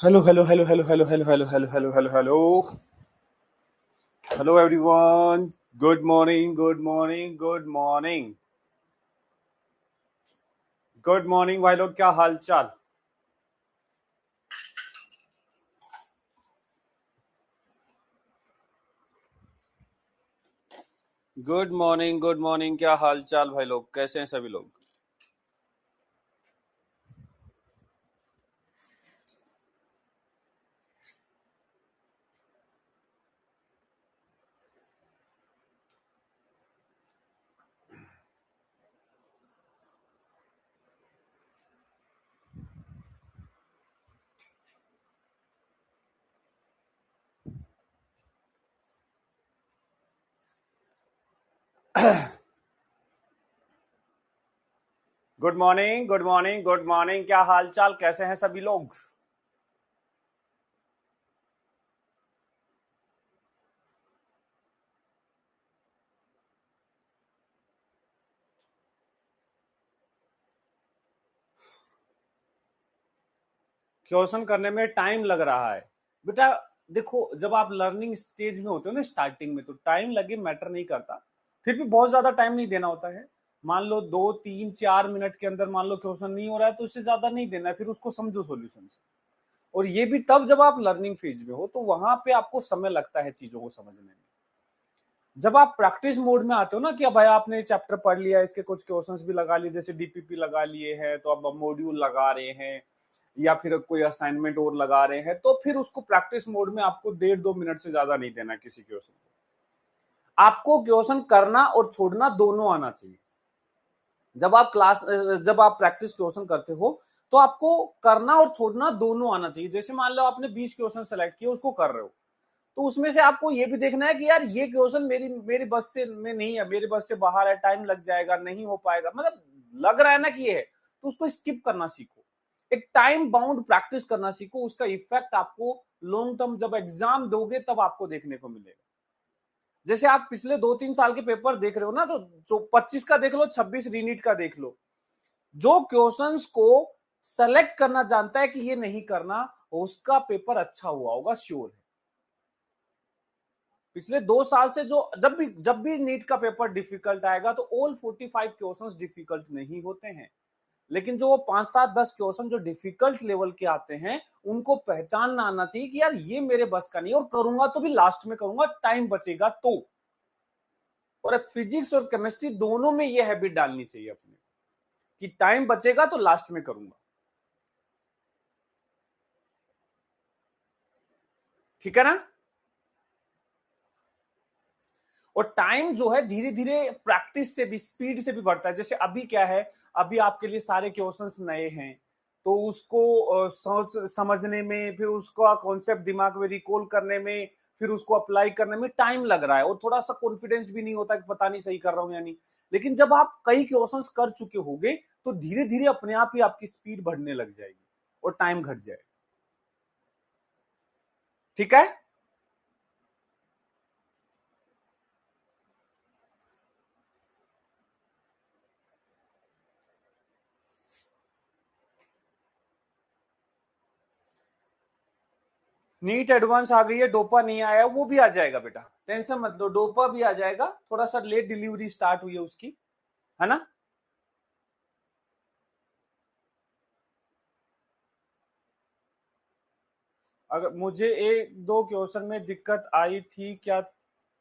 Hello, hello, hello, hello, hello, hello, hello, hello, hello, hello, hello. Hello, everyone. Good morning, good morning, good morning. Good morning भाई लोग, क्या हाल चाल। Good morning, good morning, क्या हाल चाल भाई लोग, कैसे हैं सभी लोग। Good morning, good morning, good morning, क्या हाल चाल, कैसे हैं सभी लोग। क्वेश्चन करने में टाइम लग रहा है बेटा। देखो, जब आप लर्निंग स्टेज में होते हो ना, स्टार्टिंग में तो टाइम लगे मैटर नहीं करता। फिर भी बहुत ज्यादा टाइम नहीं देना होता है। मान लो 2 3 4 मिनट के अंदर मान लो क्वेश्चन नहीं हो रहा है तो उससे ज्यादा नहीं देना है, फिर उसको समझो सॉल्यूशन से। और ये भी तब जब आप लर्निंग फेज में हो तो वहां पे आपको समय लगता है चीजों को समझने में। जब आप प्रैक्टिस मोड में आते हो ना कि अब भाई आपने चैप्टर पढ़ लिया, इसके कुछ क्वेश्चंस भी लगा लिए, जैसे डीपीपी लगा लिए हैं तो अब मॉड्यूल लगा रहे हैं या फिर कोई असाइनमेंट और लगा रहे हैं, तो फिर उसको प्रैक्टिस मोड में आपको 1.5 2 मिनट से ज्यादा नहीं देना किसी क्वेश्चन को। आपको क्वेश्चन करना और छोड़ना दोनों आना चाहिए। जब आप प्रैक्टिस क्वेश्चन करते हो तो आपको करना और छोड़ना दोनों आना चाहिए। जैसे मान लो आपने 20 क्वेश्चन सेलेक्ट किए, उसको कर रहे हो, तो उसमें से आपको ये भी देखना है कि यार ये क्वेश्चन मेरी मेरी बस से में नहीं है, मेरी बस से बाहर है, टाइम लग जाएगा, नहीं हो पाएगा, मतलब लग रहा है ना कि ये है, तो उसको स्किप करना सीखो। एक टाइम बाउंड प्रैक्टिस करना सीखो, उसका इफेक्ट आपको लॉन्ग टर्म जब एग्जाम दोगे तब आपको देखने को मिलेगा। जैसे आप पिछले 2 3 साल के पेपर देख रहे हो ना, तो जो 25 का देख लो, 26 रीनीट का देख लो, जो क्वेश्चंस को सेलेक्ट करना जानता है कि ये नहीं करना, उसका पेपर अच्छा हुआ होगा, श्योर है। पिछले 2 साल से जो जब भी नीट का पेपर डिफिकल्ट आएगा तो ऑल 45 क्वेश्चंस डिफिकल्ट नहीं होते हैं। लेकिन जो 5 7 10 क्वेश्चन जो डिफिकल्ट लेवल के आते हैं, उनको पहचानना आना चाहिए कि यार ये मेरे बस का नहीं, और करूंगा तो भी लास्ट में करूंगा, टाइम बचेगा तो। और फिजिक्स और केमिस्ट्री दोनों में ये हैबिट डालनी चाहिए अपने, कि टाइम बचेगा तो लास्ट में करूंगा। ठीक है ना। और टाइम जो है धीरे धीरे प्रैक्टिस से भी, स्पीड से भी बढ़ता है। जैसे अभी क्या है, अभी आपके लिए सारे क्वेश्चंस नए हैं, तो उसको समझने में, फिर उसका कॉन्सेप्ट दिमाग में रिकॉल करने में, फिर उसको अप्लाई करने में टाइम लग रहा है, और थोड़ा सा कॉन्फिडेंस भी नहीं होता कि पता नहीं सही कर रहा हूं या नहीं। लेकिन जब आप कई क्वेश्चंस कर चुके होगे तो धीरे धीरे अपने आप ही आपकी स्पीड बढ़ने लग जाएगी और टाइम घट जाएगा। ठीक है। नीट एडवांस आ गई है, डोपा नहीं आया, वो भी आ जाएगा बेटा, टेंशन मत लो, डोपा भी आ जाएगा। थोड़ा सा लेट डिलीवरी स्टार्ट हुई है उसकी, है ना। अगर मुझे एक दो क्वेश्चन में दिक्कत आई थी क्या,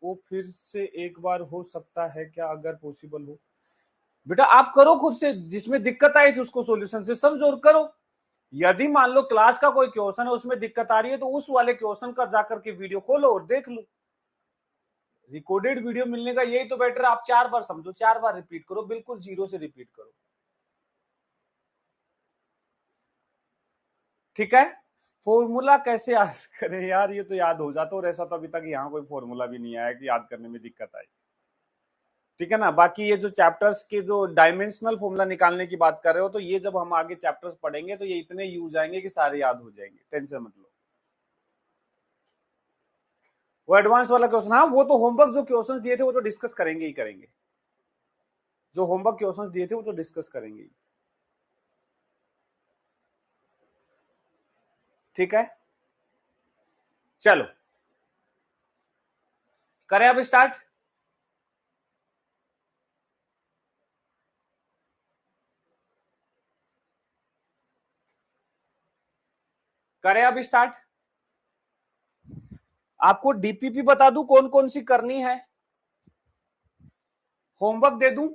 वो फिर से एक बार हो सकता है क्या, अगर पॉसिबल हो। बेटा आप करो खुद से, जिसमें दिक्कत आई थी उसको सॉल्यूशन से समझो और करो। यदि मान लो क्लास का कोई क्वेश्चन है उसमें दिक्कत आ रही है, तो उस वाले क्वेश्चन का जाकर के वीडियो खोलो और देख लो। रिकॉर्डेड वीडियो मिलने का यही तो बेटर है, आप 4 बार समझो, 4 बार रिपीट करो, बिल्कुल जीरो से रिपीट करो। ठीक है। फॉर्मूला कैसे याद करें यार, ये तो याद हो जाता, और ऐसा तो अभी तक यहाँ कोई फॉर्मूला भी नहीं आया कि याद करने में दिक्कत आई। ठीक है ना। बाकी ये जो चैप्टर्स के जो डायमेंशनल फॉर्मूला निकालने की बात कर रहे हो, तो ये जब हम आगे चैप्टर्स पढ़ेंगे तो ये इतने यूज आएंगे कि सारे याद हो जाएंगे, टेंशन मत लो। वो एडवांस वाला क्वेश्चन, हाँ वो तो होमवर्क जो क्वेश्चंस दिए थे वो तो डिस्कस करेंगे ही करेंगे। जो होमवर्क क्वेश्चंस दिए थे वो तो डिस्कस करेंगे ही। ठीक है, चलो करें अब स्टार्ट। करें अब स्टार्ट। आपको डीपीपी बता दूं कौन कौन सी करनी है, होमवर्क दे दूं,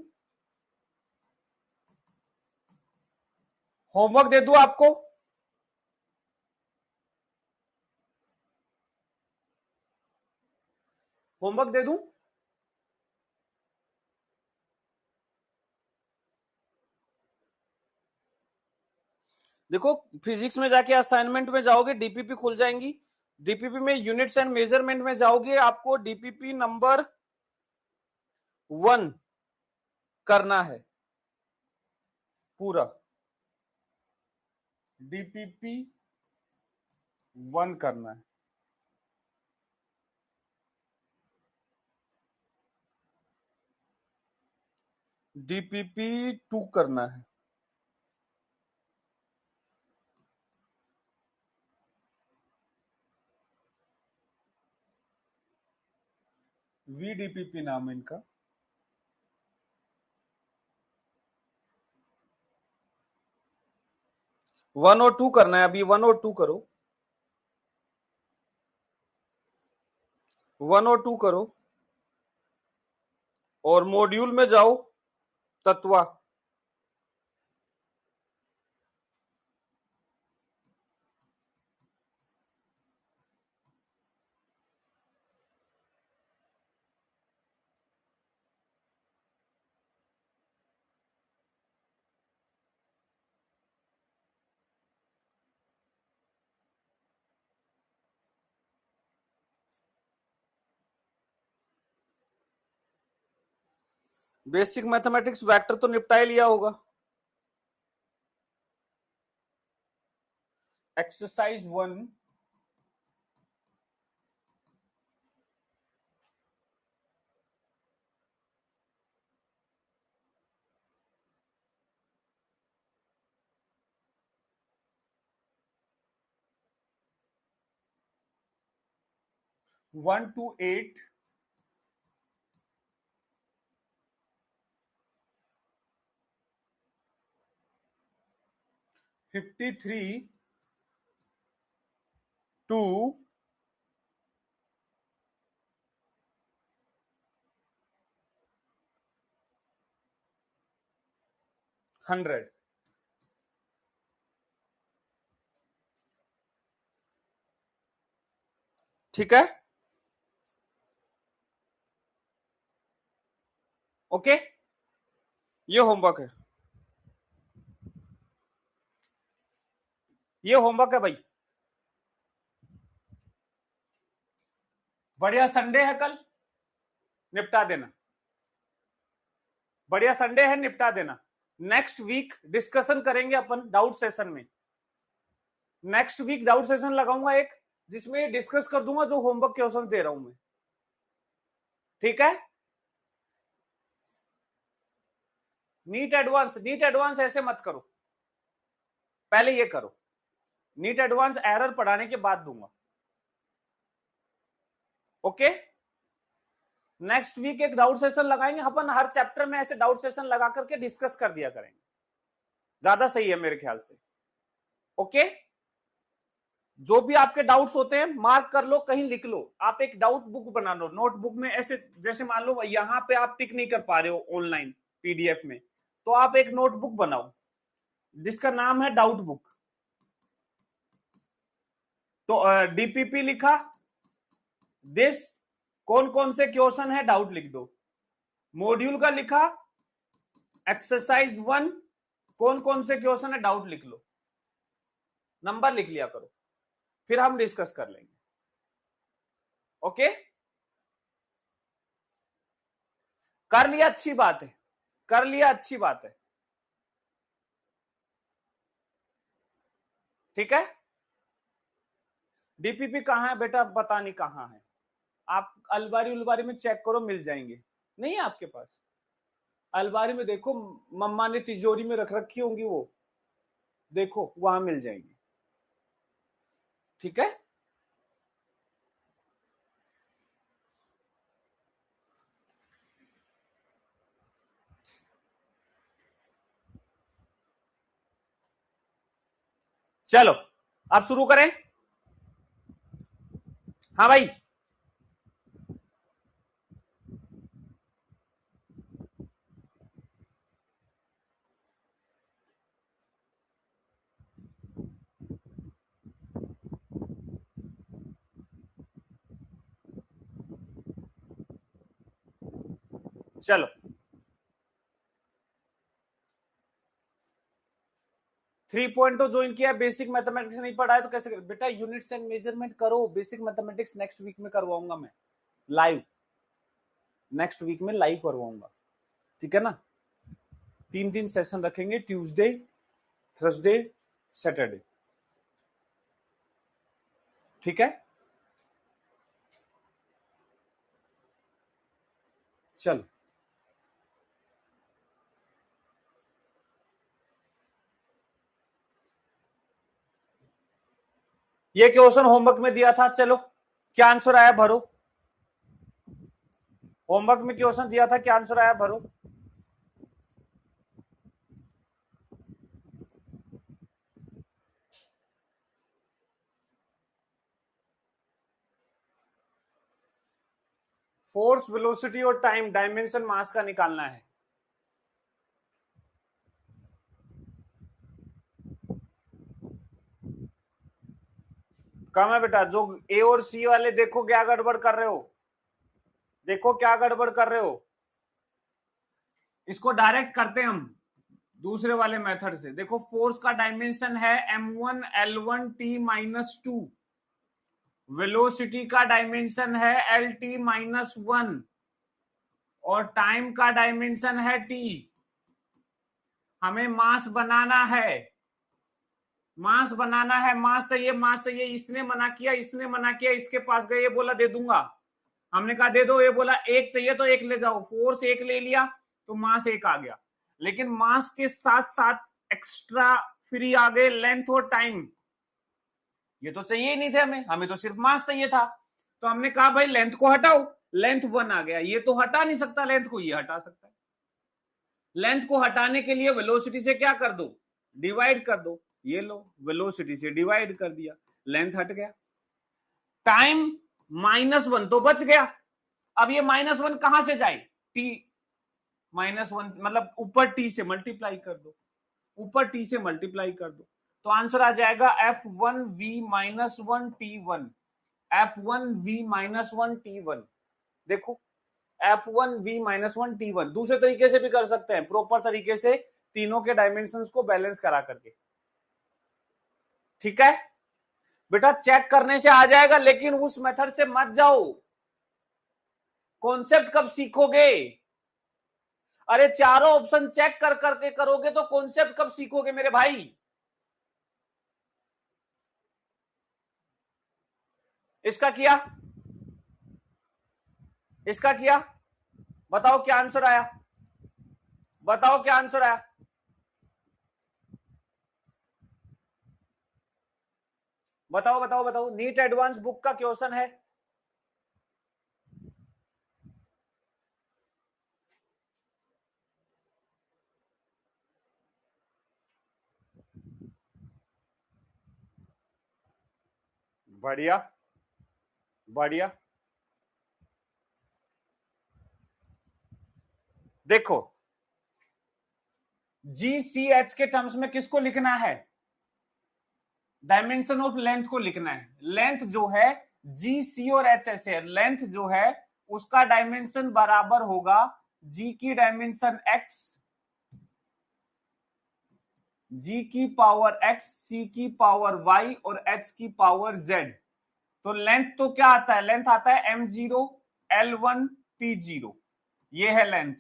होमवर्क दे दूं आपको। होमवर्क दे दूं, देखो फिजिक्स में जाके असाइनमेंट में जाओगे डीपीपी खुल जाएंगी। डीपीपी में यूनिट्स एंड मेजरमेंट में जाओगे, आपको डीपीपी नंबर 1 करना है पूरा, डीपीपी 1 करना है। डीपीपी 2 करना है। वीडीपीपी नाम है इनका। 1 और 2 करना है, अभी 1 और 2 करो, 1 और 2 करो, और मॉड्यूल में जाओ तत्वा। बेसिक मैथमेटिक्स वेक्टर तो निपटा ही लिया होगा। Exercise 1 1 to 8, 53 to 100। ठीक है, ओके, ये होमवर्क है, ये होमवर्क है भाई। बढ़िया संडे है कल, निपटा देना। बढ़िया संडे है, निपटा देना। नेक्स्ट वीक डिस्कशन करेंगे अपन डाउट सेशन में। नेक्स्ट वीक डाउट सेशन लगाऊंगा एक, जिसमें डिस्कस कर दूंगा जो होमवर्क क्वेश्चन दे रहा हूं मैं। ठीक है, नीट एडवांस, नीट एडवांस ऐसे मत करो, पहले ये करो। नीट एडवांस एरर पढ़ाने के बाद दूंगा, ओके। नेक्स्ट वीक एक डाउट सेशन लगाएंगे अपन, हर चैप्टर में ऐसे डाउट सेशन लगा करके डिस्कस कर दिया करेंगे, ज्यादा सही है मेरे ख्याल से, ओके। जो भी आपके डाउट्स होते हैं मार्क कर लो, कहीं लिख लो, आप एक डाउट बुक बना लो, नोटबुक में ऐसे, जैसे मान लो यहां पे आप टिक नहीं कर पा रहे हो ऑनलाइन पीडीएफ में, तो आप एक नोटबुक बनाओ जिसका नाम है डाउट बुक। तो डीपीपी लिखा, दिस, कौन कौन से क्वेश्चन है डाउट लिख दो। मॉड्यूल का लिखा, एक्सरसाइज 1 कौन कौन से क्वेश्चन है डाउट लिख लो, नंबर लिख लिया करो, फिर हम डिस्कस कर लेंगे, ओके। कर लिया, अच्छी बात है, कर लिया, अच्छी बात है, ठीक है। डीपीपी कहां है बेटा, पता नहीं कहां है, आप अलमारी उलबारी में चेक करो, मिल जाएंगे। नहीं है आपके पास, अलमारी में देखो, मम्मा ने तिजोरी में रख रखी होंगी वो, देखो वहां मिल जाएंगी। ठीक है। चलो अब शुरू करें। हाँ भाई, चलो 3.0 ज्वाइन किया, बेसिक मैथमेटिक्स नहीं पढ़ा है तो कैसे बेटा यूनिट्स एंड मेजरमेंट करो। बेसिक मैथमेटिक्स नेक्स्ट वीक में करवाऊंगा मैं लाइव, नेक्स्ट वीक में लाइव करवाऊंगा, ठीक है ना। 3 सेशन रखेंगे, ट्यूसडे, थर्सडे, सैटरडे, ठीक है। चलो ये क्वेश्चन होमवर्क में दिया था, चलो क्या आंसर आया भरो। होमवर्क में क्वेश्चन दिया था, क्या आंसर आया भरो। फोर्स, वेलोसिटी और टाइम, डायमेंशन, मास का निकालना है। कम है बेटा, जो ए और सी वाले देखो क्या गड़बड़ कर रहे हो, देखो क्या गड़बड़ कर रहे हो। इसको डायरेक्ट करते हैं हम दूसरे वाले मेथड से। देखो फोर्स का डायमेंशन है m1 l1 t minus 2, velocity का डायमेंशन है lt माइनस 1 और टाइम का डायमेंशन है t। हमें मास बनाना है, मास बनाना है, मास चाहिए, मास चाहिए। इसने मना किया, इसने मना किया, इसके पास गए, ये बोला दे दूंगा। हमने कहा दे दो, ये बोला एक चाहिए तो एक ले जाओ। फोर्स एक ले लिया तो मास एक आ गया, लेकिन मास के साथ साथ एक्स्ट्रा फ्री आ गए लेंथ और टाइम। ये तो चाहिए ही नहीं थे हमें, हमें तो सिर्फ मास चाहिए था। तो हमने कहा भाई लेंथ को हटाओ, लेंथ 1 आ गया। ये तो हटा नहीं सकता लेंथ को, ये हटा सकता है। लेंथ को हटाने के लिए वेलोसिटी से क्या कर दो, डिवाइड कर दो। ये लो, वेलोसिटी से डिवाइड कर दिया, लेंथ हट गया। टाइम -1 तो बच गया। अब ये -1 कहां से जाए, टी -1 मतलब ऊपर टी से मल्टीप्लाई कर दो, ऊपर टी से मल्टीप्लाई कर दो, तो आंसर आ जाएगा f1v-1t1, f1v-1t1। देखो f1v-1t1 दूसरे तरीके से भी कर सकते हैं, प्रॉपर तरीके से तीनों के डायमेंशंस को बैलेंस करा करके, ठीक है बेटा। चेक करने से आ जाएगा, लेकिन उस मेथड से मत जाओ। कॉन्सेप्ट कब सीखोगे, अरे चारों ऑप्शन चेक कर करके करोगे तो कॉन्सेप्ट कब सीखोगे मेरे भाई। इसका किया, इसका किया, बताओ क्या आंसर आया, बताओ क्या आंसर आया। बताओ बताओ बताओ, नीट एडवांस बुक का क्वेश्चन है। बढ़िया बढ़िया। देखो GCH के टर्म्स में किसको लिखना है, डायमेंशन ऑफ लेंथ को लिखना है। लेंथ जो है GC और HS है, लेंथ जो है उसका डायमेंशन बराबर होगा G की डायमेंशन X, G की पावर X, C की पावर Y और H की पावर Z। तो लेंथ तो क्या आता है, लेंथ आता है m0 l1 t0, ये है लेंथ।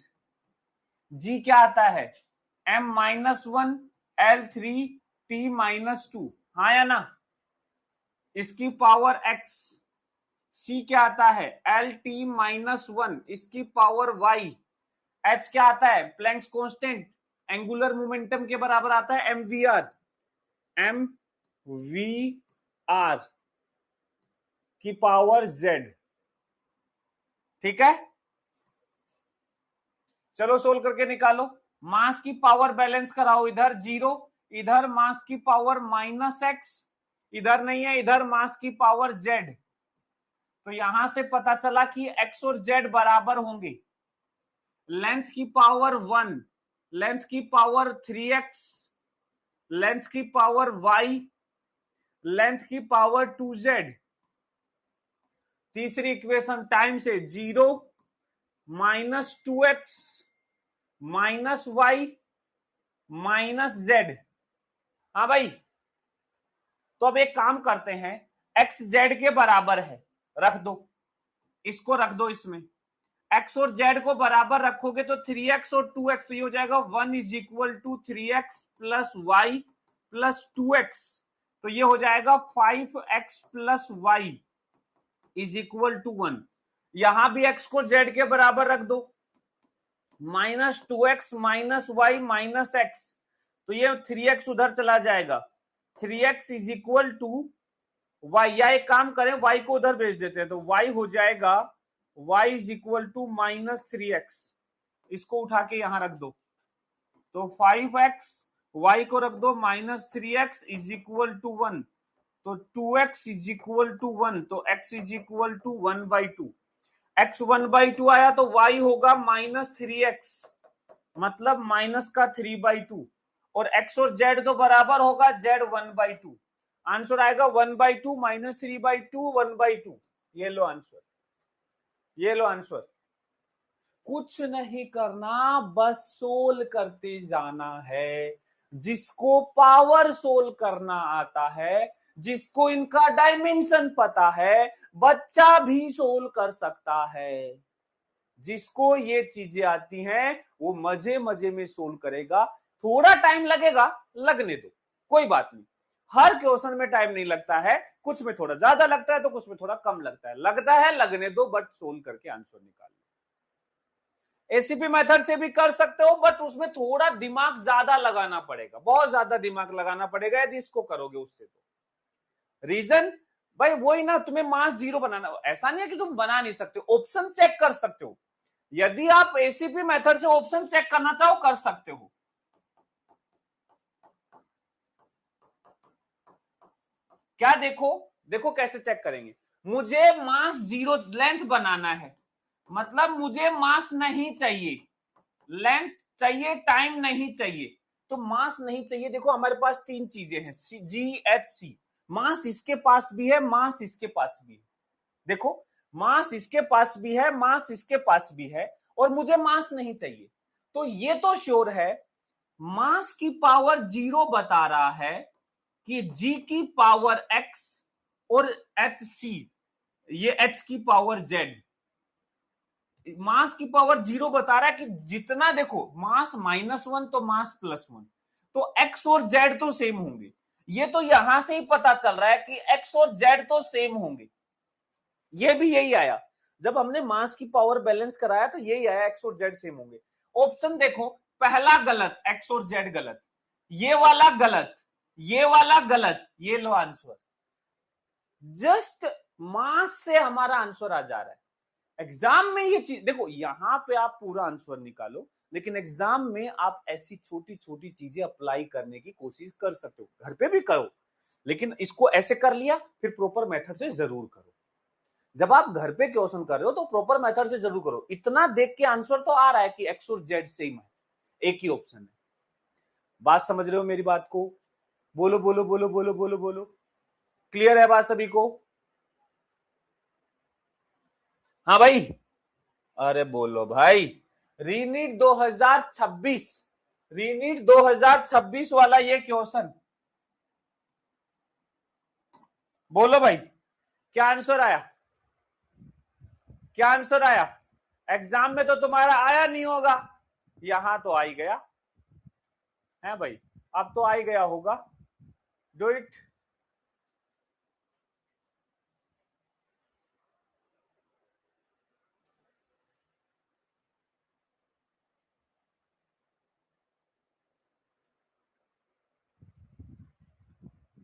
G क्या आता है m-1 l3 t-2, हाँ या ना, इसकी पावर x। C क्या आता है lt-1, इसकी पावर y। h क्या आता है प्लैंक्स कांस्टेंट, एंगुलर मोमेंटम के बराबर आता है mvr, mvr की पावर z। ठीक है, चलो सोल्व करके निकालो। मास की पावर बैलेंस कराओ, इधर 0, इधर मास की पावर -x, इधर नहीं है, इधर मास की पावर z। तो यहां से पता चला कि x और z बराबर होंगे। लेंथ की पावर 1, लेंथ की पावर 3x, लेंथ की पावर y, लेंथ की पावर 2z। तीसरी इक्वेशन टाइम से 0 -2x -y -z। हाँ भाई, तो अब एक काम करते हैं, x z के बराबर है, रख दो, इसको रख दो इसमें। x और z को बराबर रखोगे तो 3x और 2x, तो ये हो जाएगा 1 = 3x plus y plus 2x। तो ये हो जाएगा 5x प्लस y = 1। यहां भी x को z के बराबर रख दो, -2x -y -x, तो ये 3x उधर चला जाएगा, 3x = y, या एक काम करें y को उधर भेज देते हैं, तो y हो जाएगा y = -3x। इसको उठा के यहां रख दो, तो 5x, y को रख दो -3x = 1, तो 2x = 1, तो x = 1/2। x 1/2 आया तो y होगा -3x, मतलब माइनस का 3/2, और x और z तो बराबर होगा, z 1/2। आंसर आएगा 1/2 -3/2 1/2। ये लो आंसर, ये लो आंसर। कुछ नहीं करना, बस सोल्व करते जाना है। जिसको पावर सोल्व करना आता है, जिसको इनका डायमेंशन पता है, बच्चा भी सोल्व कर सकता है। जिसको ये चीजें आती हैं वो मजे मजे में सोल्व करेगा। थोड़ा टाइम लगेगा, लगने दो, कोई बात नहीं। हर क्वेश्चन में टाइम नहीं लगता है, कुछ में थोड़ा ज्यादा लगता है तो कुछ में थोड़ा कम लगता है। लगता है लगने दो, बट सोल्व करके आंसर निकाल लो। एसीपी मेथड से भी कर सकते हो, बट उसमें थोड़ा दिमाग ज्यादा लगाना पड़ेगा, बहुत ज्यादा दिमाग लगाना पड़ेगा यदि इसको करोगे उससे। तो रीजन भाई वही ना, तुम्हें मास 0 बनाना, ऐसा नहीं है कि तुम बना नहीं सकते, ऑप्शन चेक कर सकते हो। यदि आप एसीपी मेथड से ऑप्शन चेक करना चाहो कर सकते हो। क्या देखो, देखो कैसे चेक करेंगे। मुझे मास 0 लेंथ बनाना है, मतलब मुझे मास नहीं चाहिए, लेंथ चाहिए, टाइम नहीं चाहिए। तो मास नहीं चाहिए, देखो हमारे पास तीन चीजें हैं, GHC। मास इसके पास भी है, मास इसके पास भी है। देखो मास इसके पास भी है, मास इसके पास भी है, और मुझे मास नहीं चाहिए। तो ये तो श्योर है, मास की पावर 0 बता रहा है कि g की पावर x और hc, ये h की पावर z। मास की पावर 0 बता रहा है कि जितना, देखो मास -1 तो मास +1, तो x और z तो सेम होंगे। ये तो यहां से ही पता चल रहा है कि x और z तो सेम होंगे। ये भी यही आया, जब हमने मास की पावर बैलेंस कराया तो यही आया, x और z सेम होंगे। ऑप्शन देखो, पहला गलत, x और z गलत, ये वाला गलत, ये वाला गलत, ये लो आंसर। जस्ट मास से हमारा आंसर आ जा रहा है। एग्जाम में ये चीज देखो, यहां पे आप पूरा आंसर निकालो, लेकिन एग्जाम में आप ऐसी छोटी छोटी चीजें अप्लाई करने की कोशिश कर सकते हो, घर पे भी करो, लेकिन इसको ऐसे कर लिया, फिर प्रॉपर मेथड से जरूर करो। जब आप घर पे क्वेश्चन कर रहे हो तो प्रॉपर मेथड से जरूर करो। इतना देख के आंसर तो आ रहा है कि एक्स और जेड सेम है, एक ही ऑप्शन है। बात समझ रहे हो मेरी बात को? बोलो बोलो बोलो बोलो बोलो बोलो। क्लियर है बात सभी को? हाँ भाई, अरे बोलो भाई। रीनीट 2026, रीनीट 2026 वाला ये क्वेश्चन, बोलो भाई क्या आंसर आया? क्या आंसर आया? एग्जाम में तो तुम्हारा आया नहीं होगा, यहां तो आ ही गया है भाई, अब तो आ ही गया होगा। Do it.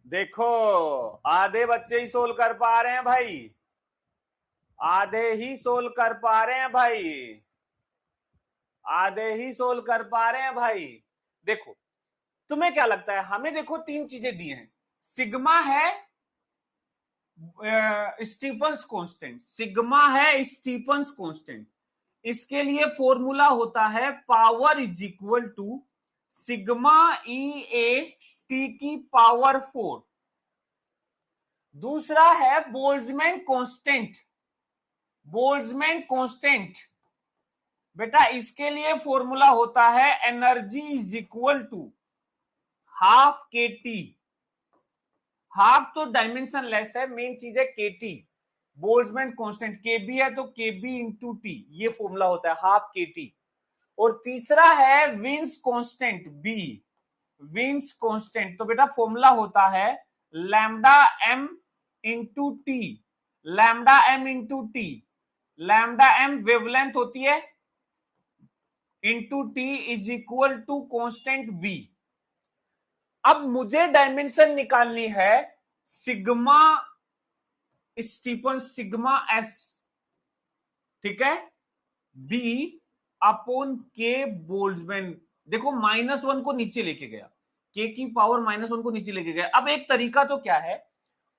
देखो आधे बच्चे ही सोल्व कर पा रहे हैं भाई, आधे ही सोल्व कर पा रहे हैं भाई, आधे ही सोल्व कर पा रहे हैं भाई। देखो तुम्हें क्या लगता है, हमें देखो तीन चीजें दी हैं। सिग्मा है स्टीफंस कांस्टेंट, सिग्मा है स्टीफंस कांस्टेंट। इसके लिए फॉर्मूला होता है power is equal to sigma E A T की पावर 4। दूसरा है बोल्ट्जमैन कांस्टेंट, बोल्ट्जमैन कांस्टेंट बेटा इसके लिए फॉर्मूला होता है energy is equal to half K T. Half तो डायमेंशन लेस है, मेन चीज है K T. Boltzmann constant K B है तो के बी इंटू टी, ये फॉर्मूला होता है हाफ के टी। और तीसरा है Wien's constant B, Wien's constant तो बेटा फॉर्मूला होता है lambda M into T, lambda M into T. Lambda M wavelength होती है into T is equal to constant B. अब मुझे डायमेंशन निकालनी है सिग्मा स्टीफन, सिग्मा एस, ठीक है, बी अपॉन के बोल्ट्जमैन। देखो -1 को नीचे लेके गया, के की पावर -1 को नीचे लेके गया। अब एक तरीका तो क्या है,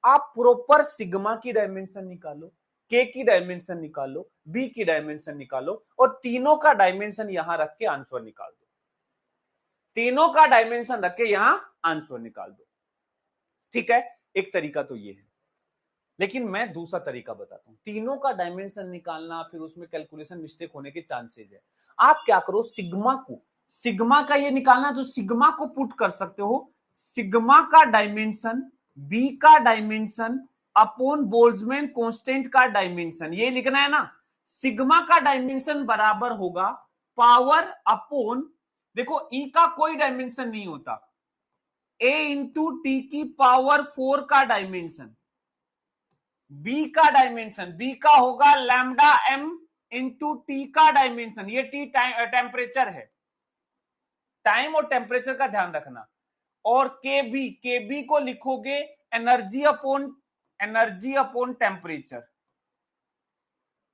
आप प्रॉपर सिग्मा की डायमेंशन निकालो, के की डायमेंशन निकालो, बी की डायमेंशन निकालो और तीनों का डायमेंशन यहां रख के आंसर निकाल दो, तीनों का डायमेंशन रख के यहां आंसर निकाल दो। ठीक है, एक तरीका तो ये है। लेकिन मैं दूसरा तरीका बताता हूं, तीनों का डायमेंशन निकालना फिर उसमें कैलकुलेशन मिस्टेक होने के चांसेस है। आप क्या करो, सिग्मा को, सिग्मा का ये निकालना तो सिग्मा को पुट कर सकते हो, सिग्मा का डायमेंशन बी का डायमेंशन अपॉन बोल्ट्जमैन कांस्टेंट का डायमेंशन, ये लिखना है ना। सिग्मा का डायमेंशन बराबर होगा पावर अपॉन, देखो ई का कोई डायमेंशन नहीं होता, ए इंटू टी की पावर 4 का डायमेंशन, बी का डायमेंशन, बी का होगा लैम्डा एम इंटू टी का डायमेंशन, ये टी टेम्परेचर है, टाइम और टेम्परेचर का ध्यान रखना। और के बी को लिखोगे energy upon, energy upon temperature.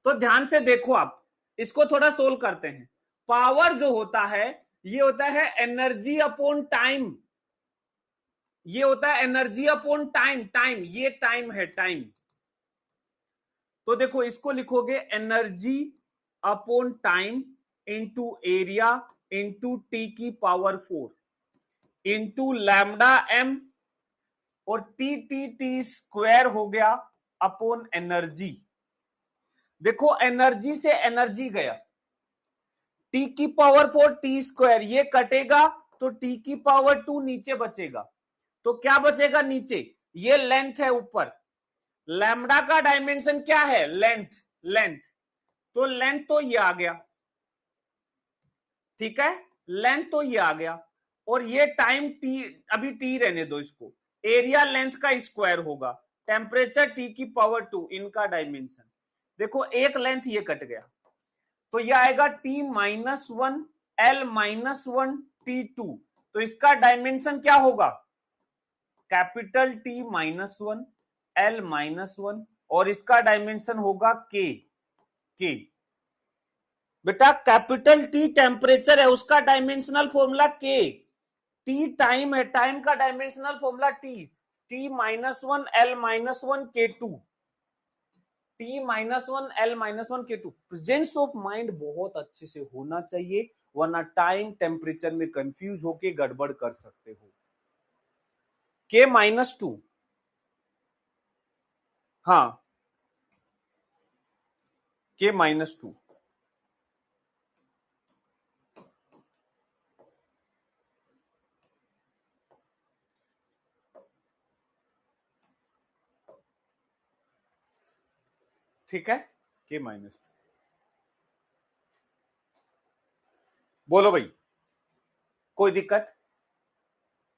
तो ध्यान से देखो, आप इसको थोड़ा सोल्व करते हैं। पावर जो होता है ये होता है एनर्जी अपॉन टाइम, ये होता है एनर्जी अपॉन टाइम, टाइम ये टाइम है, टाइम। तो देखो इसको लिखोगे energy upon time into area into T की पावर 4 इंटू लैम्डा एम और टी टी टी स्क्वायर हो गया अपॉन एनर्जी। देखो एनर्जी से एनर्जी गया, टी की पावर 4 टी स्क्वायर, ये कटेगा तो टी की पावर 2 नीचे बचेगा। तो क्या बचेगा नीचे, ये लेंथ है ऊपर, लैम्डा का डायमेंशन क्या है, लेंथ, लेंथ, तो लेंथ तो ये आ गया, ठीक है, लेंथ तो ये आ गया। और ये टाइम टी, अभी टी रहने दो इसको, एरिया लेंथ का स्क्वायर होगा, टेम्परेचर टी की पावर 2, इनका डायमेंशन। देखो एक लेंथ ये कट गया तो ये आएगा टी -1 एल -1 T2, तो इसका डायमेंशन क्या होगा, कैपिटल टी -1 एल -1 और इसका डायमेंशन होगा के, के। बेटा कैपिटल टी टेम्परेचर है, उसका डायमेंशनल फॉर्मूला के, टी टाइम है, टाइम का dimensional formula T, T -1 L -1 K2, T -1 L -1 K2। Presence of mind बहुत अच्छे से होना चाहिए, वरना टाइम टेम्परेचर में कंफ्यूज होके गड़बड़ कर सकते हो। के -2, हाँ के -2, ठीक है, के -2। बोलो भाई, कोई दिक्कत,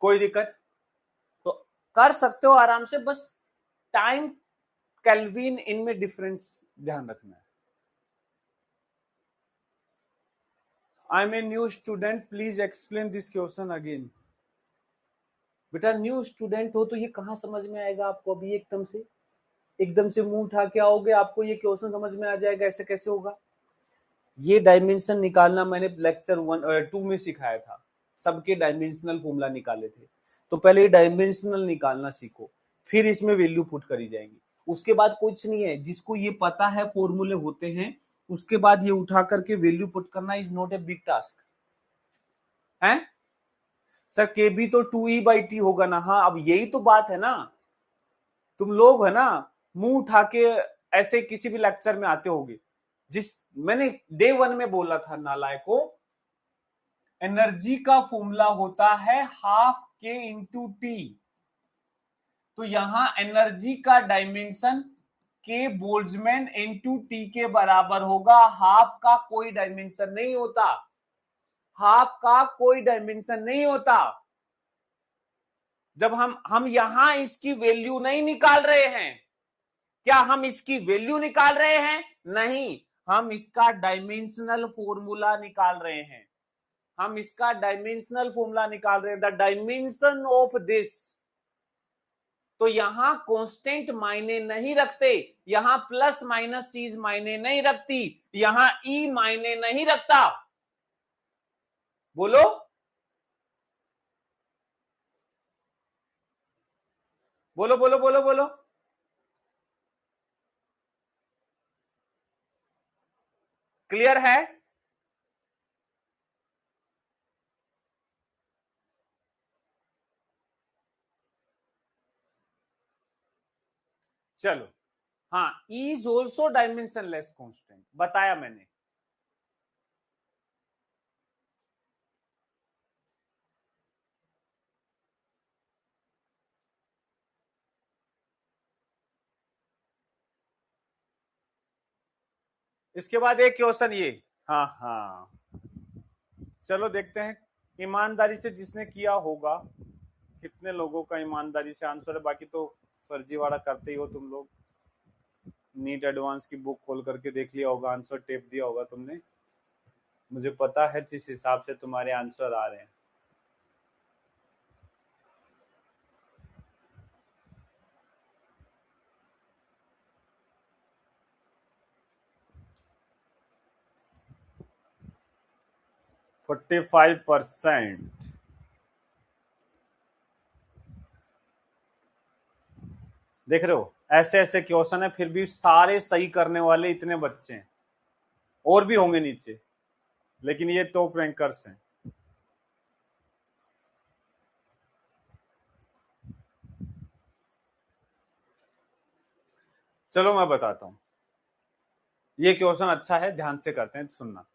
कोई दिक्कत, तो कर सकते हो आराम से, बस टाइम केल्विन इनमें डिफरेंस ध्यान रखना है। I am a new student, please explain this question again. बेटा न्यू स्टूडेंट हो तो ये कहां समझ में आएगा आपको अभी एकदम से, एकदम से मुंह उठा के आओगे, आपको ये क्वेश्चन समझ में आ जाएगा ऐसे कैसे होगा। ये डायमेंशन निकालना मैंने लेक्चर 1 2 में सिखाया था, सबके डायमेंशनल फॉर्मूला निकाले थे। तो पहले ये डायमेंशनल निकालना सीखो, फिर इसमें वैल्यू पुट करी जाएंगी। उसके बाद कुछ नहीं है, जिसको ये पता है फॉर्मूले होते हैं, उसके बाद ये उठा करके वैल्यू पुट करना is not a big task है। सर के बी तो 2E/T होगा ना। हाँ, अब यही तो बात है ना, तुम लोग है ना मुंह उठा के ऐसे किसी भी लेक्चर में आते होगे। जिस मैंने डे 1 में बोला था नालायको, एनर्जी का फॉर्मूला होता है हाफ के इंटू टी। तो यहां एनर्जी का डायमेंशन के बोल्ट्जमैन इंटू टी के बराबर होगा। हाफ का कोई डायमेंशन नहीं होता, हाफ का कोई डायमेंशन नहीं होता। जब हम यहां इसकी वैल्यू नहीं निकाल रहे हैं, क्या हम इसकी वैल्यू निकाल रहे हैं? नहीं, हम इसका डायमेंशनल फॉर्मूला निकाल रहे हैं। हम इसका डायमेंशनल फॉर्मूला निकाल रहे हैं, द डायमेंशन ऑफ दिस। तो यहां कांस्टेंट मायने नहीं रखते, यहां प्लस माइनस चीज मायने नहीं रखती, यहां ई मायने नहीं रखता। बोलो बोलो बोलो बोलो बोलो। क्लियर है? चलो, हाँ, इज ऑल्सो डायमेंशनलेस कांस्टेंट बताया मैंने। इसके बाद एक क्वेश्चन ये, हाँ हाँ, चलो देखते हैं ईमानदारी से जिसने किया होगा, कितने लोगों का ईमानदारी से आंसर है। बाकी तो फर्जीवाड़ा करते ही हो तुम लोग। नीट एडवांस की बुक खोल करके देख लिया होगा, आंसर टेप दिया होगा तुमने। मुझे पता है जिस हिसाब से तुम्हारे आंसर आ रहे हैं। फोर्टी 45%। देख रहे हो, ऐसे ऐसे क्वेश्चन है, फिर भी सारे सही करने वाले इतने बच्चे हैं। और भी होंगे नीचे, लेकिन ये टॉप रैंकर्स हैं। चलो मैं बताता हूं, ये क्वेश्चन अच्छा है, ध्यान से करते हैं, सुनना।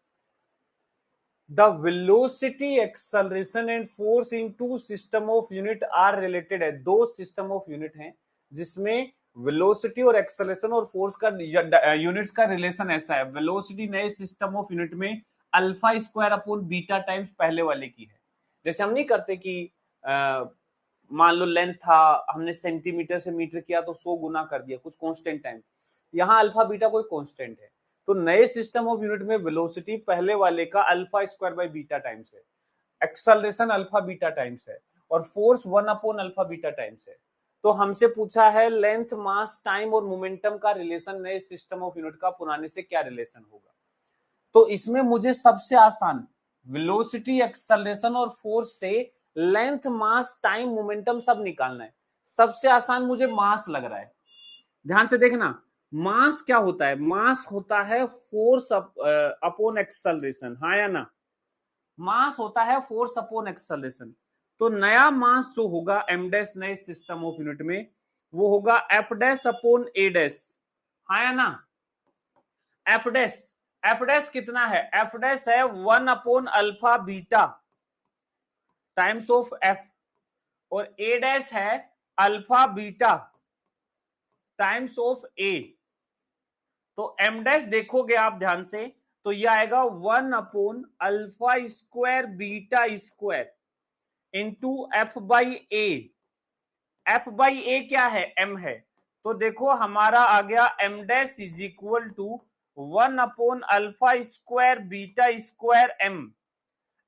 The velocity acceleration and force in two system of unit are related है। दो सिस्टम ऑफ यूनिट हैं जिसमें वेलोसिटी और एक्सेलरेशन और फोर्स का यूनिट्स का रिलेशन ऐसा है। वेलोसिटी नए सिस्टम ऑफ यूनिट में alpha square upon beta times पहले वाले की है। जैसे हम नहीं करते कि मान लो लेंथ था, हमने सेंटीमीटर से मीटर किया तो 100 गुना कर दिया, कुछ कांस्टेंट टाइम। यहां अल्फा बीटा कोई कांस्टेंट है। तो नए सिस्टम ऑफ यूनिट में वेलोसिटी पहले वाले का alpha square by beta times है, एक्सेलरेशन अल्फा बीटा टाइम्स है, और फोर्स 1/अल्फा बीटा टाइम्स है। तो हमसे पूछा है लेंथ मास टाइम और मोमेंटम का रिलेशन नए सिस्टम ऑफ यूनिट का पुराने से क्या रिलेशन होगा। तो इसमें मुझे सबसे आसान वेलोसिटी एक्सेलरेशन और फोर्स से लेंथ मास टाइम मोमेंटम सब निकालना है। सबसे आसान मुझे मास लग रहा है। ध्यान से देखना, मास क्या होता है? मास होता है फोर्स अपॉन एक्सेलरेशन, हाँ या ना? मास होता है फोर्स अपॉन एक्सेलरेशन। तो नया मास जो होगा एम डैश नए सिस्टम ऑफ यूनिट में, वो होगा एफ डैश अपॉन ए डैश, हाँ या ना? एफ डैश, एफ डैश कितना है? एफ डैश है 1/अल्फा बीटा टाइम्स ऑफ एफ, और ए डैश है अल्फा बीटा टाइम्स ऑफ ए। तो एम डैश देखोगे आप ध्यान से, तो यह आएगा 1/अल्फा square beta square into F by A. F by A क्या है? एम है। तो देखो हमारा आ गया M dash is equal to 1/अल्फा square beta square M.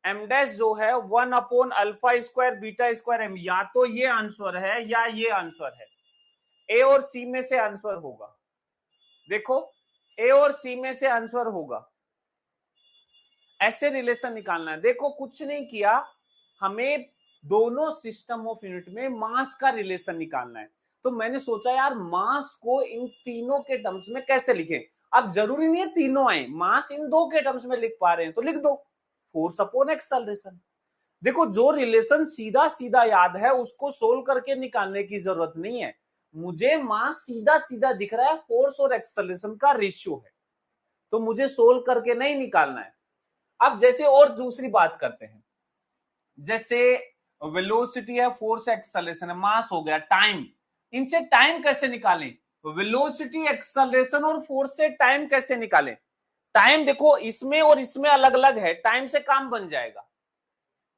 M dash जो है 1/अल्फा स्क्वायर बीटा स्क्वायर एम, या तो ये आंसर है या ये आंसर है। ए और सी में से आंसर होगा, देखो ए और सी में से आंसर होगा, ऐसे रिलेशन निकालना है। देखो कुछ नहीं किया, हमें दोनों सिस्टम ऑफ यूनिट में मास का रिलेशन निकालना है। तो मैंने सोचा यार मास को इन तीनों के टर्म्स में कैसे लिखें। अब जरूरी नहीं है तीनों आए, मास इन दो के टर्म्स में लिख पा रहे हैं तो लिख दो, फोर्स अपॉन एक्सेलरेशन। देखो जो रिलेशन सीधा सीधा याद है उसको सोल्व करके निकालने की जरूरत नहीं है, मुझे मास सीधा सीधा दिख रहा है, फोर्स और एक्सेलरेशन का रेशियो है, तो मुझे सोल्व करके नहीं निकालना है। अब जैसे और दूसरी बात करते हैं, जैसे वेलोसिटी है, फोर्स एक्सेलरेशन है, मास हो गया, टाइम, इनसे टाइम कैसे निकालें, वेलोसिटी एक्सेलरेशन और फोर्स से टाइम कैसे निकालें। टाइम देखो इसमें और इसमें अलग अलग है, टाइम से काम बन जाएगा,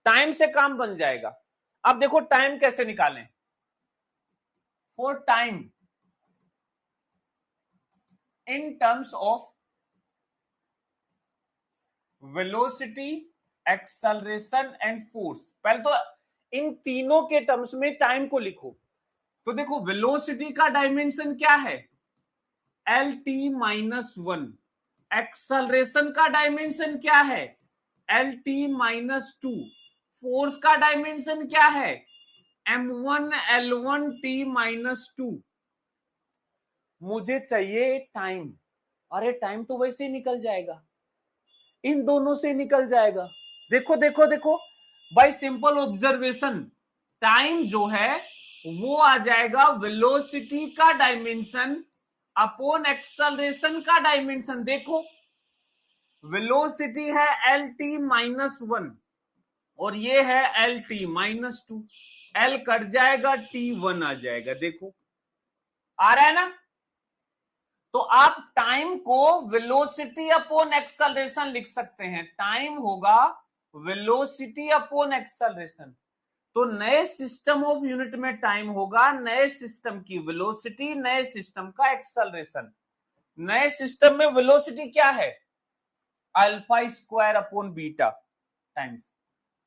टाइम से काम बन जाएगा। अब देखो टाइम कैसे निकालें, for time in terms of velocity acceleration and force. पहले तो इन तीनों के टर्म्स में टाइम को लिखो। तो देखो वेलोसिटी का डायमेंशन क्या है, L T minus one, acceleration का डायमेंशन क्या है, L T minus two, force का डायमेंशन क्या है, M one L one T minus two. मुझे चाहिए टाइम, अरे टाइम तो वैसे ही निकल जाएगा, इन दोनों से निकल जाएगा। देखो देखो देखो बाय सिंपल ऑब्जर्वेशन, टाइम जो है वो आ जाएगा वेलोसिटी का डायमेंशन अपॉन एक्सेलरेशन का डायमेंशन। देखो वेलोसिटी है एल टी माइनस वन और ये है L T minus to, L cut जाएगा टी वन आ जाएगा, देखो आ रहा है ना। तो आप टाइम को वेलोसिटी अपॉन एक्सेलरेशन लिख सकते हैं, टाइम होगा वेलोसिटी अपॉन एक्सेलरेशन। तो नए सिस्टम ऑफ यूनिट में टाइम होगा नए सिस्टम की वेलोसिटी, नए सिस्टम का एक्सेलरेशन। नए सिस्टम में वेलोसिटी क्या है, alpha square upon beta times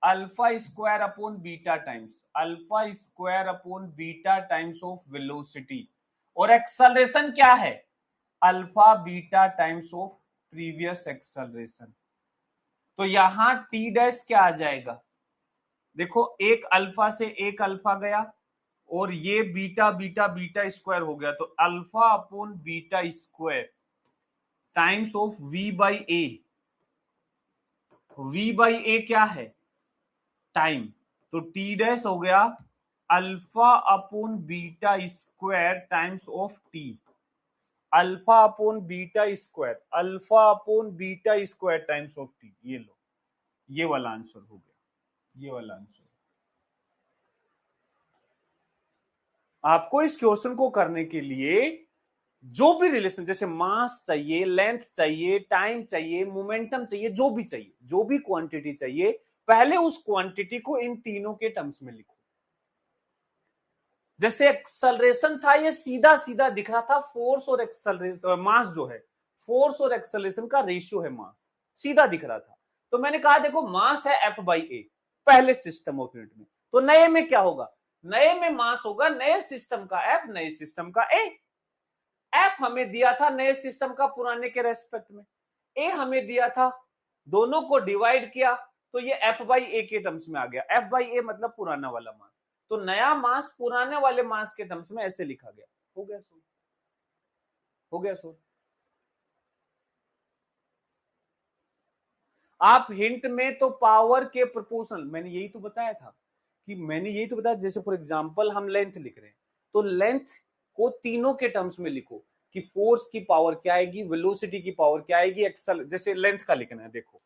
alpha square upon beta times alpha square upon beta times of velocity, और एक्सेलरेशन क्या है, alpha beta times of previous acceleration. तो यहां टी डैश क्या आ जाएगा, देखो एक अल्फा से एक अल्फा गया और ये बीटा बीटा बीटा स्क्वायर हो गया, तो alpha upon beta square times of V by A. V by A क्या है, टाइम, तो टी डैश हो गया alpha upon beta square times of T, alpha upon beta square, alpha upon beta square times of T. ये लो, ये वाला answer हो गया, ये वाला आंसर। आपको इस क्वेश्चन को करने के लिए जो भी रिलेशन, जैसे मास चाहिए, लेंथ चाहिए, टाइम चाहिए, मोमेंटम चाहिए, जो भी चाहिए, जो भी क्वांटिटी चाहिए, पहले उस क्वांटिटी को इन तीनों के टर्म्स में लिखो। जैसे एक्सेलरेशन था, ये सीधा सीधा दिख रहा था, फोर्स और एक्सेलरेशन, मास जो है, फोर्स और एक्सेलरेशन का रेशियो है, मास सीधा दिख रहा था। तो मैंने कहा देखो मास है एफ बाई ए पहले सिस्टम ऑफ यूनिट में, तो नए में क्या होगा, नए में मास होगा नए सिस्टम का एफ, नए सिस्टम का ए। एफ हमें दिया था नए सिस्टम का पुराने के रेस्पेक्ट में, ए हमें दिया था, दोनों को डिवाइड किया तो ये एफ बाई ए के टर्म्स में आ गया, एफ बाई ए मतलब पुराना वाला मास, तो नया मास पुराने वाले मास के टर्म्स में ऐसे लिखा गया। हो गया सो, हो गया सो। आप हिंट में तो पावर के प्रोपोर्शनल, मैंने यही तो बताया था कि मैंने यही तो बताया, जैसे फॉर एग्जांपल हम लेंथ लिख रहे हैं तो लेंथ को तीनों के टर्म्स में लिखो कि फोर्स की पावर क्या आएगी, वेलोसिटी की पावर क्या आएगी, एक्सल, जैसे लेंथ का लिखना है, देखो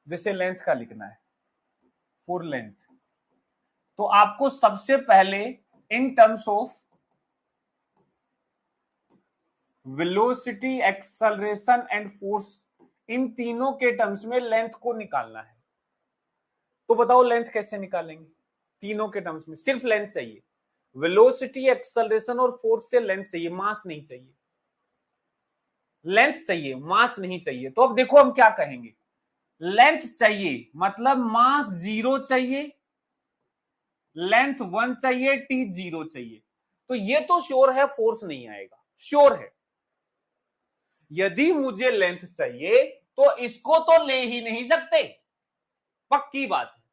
जैसे लेंथ का लिखना है फॉर लेंथ, तो आपको सबसे पहले in terms of velocity acceleration and force, इन तीनों के टर्म्स में लेंथ को निकालना है। तो बताओ लेंथ कैसे निकालेंगे, तीनों के टर्म्स में सिर्फ लेंथ चाहिए, वेलोसिटी एक्सेलरेशन और फोर्स से लेंथ चाहिए, मास नहीं चाहिए, लेंथ चाहिए मास नहीं चाहिए। तो अब देखो हम क्या कहेंगे, लेंथ चाहिए मतलब मास जीरो चाहिए, लेंथ वन चाहिए, टी जीरो चाहिए। तो ये तो श्योर है फोर्स नहीं आएगा, श्योर है। यदि मुझे लेंथ चाहिए तो इसको तो ले ही नहीं सकते, पक्की बात है।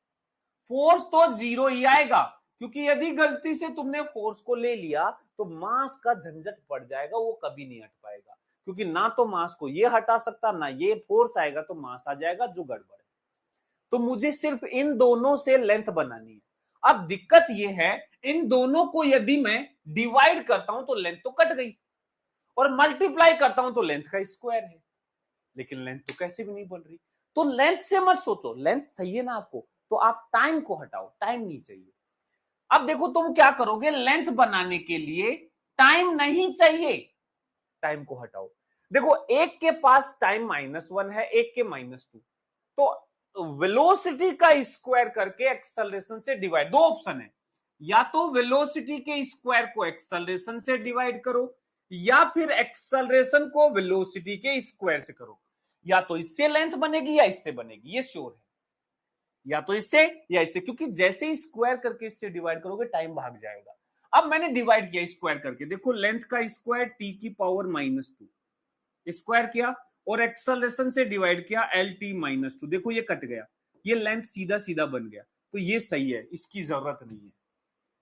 फोर्स तो जीरो ही आएगा, क्योंकि यदि गलती से तुमने फोर्स को ले लिया तो मास का झंझट पड़ जाएगा, वो कभी नहीं हट पाएगा, क्योंकि ना तो मास को ये हटा सकता, ना ये फोर्स आएगा तो मास आ जाएगा, जो गड़बड़ है। तो मुझे सिर्फ इन दोनों से लेंथ बनानी है। अब दिक्कत ये है, इन दोनों को यदि मैं डिवाइड करता हूं तो लेंथ तो कट गई, और मल्टीप्लाई करता हूं तो लेंथ का स्क्वायर है, लेकिन लेंथ तो कैसे भी नहीं बन रही। तो लेंथ से मत सोचो, लेंथ चाहिए ना आपको, तो आप टाइम को हटाओ, टाइम नहीं चाहिए। अब देखो तुम क्या करोगे, लेंथ बनाने के लिए टाइम नहीं चाहिए, टाइम को हटाओ। देखो एक के पास टाइम -1 है, एक के -2, तो वेलोसिटी का स्क्वायर करके एक्सेलरेशन से डिवाइड, दो ऑप्शन है, या तो वेलोसिटी के स्क्वायर को एक्सेलरेशन से डिवाइड करो, या फिर एक्सेलरेशन को वेलोसिटी के स्क्वायर से करो। या तो इससे लेंथ बनेगी या इससे बनेगी, ये श्योर है, या तो इससे या इससे, क्योंकि जैसे ही स्क्वायर करके इससे डिवाइड करोगे टाइम भाग जाएगा। अब मैंने डिवाइड किया स्क्वायर करके, देखो लेंथ का स्क्वायर t की पावर -2 स्क्वायर किया, और एक्सेलरेशन से डिवाइड किया LT-2, देखो ये कट गया, ये लेंथ सीधा सीधा बन गया, तो ये सही है, इसकी जरूरत नहीं है,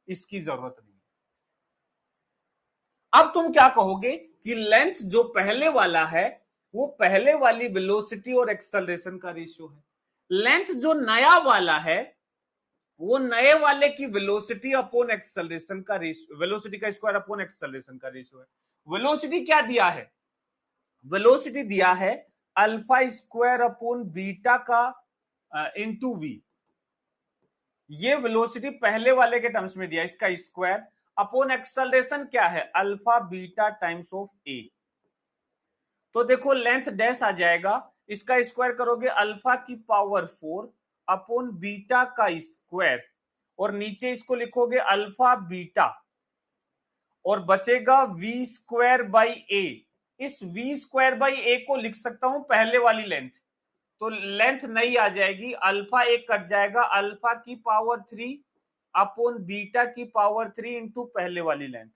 इसकी जरूरत नहीं है। अब तुम क्या कहोगे कि लेंथ जो पहले वाला है वो पहले वाली वेलोसिटी और एक्सेलरेशन का रेशियो है, लेंथ जो नया वाला है वो नए वाले की वेलोसिटी अपॉन एक्सेलरेशन का रेशियो, वेलोसिटी का स्क्वायर अपॉन एक्सेलरेशन का रेशियो है। वेलोसिटी क्या दिया है, वेलोसिटी दिया है अल्फा स्क्वायर अपॉन बीटा का इंटू वी, ये वेलोसिटी पहले वाले के टर्म्स में दिया, इसका स्क्वायर अपॉन एक्सेलरेशन क्या है, अल्फा बीटा टाइम्स ऑफ ए। तो देखो लेंथ डैश आ जाएगा, इसका स्क्वायर करोगे अल्फा की पावर 4 अपॉन बीटा का स्क्वायर, और नीचे इसको लिखोगे अल्फा बीटा, और बचेगा वी स्क्वायर बाई ए। इस वी स्क्वायर बाई ए को लिख सकता हूं पहले वाली लेंथ, तो लेंथ नहीं आ जाएगी, अल्फा एक कट जाएगा, अल्फा की पावर 3 अपॉन बीटा की पावर 3 इंटू पहले वाली लेंथ।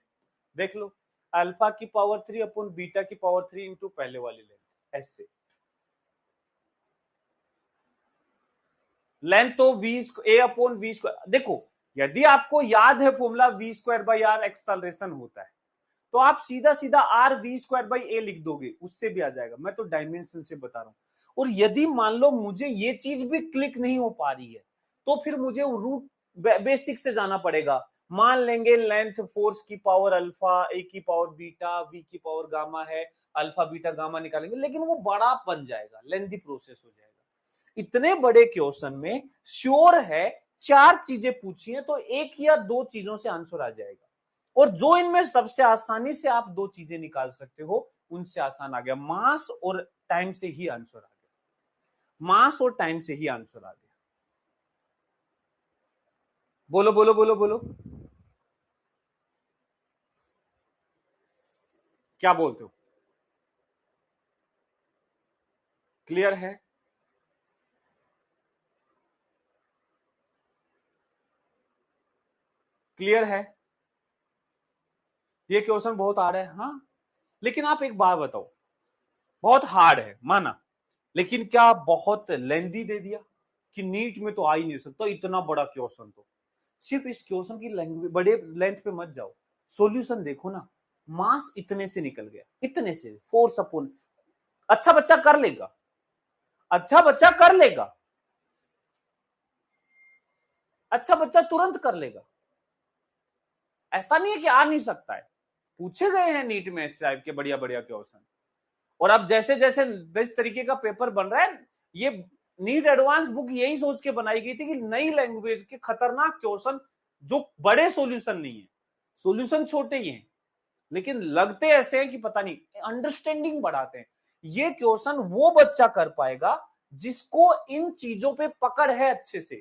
देख लो, अल्फा की पावर 3 अपॉन बीटा की पावर 3 इंटू पहले वाली लेंथ, ऐसे लेंथ तो V A upon V square. देखो यदि आपको याद है formula V square by R acceleration होता है, तो आप सीधा सीधा R V square by A लिख दोगे, उससे भी आ जाएगा, मैं तो डायमेंशन से बता रहा हूं। और यदि मान लो मुझे ये चीज भी क्लिक नहीं हो पा रही है, तो फिर मुझे रूट बेसिक से जाना पड़ेगा। मान लेंगे लेंथ फोर्स की पावर अल्फा, ए की पावर बीटा, वी की पावर गामा है, अल्फा बीटा गामा निकालेंगे, लेकिन वो बड़ा बन जाएगा, लेंथी प्रोसेस हो जाएगा। इतने बड़े क्वेश्चन में श्योर है चार चीजें पूछी है तो एक या दो चीजों से आंसर आ जाएगा, और जो इनमें सबसे आसानी से आप दो चीजें निकाल सकते हो उनसे आसान आ गया, मास और टाइम से ही आंसर आ गया, मास और टाइम से ही आंसर आ गया। बोलो बोलो बोलो बोलो, क्या बोलते हो, क्लियर है? क्लियर है? ये क्वेश्चन बहुत हार्ड है, हाँ, लेकिन आप एक बात बताओ, बहुत हार्ड है माना, लेकिन क्या बहुत लेंदी दे दिया कि नीट में तो आ ही नहीं सकता इतना बड़ा क्वेश्चन। तो सिर्फ इस क्वेश्चन की लैंग्वेज बड़े लेंथ पे मत जाओ, सॉल्यूशन देखो ना, मास इतने से निकल गया, इतने से, फोर्स अपॉन, अच्छा बच्चा कर लेगा, अच्छा बच्चा कर लेगा, अच्छा बच्चा तुरंत कर लेगा, ऐसा नहीं है कि आ नहीं सकता है, पूछे गए हैं नीट में इस टाइप के बढ़िया बढ़िया क्वेश्चन। और अब जैसे जैसे इस तरीके का पेपर बन रहा है, ये नीट एडवांस बुक यही सोच के बनाई गई थी कि नई लैंग्वेज के खतरनाक क्वेश्चन, जो बड़े सॉल्यूशन नहीं है, सॉल्यूशन छोटे ही हैं लेकिन लगते ऐसे हैं कि पता नहीं, अंडरस्टैंडिंग बढ़ाते हैं। ये क्वेश्चन वो बच्चा कर पाएगा जिसको इन चीजों पे पकड़ है अच्छे से,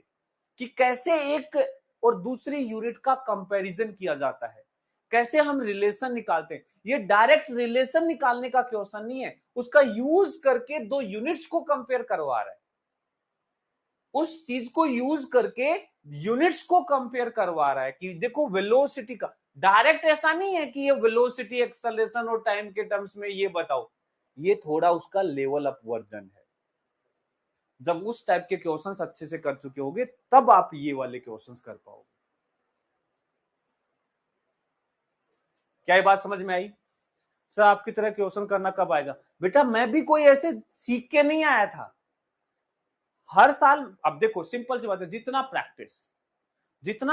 कि कैसे एक और दूसरी यूनिट का कंपैरिजन किया जाता है, कैसे हम रिलेशन निकालते हैं। ये डायरेक्ट रिलेशन निकालने का क्वेश्चन नहीं है, उसका यूज करके दो यूनिट्स को कंपेयर करवा रहा है, उस चीज को यूज करके यूनिट्स को कंपेयर करवा रहा है कि देखो वेलोसिटी का, डायरेक्ट ऐसा नहीं है कि ये वेलोसिटी, एक्सेलरेशन और टाइम के टर्म्स में ये बताओ, ये थोड़ा उसका लेवल अप वर्जन है। जब उस टाइप के क्वेश्चंस अच्छे से कर चुके होगे तब आप ये वाले क्वेश्चंस कर पाओगे। क्या ये बात समझ में आई? सर आपकी तरह क्वेश्चन करना कब आएगा? बेटा मैं भी कोई ऐसे सीख के नहीं आया था। हर साल, अब देखो सिंपल सी बात है, जितना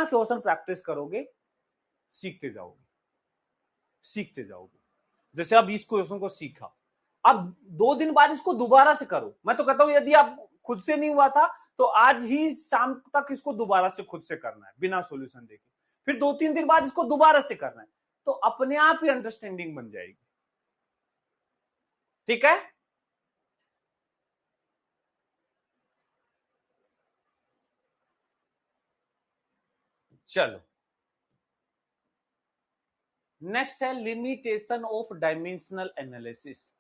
क्वेश्चन प्रैक्टिस करोगे सीखते जाओगे, सीखते जाओगे। जैसे अब इस क्वेश्चन को सीखा, अब 2 दिन बाद इसको दोबारा से करो। मैं तो कहता हूं यदि आप खुद से नहीं हुआ था तो आज ही शाम तक इसको दोबारा से खुद से करना है बिना सॉल्यूशन देखे, फिर 2-3 दिन बाद इसको दोबारा से करना है, तो अपने आप ही अंडरस्टैंडिंग बन जाएगी। ठीक है? चलो नेक्स्ट है लिमिटेशन ऑफ डायमेंशनल एनालिसिस।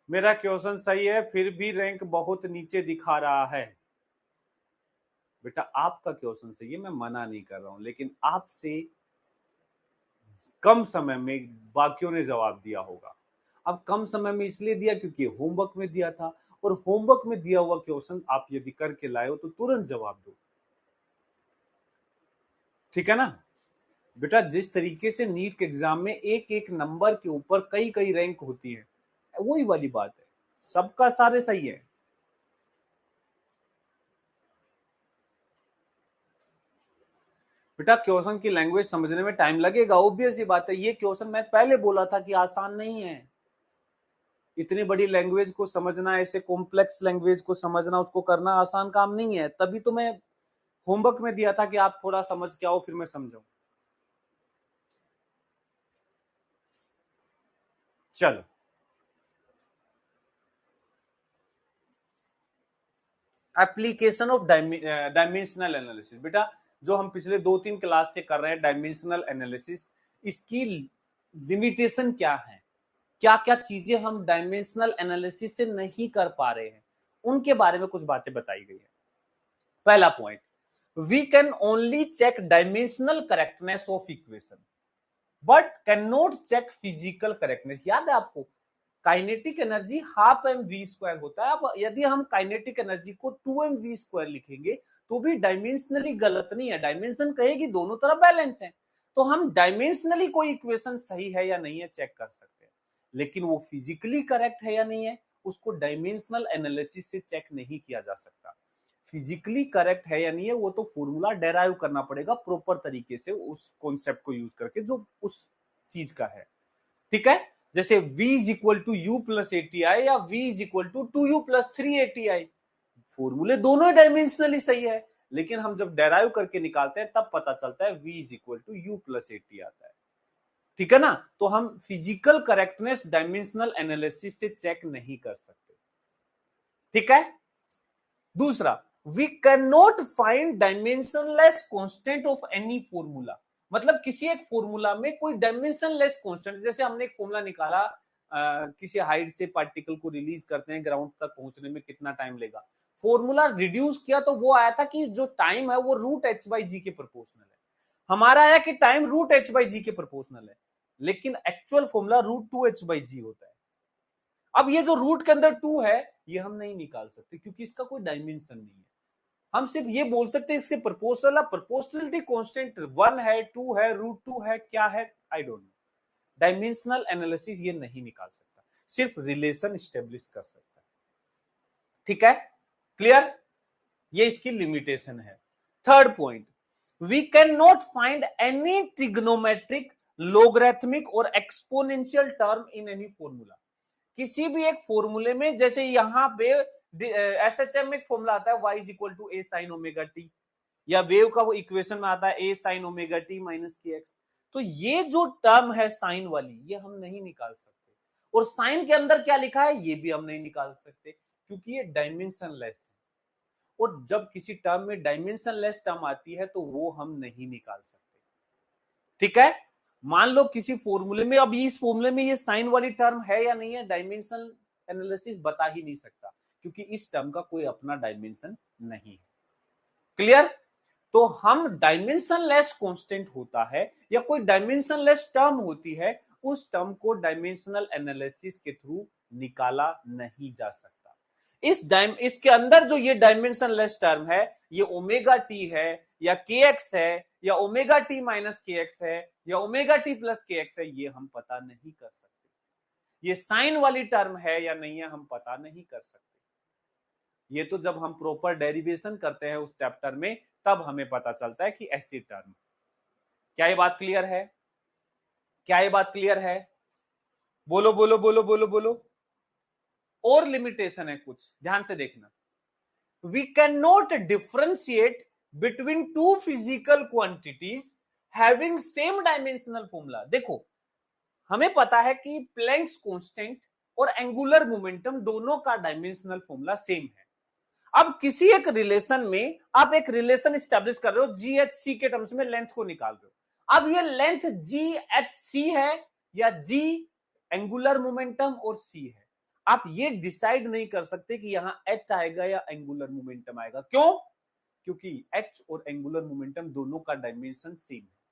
मेरा क्वेश्चन सही है फिर भी रैंक बहुत नीचे दिखा रहा है। बेटा आपका क्वेश्चन सही है, मैं मना नहीं कर रहा हूं, लेकिन आपसे कम समय में बाकियों ने जवाब दिया होगा। अब कम समय में इसलिए दिया क्योंकि होमवर्क में दिया था, और होमवर्क में दिया हुआ क्वेश्चन आप यदि करके लाए हो तो तुरंत जवाब दो। ठीक है ना बेटा? जिस तरीके से नीट के एग्जाम में एक एक नंबर के ऊपर कई कई रैंक होती है, वही वाली बात है, सबका सारे सही है। बेटा क्वेश्चन की लैंग्वेज समझने में टाइम लगेगा, ऑब्वियस ही बात है। ये क्वेश्चन मैं पहले बोला था कि आसान नहीं है। इतनी बड़ी लैंग्वेज को समझना, ऐसे कॉम्प्लेक्स लैंग्वेज को समझना, उसको करना आसान काम नहीं है। तभी तो मैं होमवर्क में दिया था कि आप थोड़ा समझ के आओ फिर मैं समझाऊं। चलो एप्लीकेशन ऑफ डायमेंशनल एनालिसिस। बेटा जो हम पिछले 2-3 क्लास से कर रहे हैं डायमेंशनल एनालिसिस, इसकी लिमिटेशन क्या है, क्या क्या चीजें हम डायमेंशनल एनालिसिस से नहीं कर पा रहे हैं, उनके बारे में कुछ बातें बताई गई है। पहला point, we can only check dimensional correctness of equation but can not check physical correctness. याद है आपको kinetic energy half M V square होता है। अब यदि हम काइनेटिक एनर्जी को 2mv² लिखेंगे तो भी डायमेंशनली गलत नहीं है, डायमेंशन कहेगी दोनों तरफ बैलेंस है, तो हम डायमेंशनली कोई इक्वेशन सही है या नहीं है चेक कर सकते हैं। लेकिन वो फिजिकली करेक्ट है या नहीं है, उसको डायमेंशनल एनालिसिस से चेक नहीं किया जा सकता। फिजिकली करेक्ट है या नहीं है वो तो फॉर्मूला डेराइव करना पड़ेगा प्रॉपर तरीके से, उस कॉन्सेप्ट को यूज करके जो उस चीज का है। ठीक है? जैसे v is equal to U plus ATI या v is equal to 2u plus 3ATI, फॉर्मूले दोनों डायमेंशनली सही है, लेकिन हम जब डेराइव करके निकालते हैं तब पता चलता है v is equal to U plus AT आता है। ठीक है ना? तो हम फिजिकल करेक्टनेस डायमेंशनल एनालिसिस से चेक नहीं कर सकते। ठीक है? दूसरा, we can not find dimensionless constant of any formula. मतलब किसी एक फॉर्मूला में कोई डायमेंशनलेस कांस्टेंट, जैसे हमने एक फॉर्मूला निकाला किसी हाइट से पार्टिकल को रिलीज करते हैं ग्राउंड तक पहुंचने में कितना टाइम लेगा, फॉर्मूला रिड्यूस किया तो वो आया था कि जो टाइम है वो रूट एच बाई जी के प्रोपोर्शनल है। हमारा आया कि टाइम रूट एच बाई जी के प्रोपोर्शनल है, लेकिन एक्चुअल फॉर्मूला रूट 2h/g होता है। अब ये जो रूट के अंदर 2 है ये हम नहीं निकाल सकते क्योंकि इसका कोई डायमेंशन नहीं है। हम सिर्फ ये बोल सकते हैं इसके प्रोपोर्शनल है, प्रोपोर्शनलिटी कांस्टेंट 1 है, 2 है, रूट 2 है, क्या है I don't know. Dimensional analysis ये नहीं निकाल सकता, सिर्फ रिलेशन स्टेब्लिश कर सकता है। ठीक है? क्लियर? ये इसकी लिमिटेशन है। Third point, we can not find any trigonometric, logarithmic और exponential term in any formula. किसी भी एक फॉर्मूले में, जैसे यहां पे एसएचएम में एक फॉर्मूला आता है y is equal to a sin omega T, या वेव का वो इक्वेशन में आता है a sin omega T minus K X, तो ये जो टर्म है साइन वाली ये हम नहीं निकाल सकते, और साइन के अंदर क्या लिखा है ये भी हम नहीं निकाल सकते क्योंकि ये डायमेंशनलेस है। और जब किसी टर्म में डायमेंशनलेस टर्म आती है तो वो हम नहीं निकाल सकते। ठीक है? मान लो किसी फॉर्मूले में, अब इस फॉर्मूले में ये साइन वाली टर्म है या नहीं है, डायमेंशन एनालिसिस बता ही नहीं सकता क्योंकि इस टर्म का कोई अपना डायमेंशन नहीं है। क्लियर? तो हम डायमेंशनलेस कांस्टेंट होता है या कोई डायमेंशनलेस टर्म होती है, उस टर्म को डायमेंशनल एनालिसिस के थ्रू निकाला नहीं जा सकता। इसके अंदर जो ये डायमेंशनलेस टर्म है, ये ओमेगा टी है या के एक्स है या omega T minus K x है या ओमेगा टी प्लस के एक्स है, ये हम पता नहीं कर सकते। ये साइन वाली टर्म है या नहीं है, हम पता नहीं कर सकते। ये तो जब हम प्रॉपर डेरिवेशन करते हैं उस चैप्टर में, तब हमें पता चलता है कि ऐसी टर्म। क्या ये बात क्लियर है? क्या ये बात क्लियर है? बोलो बोलो बोलो बोलो बोलो। और लिमिटेशन है कुछ, ध्यान से देखना। We can not differentiate between two physical quantities having same dimensional formula. देखो, हमें पता है कि प्लैंक्स कांस्टेंट और एंगुलर मोमेंटम दोनों का डायमेंशनल फॉर्मूला सेम है। अब किसी एक रिलेशन में आप एक रिलेशन स्टैब्लिश कर रहे हो, जी एच सी के टर्म्स में लेंथ को निकाल रहे हो। अब ये लेंथ जी एच सी है या जी एंगुलर मोमेंटम और सी है, आप ये डिसाइड नहीं कर सकते कि यहां एच आएगा या एंगुलर मोमेंटम आएगा। क्यों? क्योंकि एच और एंगुलर मोमेंटम दोनों का डायमेंशन सेम है।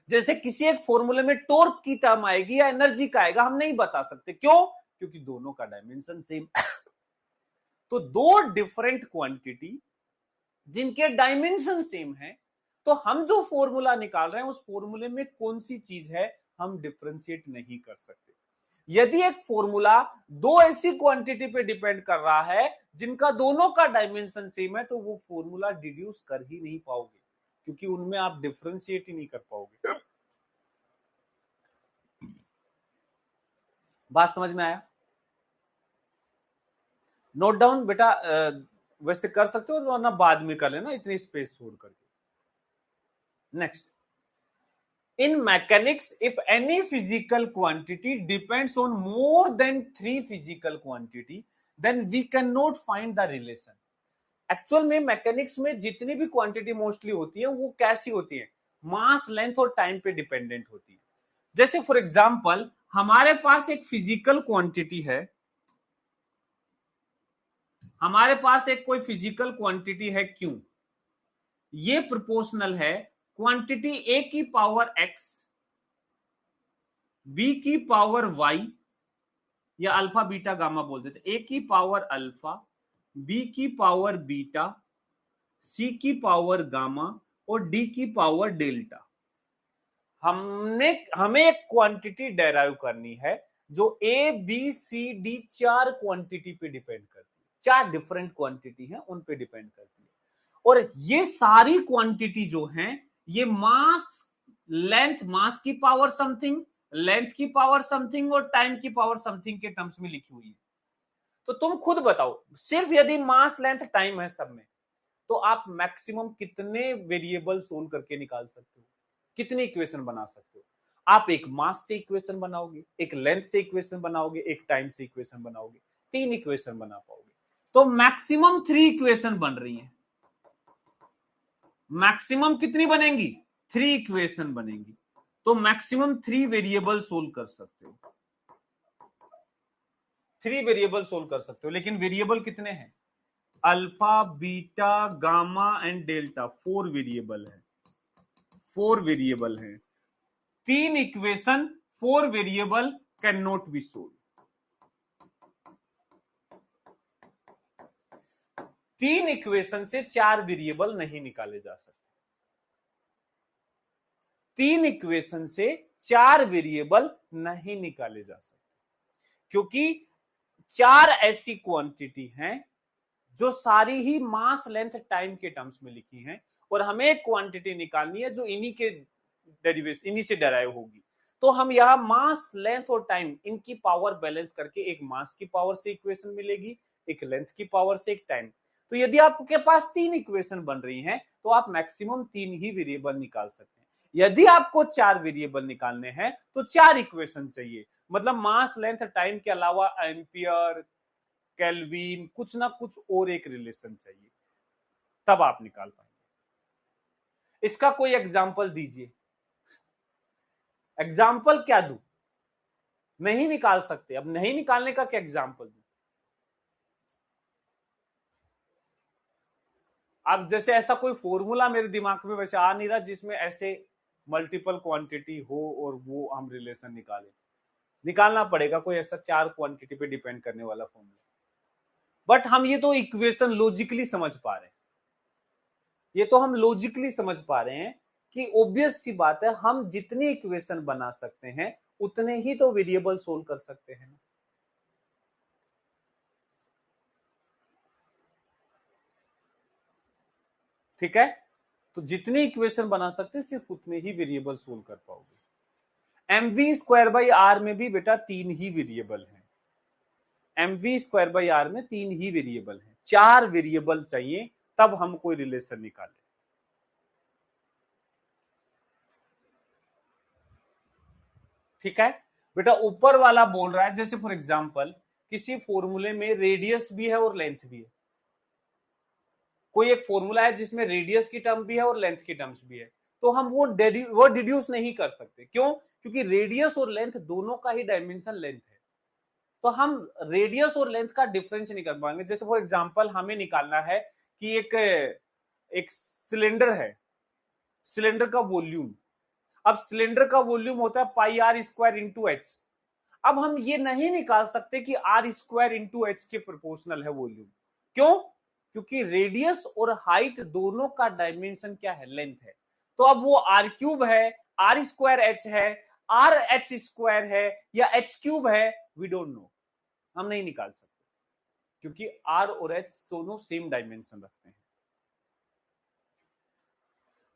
जैसे किसी एक फॉर्मूले में टॉर्क की टर्म आएगी या एनर्जी का आएगा, हम नहीं बता सकते। क्यों? क्योंकि दोनों का डायमेंशन सेम। तो दो डिफरेंट क्वांटिटी जिनके डायमेंशन सेम है, तो हम जो फॉर्मूला निकाल रहे हैं उस फॉर्मूले में कौन सी चीज है, हम डिफरेंशिएट नहीं कर सकते। यदि एक फॉर्मूला दो ऐसी क्वांटिटी पे डिपेंड कर रहा है जिनका दोनों का डायमेंशन सेम है, तो वो फॉर्मूला डिड्यूस कर ही नहीं पाओगे, क्योंकि उनमें आप डिफरेंशिएट ही नहीं कर पाओगे। बात समझ में आया? नोट डाउन बेटा, वैसे कर सकते हो वरना बाद में कर लेना, इतनी स्पेस छोड़ करके। Next, in mechanics, if any physical quantity depends on more than 3 physical quantity, then we cannot find the relation. Actual में मैकेनिक्स में जितनी भी क्वांटिटी मोस्टली होती है वो कैसी होती है, मास, लेंथ और टाइम पे डिपेंडेंट होती है। जैसे फॉर एग्जांपल हमारे पास एक फिजिकल क्वांटिटी है, हमारे पास एक कोई फिजिकल क्वांटिटी है क्यू, ये प्रोपोर्शनल है क्वांटिटी ए की पावर एक्स, बी की पावर वाई या अल्फा बीटा गामा बोल देते, ए की पावर अल्फा, बी की पावर बीटा, सी की पावर गामा और डी की पावर डेल्टा। हमें एक क्वांटिटी डेराइव करनी है जो ए बी सी डी चार क्वांटिटी पे डिपेंड करती है, चार डिफरेंट क्वांटिटी है उन पे डिपेंड करती है। और ये सारी क्वांटिटी जो हैं, ये मास, लेंथ, मास की पावर समथिंग, लेंथ की पावर समथिंग और टाइम की पावर समथिंग के टर्म्स में लिखी हुई है। तो तुम खुद बताओ, सिर्फ यदि मास, लेंथ, टाइम है सब में, तो आप मैक्सिमम कितने वेरिएबल सोल्व करके निकाल सकते हो, कितनी इक्वेशन बना सकते हो? आप एक मास से इक्वेशन बनाओगे, एक लेंथ से इक्वेशन बनाओगे, एक टाइम से इक्वेशन बनाओगे, 3 इक्वेशन बना पाओगे। तो मैक्सिमम 3 इक्वेशन बन रही है। मैक्सिमम कितनी बनेंगी? 3 इक्वेशन बनेंगी। तो मैक्सिमम 3 वेरिएबल सोल्व कर सकते हो, 3 वेरिएबल सोल्व कर सकते हो। लेकिन वेरिएबल कितने हैं? Alpha, beta, gamma and delta, 4 variable है, 4 वेरिएबल है। 3 equation, 4 variable can not be solve. 3 equation से 4 वेरिएबल नहीं निकाले जा सकते। 3 इक्वेशन से 4 वेरिएबल नहीं निकाले जा सकते, क्योंकि 4 ऐसी क्वांटिटी हैं जो सारी ही मास, लेंथ, टाइम के टर्म्स में लिखी हैं, और हमें एक क्वांटिटी निकालनी है जो इन्हीं के डेरिवेशन, इन्हीं से डेराइव होगी। तो हम यहां मास, लेंथ और टाइम, इनकी पावर बैलेंस करके एक मास की पावर से इक्वेशन मिलेगी, एक लेंथ की पावर से, एक टाइम। तो यदि आपके पास 3 इक्वेशन बन रही हैं, तो आप मैक्सिमम 3 ही वेरिएबल निकाल सकते हैं। यदि आपको 4 वेरिएबल निकालने हैं तो 4 इक्वेशन चाहिए, मतलब मास, लेंथ, टाइम के अलावा एम्पियर, केल्विन, कुछ ना कुछ और एक रिलेशन चाहिए, तब आप निकाल पाएंगे। इसका कोई एग्जाम्पल दीजिए। एग्जाम्पल क्या दूं? नहीं निकाल सकते, अब नहीं निकालने का क्या एग्जाम्पल दूं? अब जैसे ऐसा कोई फॉर्मूला मेरे दिमाग में वैसे आ नहीं रहा जिसमें ऐसे मल्टीपल क्वांटिटी हो और वो हम रिलेशन निकालना पड़ेगा कोई ऐसा 4 क्वांटिटी पे डिपेंड करने वाला फॉर्मूला। बट हम ये तो इक्वेशन लॉजिकली समझ पा रहे हैं, ये तो हम लॉजिकली समझ पा रहे हैं कि ऑब्वियस सी बात है, हम जितनी इक्वेशन बना सकते हैं उतने ही तो वेरिएबल सोल्व कर सकते हैं। ठीक है, तो जितनी इक्वेशन बना सकते हैं सिर्फ उतने ही वेरिएबल सोल्व कर पाओगे। mv स्क्वायर बाई आर में भी बेटा 3 ही वेरिएबल हैं। mv स्क्वायर बाई आर में 3 ही वेरिएबल हैं, 4 वेरिएबल चाहिए तब हम कोई रिलेशन निकालें। ठीक है बेटा, ऊपर वाला बोल रहा है जैसे फॉर एग्जांपल किसी फॉर्मूले में रेडियस भी है और लेंथ भी है। कोई एक फॉर्मूला है जिसमें रेडियस की टर्म भी है और लेंथ की टर्म्स भी है, तो हम वो डिड्यूस नहीं कर सकते। क्यों? क्योंकि रेडियस और लेंथ दोनों का ही डायमेंशन लेंथ है, तो हम रेडियस और लेंथ का डिफरेंस नहीं कर पाएंगे। जैसे फॉर एग्जांपल हमें निकालना है कि एक सिलेंडर है, सिलेंडर का वॉल्यूम। अब सिलेंडर का वॉल्यूम होता है पाई आर स्क्वायर इंटू एच। अब हम ये नहीं निकाल सकते कि आर स्क्वायर इंटू एच के प्रोपोर्शनल है वॉल्यूम। क्यों? क्योंकि रेडियस और हाइट दोनों का डायमेंशन क्या है? लेंथ है। तो अब वो आर क्यूब है, आर स्क्वायर एच है, आर एच स्क्वायर है या एच क्यूब है, वी डोंट नो, हम नहीं निकाल सकते क्योंकि आर और एच दोनों सेम डायमेंशन रखते हैं।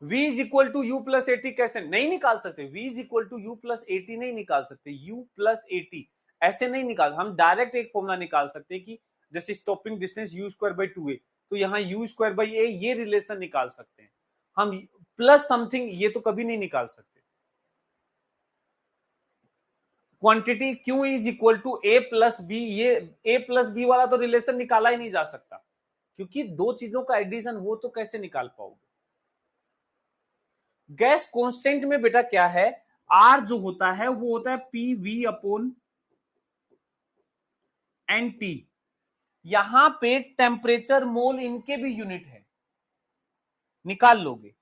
v is equal to U plus A T कैसे नहीं निकाल सकते? v is equal to U plus A T नहीं निकाल सकते, u प्लस एटी ऐसे नहीं निकाल। हम डायरेक्ट एक फॉर्मूला निकाल सकते हैं कि जैसे stopping distance u square by 2a, तो यहाँ u स्क्वायर बाई a ये रिलेशन निकाल सकते हैं हम। प्लस समथिंग ये तो कभी नहीं निकाल सकते। Quantity q is equal to a plus B, ये a प्लस बी वाला तो रिलेशन निकाला ही नहीं जा सकता, क्योंकि दो चीजों का एडिशन वो तो कैसे निकाल पाओगे। गैस कांस्टेंट में बेटा क्या है? आर जो होता है वो होता है P V upon N T. यहां पे टेम्परेचर मोल इनके भी यूनिट है, निकाल लोगे।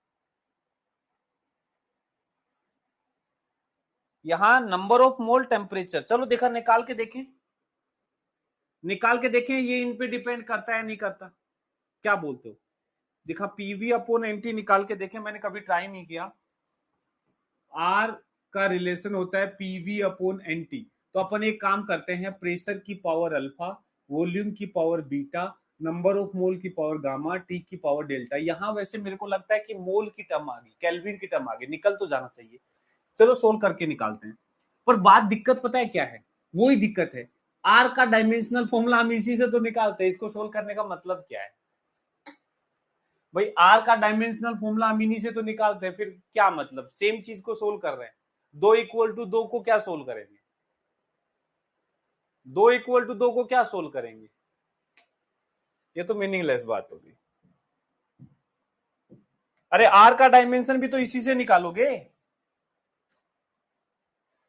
यहां नंबर ऑफ मोल टेम्परेचर, चलो देखा निकाल के देखें, निकाल के देखें ये इन पे डिपेंड करता है नहीं करता, क्या बोलते हो? देखा पीवी अपॉन एनटी निकाल के देखें, मैंने कभी ट्राई नहीं किया। आर का रिलेशन होता है पीवी अपॉन एनटी, तो अपन एक काम करते हैं, प्रेशर की पावर अल्फा, वॉल्यूम की power beta, number of mole की पावर गामा, टी की पावर डेल्टा। यहां वैसे मेरे को लगता है कि मोल की टर्म आ गई, केल्विन की टर्म आ गई, निकल तो जाना चाहिए। चलो सोल्व करके निकालते हैं। पर बात दिक्कत पता है क्या है? वही दिक्कत है, आर का डायमेंशनल फॉर्मूला हम इसी से तो निकालते हैं, इसको सोल्व करने का मतलब क्या है भाई? आर का डायमेंशनल फॉर्मूला हम इन्हीं से तो निकालते हैं, फिर क्या मतलब? सेम चीज को सोल्व कर रहे हैं। दो इक्वल टू दो को क्या सोल्व करेंगे? दो इक्वल टू दो को क्या सोल्व करेंगे? ये तो मीनिंगलेस बात होगी। अरे आर का डायमेंशन भी तो इसी से निकालोगे,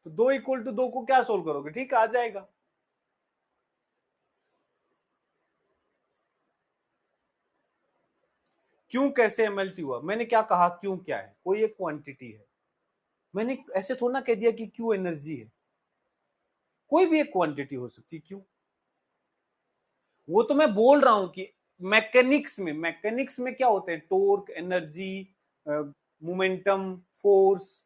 तो दो इक्वल टू दो को क्या सोल्व करोगे? ठीक आ जाएगा। क्यों कैसे एमएलटी हुआ? मैंने क्या कहा? क्यों क्या है? कोई एक क्वांटिटी है, मैंने ऐसे थोड़ा ना कह दिया कि क्यों एनर्जी है, कोई भी एक क्वांटिटी हो सकती है क्यों। वो तो मैं बोल रहा हूं कि मैकेनिक्स में क्या होते हैं? Torque, energy, momentum, force,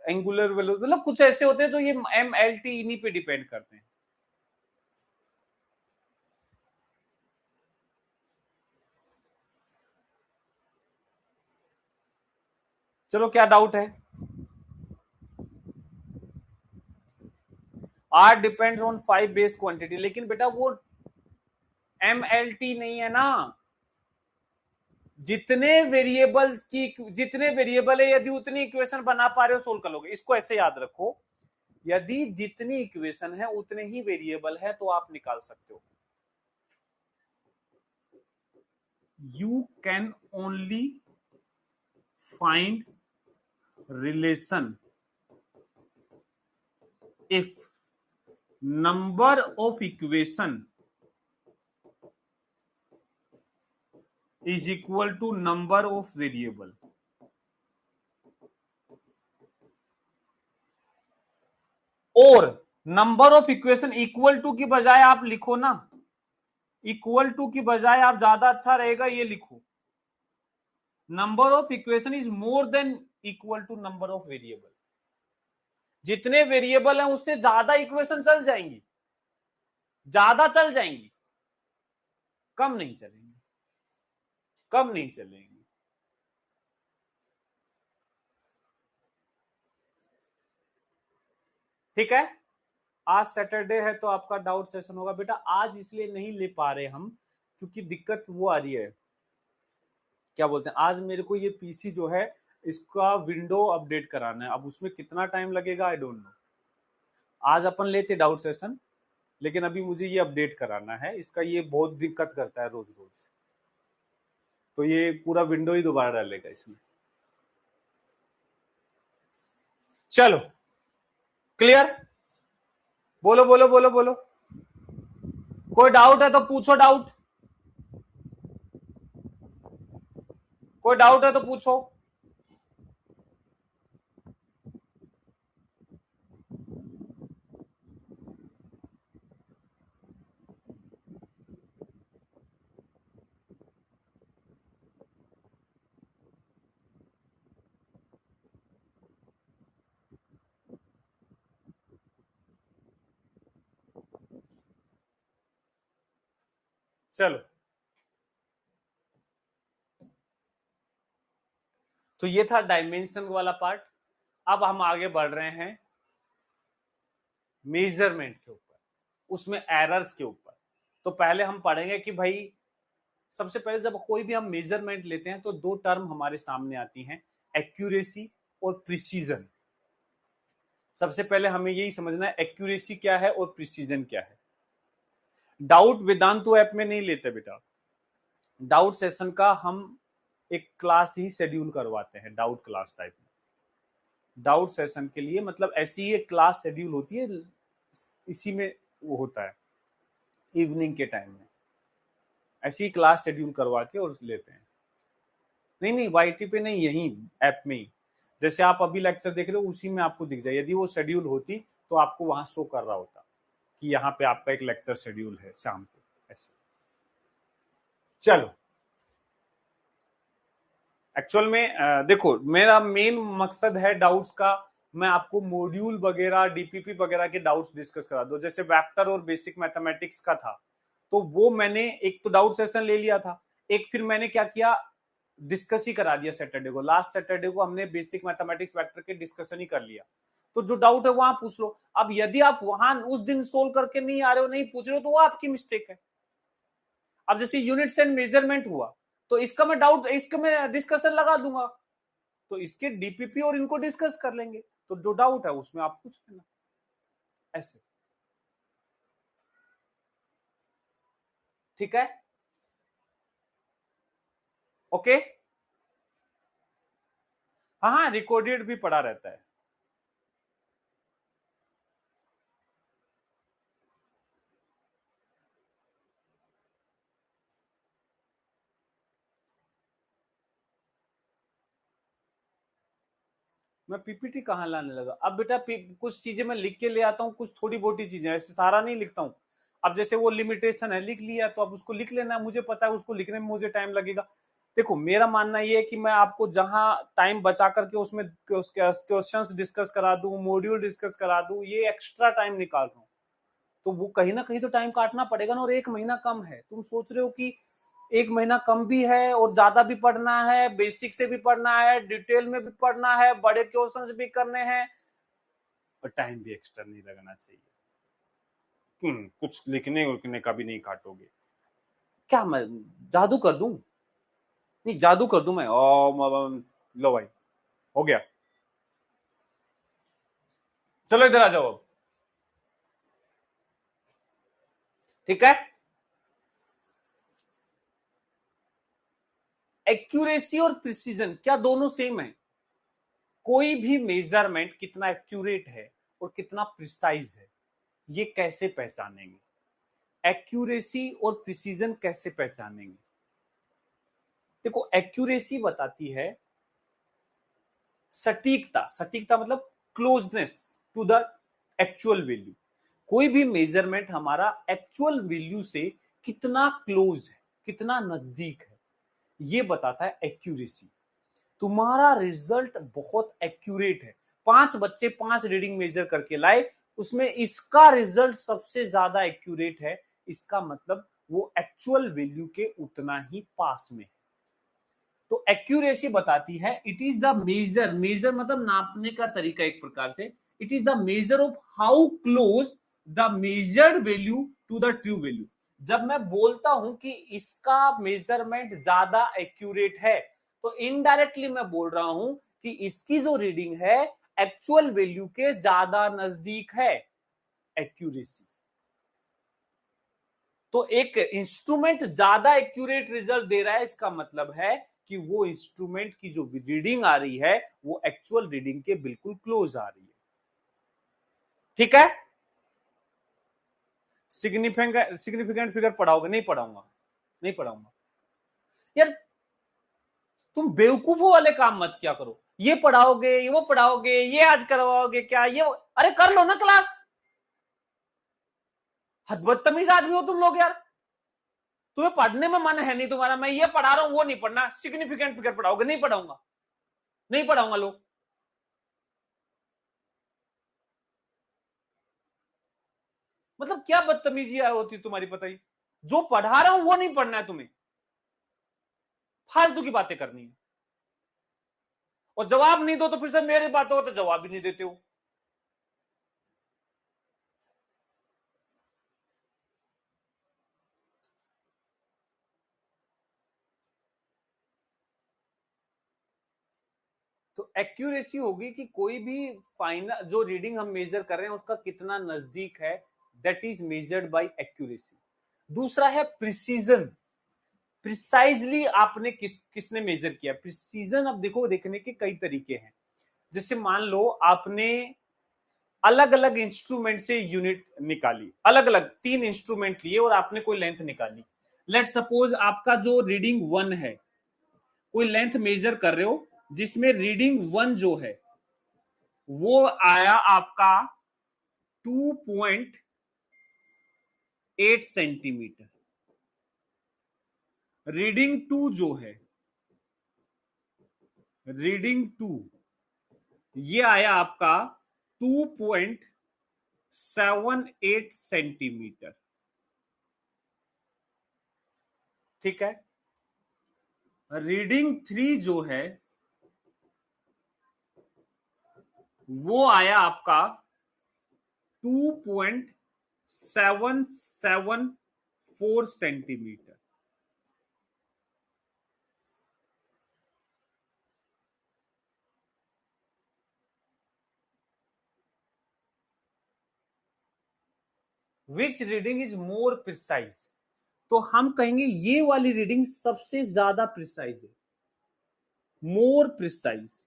angular velocity, मतलब कुछ ऐसे होते हैं, तो ये एम एल टी इन्हीं पे डिपेंड करते हैं। चलो क्या डाउट है? R depends on 5 base quantity, लेकिन बेटा वो एम एल टी नहीं है ना। जितने वेरिएबल है, यदि उतनी इक्वेशन बना पा रहे हो सोल्व कर लोगे। इसको ऐसे याद रखो, यदि जितनी इक्वेशन है उतने ही वेरिएबल है तो आप निकाल सकते हो। You can only find relation if number of equation is equal to number of variable. और number of equation equal to की बजाय आप लिखो ना, इक्वल टू की बजाय आप ज्यादा अच्छा रहेगा ये लिखो, number of equation is more than equal to number of variable. जितने वेरिएबल हैं उससे ज्यादा इक्वेशन चल जाएंगी, ज्यादा चल जाएंगी, कम नहीं चलेंगी, कम नहीं चलेंगी। ठीक है, आज सैटरडे है तो आपका डाउट सेशन होगा बेटा। आज इसलिए नहीं ले पा रहे हम क्योंकि दिक्कत वो आ रही है, क्या बोलते हैं, आज मेरे को ये पीसी जो है इसका विंडो अपडेट कराना है। अब उसमें कितना टाइम लगेगा आई डोंट नो। आज अपन लेते डाउट सेशन, लेकिन अभी मुझे ये अपडेट कराना है इसका, ये बहुत दिक्कत करता है रोज रोज, तो ये पूरा विंडो ही दोबारा डालेगा इसमें। चलो क्लियर, बोलो बोलो बोलो बोलो, कोई डाउट है तो पूछो, डाउट, कोई डाउट है तो पूछो। चलो, तो ये था डायमेंशन वाला पार्ट। अब हम आगे बढ़ रहे हैं मेजरमेंट के ऊपर, उसमें एरर्स के ऊपर। तो पहले हम पढ़ेंगे कि भाई सबसे पहले जब कोई भी हम मेजरमेंट लेते हैं तो दो टर्म हमारे सामने आती हैं, एक्यूरेसी और प्रिसीजन। सबसे पहले हमें यही समझना है एक्यूरेसी क्या है और प्रिसीजन क्या है। डाउट वेदांतु ऐप में नहीं लेते बेटा, डाउट सेशन का हम एक क्लास ही शेड्यूल करवाते हैं, डाउट क्लास टाइप में। डाउट सेशन के लिए मतलब ऐसी ही एक क्लास शेड्यूल होती है, इसी में वो होता है इवनिंग के टाइम में, ऐसी क्लास शेड्यूल करवा के और लेते हैं। नहीं नहीं वाईटी पे नहीं, यही ऐप में ही, जैसे आप अभी लेक्चर देख रहे हो उसी में आपको दिख जाए। यदि वो शेड्यूल होती तो आपको वहां शो कर रहा होता कि यहाँ पे आपका एक लेक्चर शेड्यूल है शाम को, ऐसे। चलो, एक्चुअल में देखो मेरा मेन मकसद है डाउट्स का, मैं आपको मॉड्यूल वगैरह डीपीपी वगैरह के डाउट्स डिस्कस करा दो। जैसे वेक्टर और बेसिक मैथमेटिक्स का था तो वो मैंने एक तो डाउट सेशन ले लिया था, एक फिर मैंने क्या किया, डिस्कस ही करा दिया सैटरडे को। लास्ट सैटरडे को हमने बेसिक मैथमेटिक्स वेक्टर के डिस्कशन ही कर लिया। तो जो डाउट है वहां पूछ लो। अब यदि आप वहां उस दिन सोल्व करके नहीं आ रहे हो, नहीं पूछ रहे हो, तो वो आपकी मिस्टेक है। अब जैसे यूनिट्स एंड मेजरमेंट हुआ तो इसका मैं डाउट, इसका मैं डिस्कशन लगा दूंगा, तो इसके डीपीपी और इनको डिस्कस कर लेंगे। तो जो डाउट है उसमें आप पूछ लेना, ऐसे। ठीक है, ओके। हाँ हाँ, रिकॉर्डेड भी पड़ा रहता है। मैं पीपीटी कहाँ लाने लगा अब बेटा, कुछ चीजें मैं लिख के ले आता हूँ, कुछ थोड़ी मोटी चीजें, ऐसे सारा नहीं लिखता हूँ। अब जैसे वो लिमिटेशन है लिख लिया तो अब उसको लिख लेना, मुझे पता है उसको लिखने में मुझे टाइम लगेगा। देखो मेरा मानना ये है कि मैं आपको जहां टाइम बचा करके उसमें क्वेश्चंस डिस्कस करा दूं, मॉड्यूल डिस्कस करा दूं, ये एक्स्ट्रा टाइम निकाल रहा हूँ, तो वो कहीं ना कहीं तो टाइम काटना पड़ेगा ना। और एक महीना कम है, तुम सोच रहे हो कि एक महीना कम भी है और ज्यादा भी पढ़ना है, बेसिक से भी पढ़ना है, डिटेल में भी पढ़ना है, बड़े क्वेश्चंस भी करने हैं, और टाइम भी एक्स्ट्रा नहीं लगना चाहिए। कुछ लिखने उखने का भी नहीं काटोगे क्या, मैं जादू कर दूं? नहीं जादू कर दूं मैं, लो भाई, हो गया। चलो इधर आ जाओ अब, ठीक है। एक्यूरेसी और प्रिसीजन क्या दोनों सेम है? कोई भी मेजरमेंट कितना एक्यूरेट है और कितना प्रिसाइज है ये कैसे पहचानेंगे? एक्यूरेसी और प्रिसीजन कैसे पहचानेंगे? देखो एक्यूरेसी बताती है सटीकता, सटीकता मतलब closeness to the actual value. कोई भी मेजरमेंट हमारा एक्चुअल वैल्यू से कितना क्लोज है, कितना नजदीक है, ये बताता है एक्यूरेसी। तुम्हारा रिजल्ट बहुत एक्यूरेट है, 5 बच्चे 5 रीडिंग मेजर करके लाए, उसमें इसका रिजल्ट सबसे ज्यादा एक्यूरेट है, इसका मतलब वो एक्चुअल वैल्यू के उतना ही पास में है। तो एक्यूरेसी बताती है it is the measure, measure मतलब नापने का तरीका एक प्रकार से, it is the measure of how close the measured value to the true value. जब मैं बोलता हूं कि इसका मेजरमेंट ज्यादा एक्यूरेट है, तो इनडायरेक्टली मैं बोल रहा हूं कि इसकी जो रीडिंग है एक्चुअल वैल्यू के ज्यादा नजदीक है, एक्यूरेसी। तो एक इंस्ट्रूमेंट ज्यादा एक्यूरेट रिजल्ट दे रहा है, इसका मतलब है कि वो इंस्ट्रूमेंट की जो रीडिंग आ रही है वो एक्चुअल रीडिंग के बिल्कुल क्लोज आ रही है। ठीक है, सिग्निफिकेंट फिगर पढ़ाओगे? नहीं पढ़ाऊंगा, नहीं पढ़ाऊंगा यार। तुम बेवकूफों वाले काम मत क्या करो, ये पढ़ाओगे, ये वो पढ़ाओगे, ये आज करवाओगे क्या, ये अरे कर लो ना क्लास। हद बदतमीज आदमी हो तुम लोग यार, तुम्हें पढ़ने में मन है नहीं तुम्हारा, मैं ये पढ़ा रहा हूं वो नहीं पढ़ना, सिग्निफिकेंट फिगर पढ़ाओगे? नहीं पढ़ाऊंगा, नहीं पढ़ाऊंगा लोग। मतलब क्या बदतमीजी होती तुम्हारी, पता ही, जो पढ़ा रहा हूं वो नहीं पढ़ना है तुम्हें, फालतू की बातें करनी है। और जवाब नहीं दो तो फिर से मेरी बातों का तो जवाब भी नहीं देते हो। तो एक्यूरेसी होगी कि कोई भी फाइनल जो रीडिंग हम मेजर कर रहे हैं उसका कितना नजदीक है, that is measured by accuracy. दूसरा है प्रिसीजन, प्रिसाइजली आपने किसने मेजर किया। प्रिसीजन अब देखो, देखने के कई तरीके हैं। जैसे मान लो आपने अलग अलग इंस्ट्रूमेंट से यूनिट निकाली, अलग अलग 3 इंस्ट्रूमेंट लिए और आपने कोई लेंथ निकाली। लेट सपोज आपका जो रीडिंग 1 है, कोई लेंथ मेजर कर रहे हो जिसमें रीडिंग 1 जो है वो आया आपका 2.8 सेंटीमीटर। रीडिंग 2 जो है, रीडिंग 2 ये आया आपका 2.78 सेंटीमीटर। ठीक है, रीडिंग 3 जो है वो आया आपका 2.774 centimetre. Which reading is more precise? तो हम कहेंगे ये वाली रीडिंग सबसे ज्यादा प्रिसाइज है, मोर प्रिसाइज।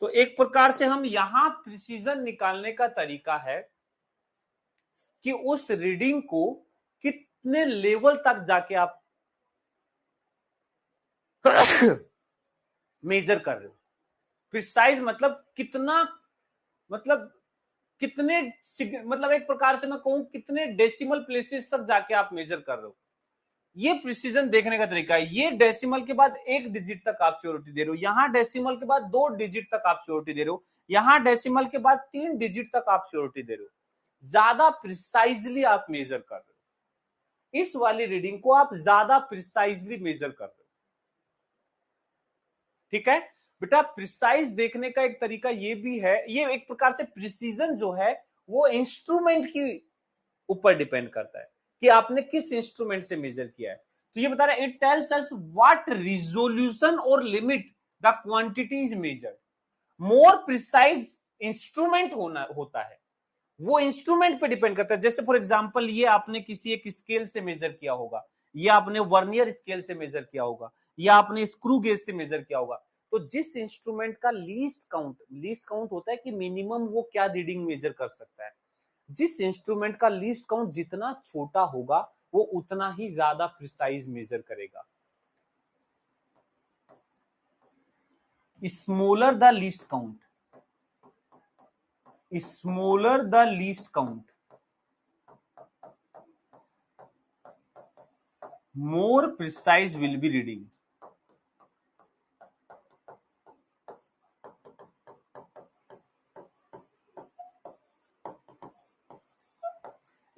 तो एक प्रकार से हम यहां प्रिसीजन निकालने का तरीका है कि उस रीडिंग को कितने लेवल तक जाके आप मेजर कर रहे हो। प्रिसाइज मतलब कितना, मतलब कितने, मतलब एक प्रकार से मैं कहूं कितने डेसिमल प्लेसेस तक जाके आप मेजर कर रहे हो, ये प्रिसीजन देखने का तरीका है। ये डेसिमल के बाद 1 डिजिट तक आप श्योरिटी दे रहे हो, यहां डेसिमल के बाद 2 डिजिट तक आप श्योरिटी दे रहे हो, यहां डेसिमल के बाद 3 डिजिट तक आप श्योरिटी दे रहे हो। ज्यादा प्रिसाइजली आप मेजर कर रहे हो, इस वाली रीडिंग को आप ज्यादा प्रिसाइजली मेजर कर रहे हो। ठीक है बेटा, प्रिसाइज देखने का एक तरीका ये भी है, ये एक प्रकार से प्रिसीजन जो है वो इंस्ट्रूमेंट की ऊपर डिपेंड करता है कि आपने किस इंस्ट्रूमेंट से मेजर किया है। तो ये बता रहा है it tells us what resolution और limit the quantity is measured. More precise instrument होता है, वो इंस्ट्रूमेंट पे डिपेंड करता है। जैसे फॉर एग्जांपल ये आपने किसी एक स्केल से मेजर किया होगा, ये आपने वर्नियर स्केल से मेजर किया होगा, या आपने स्क्रू गेज से मेजर किया होगा। तो जिस इंस्ट्रूमेंट का लीस्ट काउंट होता है कि मिनिमम वो क्या रीडिंग मेजर कर सकता है, जिस इंस्ट्रूमेंट का लीस्ट काउंट जितना छोटा होगा वो उतना ही ज्यादा प्रिसाइज मेजर करेगा। Smaller the least count, smaller the least count, more precise will be reading.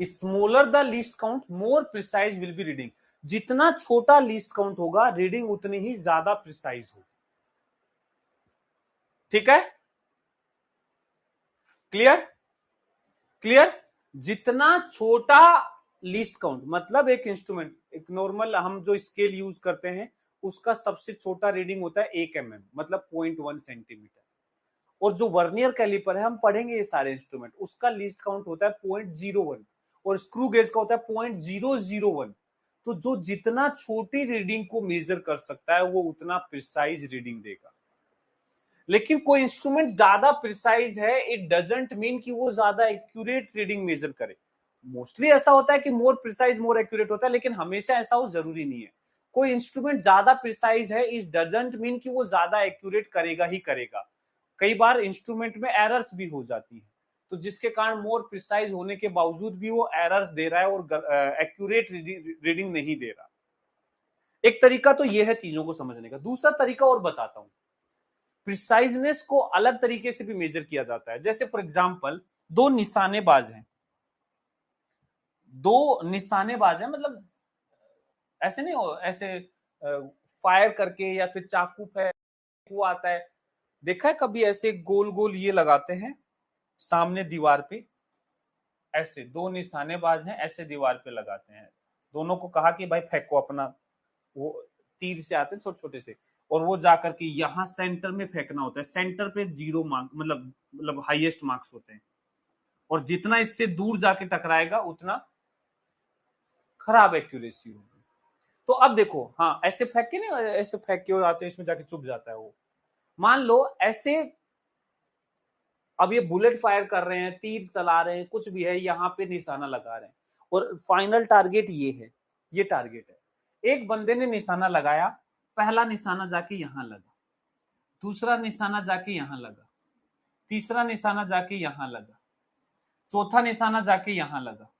Smaller the least count, more precise will be reading. जितना छोटा लीस्ट काउंट होगा रीडिंग उतनी ही ज्यादा प्रिसाइज होगी। ठीक है, क्लियर क्लियर। जितना छोटा लीस्ट काउंट मतलब एक इंस्ट्रूमेंट, एक नॉर्मल हम जो स्केल यूज करते हैं उसका सबसे छोटा रीडिंग होता है 1 mm मतलब 0.1 सेंटीमीटर। और जो वर्नियर कैलिपर है हम पढ़ेंगे ये सारे इंस्ट्रूमेंट, उसका लीस्ट काउंट होता है 0.01 और स्क्रू गेज का होता है 0.001। तो जो जितना छोटी रीडिंग को मेजर कर सकता है वो उतना प्रिसाइज रीडिंग देगा। लेकिन कोई इंस्ट्रूमेंट ज्यादा प्रिसाइज है इट डजंट मीन कि वो ज्यादा एक्यूरेट रीडिंग मेजर करे। मोस्टली ऐसा होता है कि मोर प्रिसाइज मोर एक्यूरेट होता है, लेकिन हमेशा ऐसा हो जरूरी नहीं है। कोई इंस्ट्रूमेंट ज्यादा प्रिसाइज है इट डजंट मीन कि वो ज्यादा एक्यूरेट करेगा ही करेगा। कई बार इंस्ट्रूमेंट में एरर्स भी हो जाती है, तो जिसके कारण मोर प्रिसाइज होने के बावजूद भी वो एरर्स दे रहा है और एक्यूरेट रीडिंग नहीं दे रहा। एक तरीका तो यह है चीजों को समझने का। दूसरा तरीका और बताता हूं, प्रिसाइजनेस को अलग तरीके से भी मेजर किया जाता है। जैसे फॉर एग्जांपल दो निशानेबाज हैं, दो निशानेबाज हैं मतलब ऐसे नहीं हो, ऐसे फायर करके या फिर चाकू पे वो आता है, देखा है कभी ऐसे गोल गोल ये लगाते हैं सामने दीवार पे, ऐसे दो निशानेबाज हैं ऐसे दीवार पे लगाते हैं, दोनों को कहा कि भाई फेंको अपना, वो तीर से आते हैं छोटे छोटे से, और वो जाकर के यहां सेंटर में फेंकना होता है। सेंटर पे 0 मार्क मतलब हाईएस्ट मार्क्स होते हैं, और जितना इससे दूर जाके टकराएगा उतना खराब एक्यूरेसी होगी। तो अब देखो, हाँ ऐसे फेंक के नहीं, ऐसे फेंक के आते हैं इसमें जाके चुभ जाता है वो। मान लो ऐसे अब ये बुलेट फायर कर रहे हैं, तीर चला रहे हैं, कुछ भी है, यहां पे निशाना लगा रहे हैं और फाइनल टारगेट ये है, ये टारगेट है। एक बंदे ने निशाना लगाया, पहला निशाना जाके यहां लगा, दूसरा निशाना जाके यहां लगा, तीसरा निशाना जाके यहां लगा, चौथा निशाना जाके यहां लगा।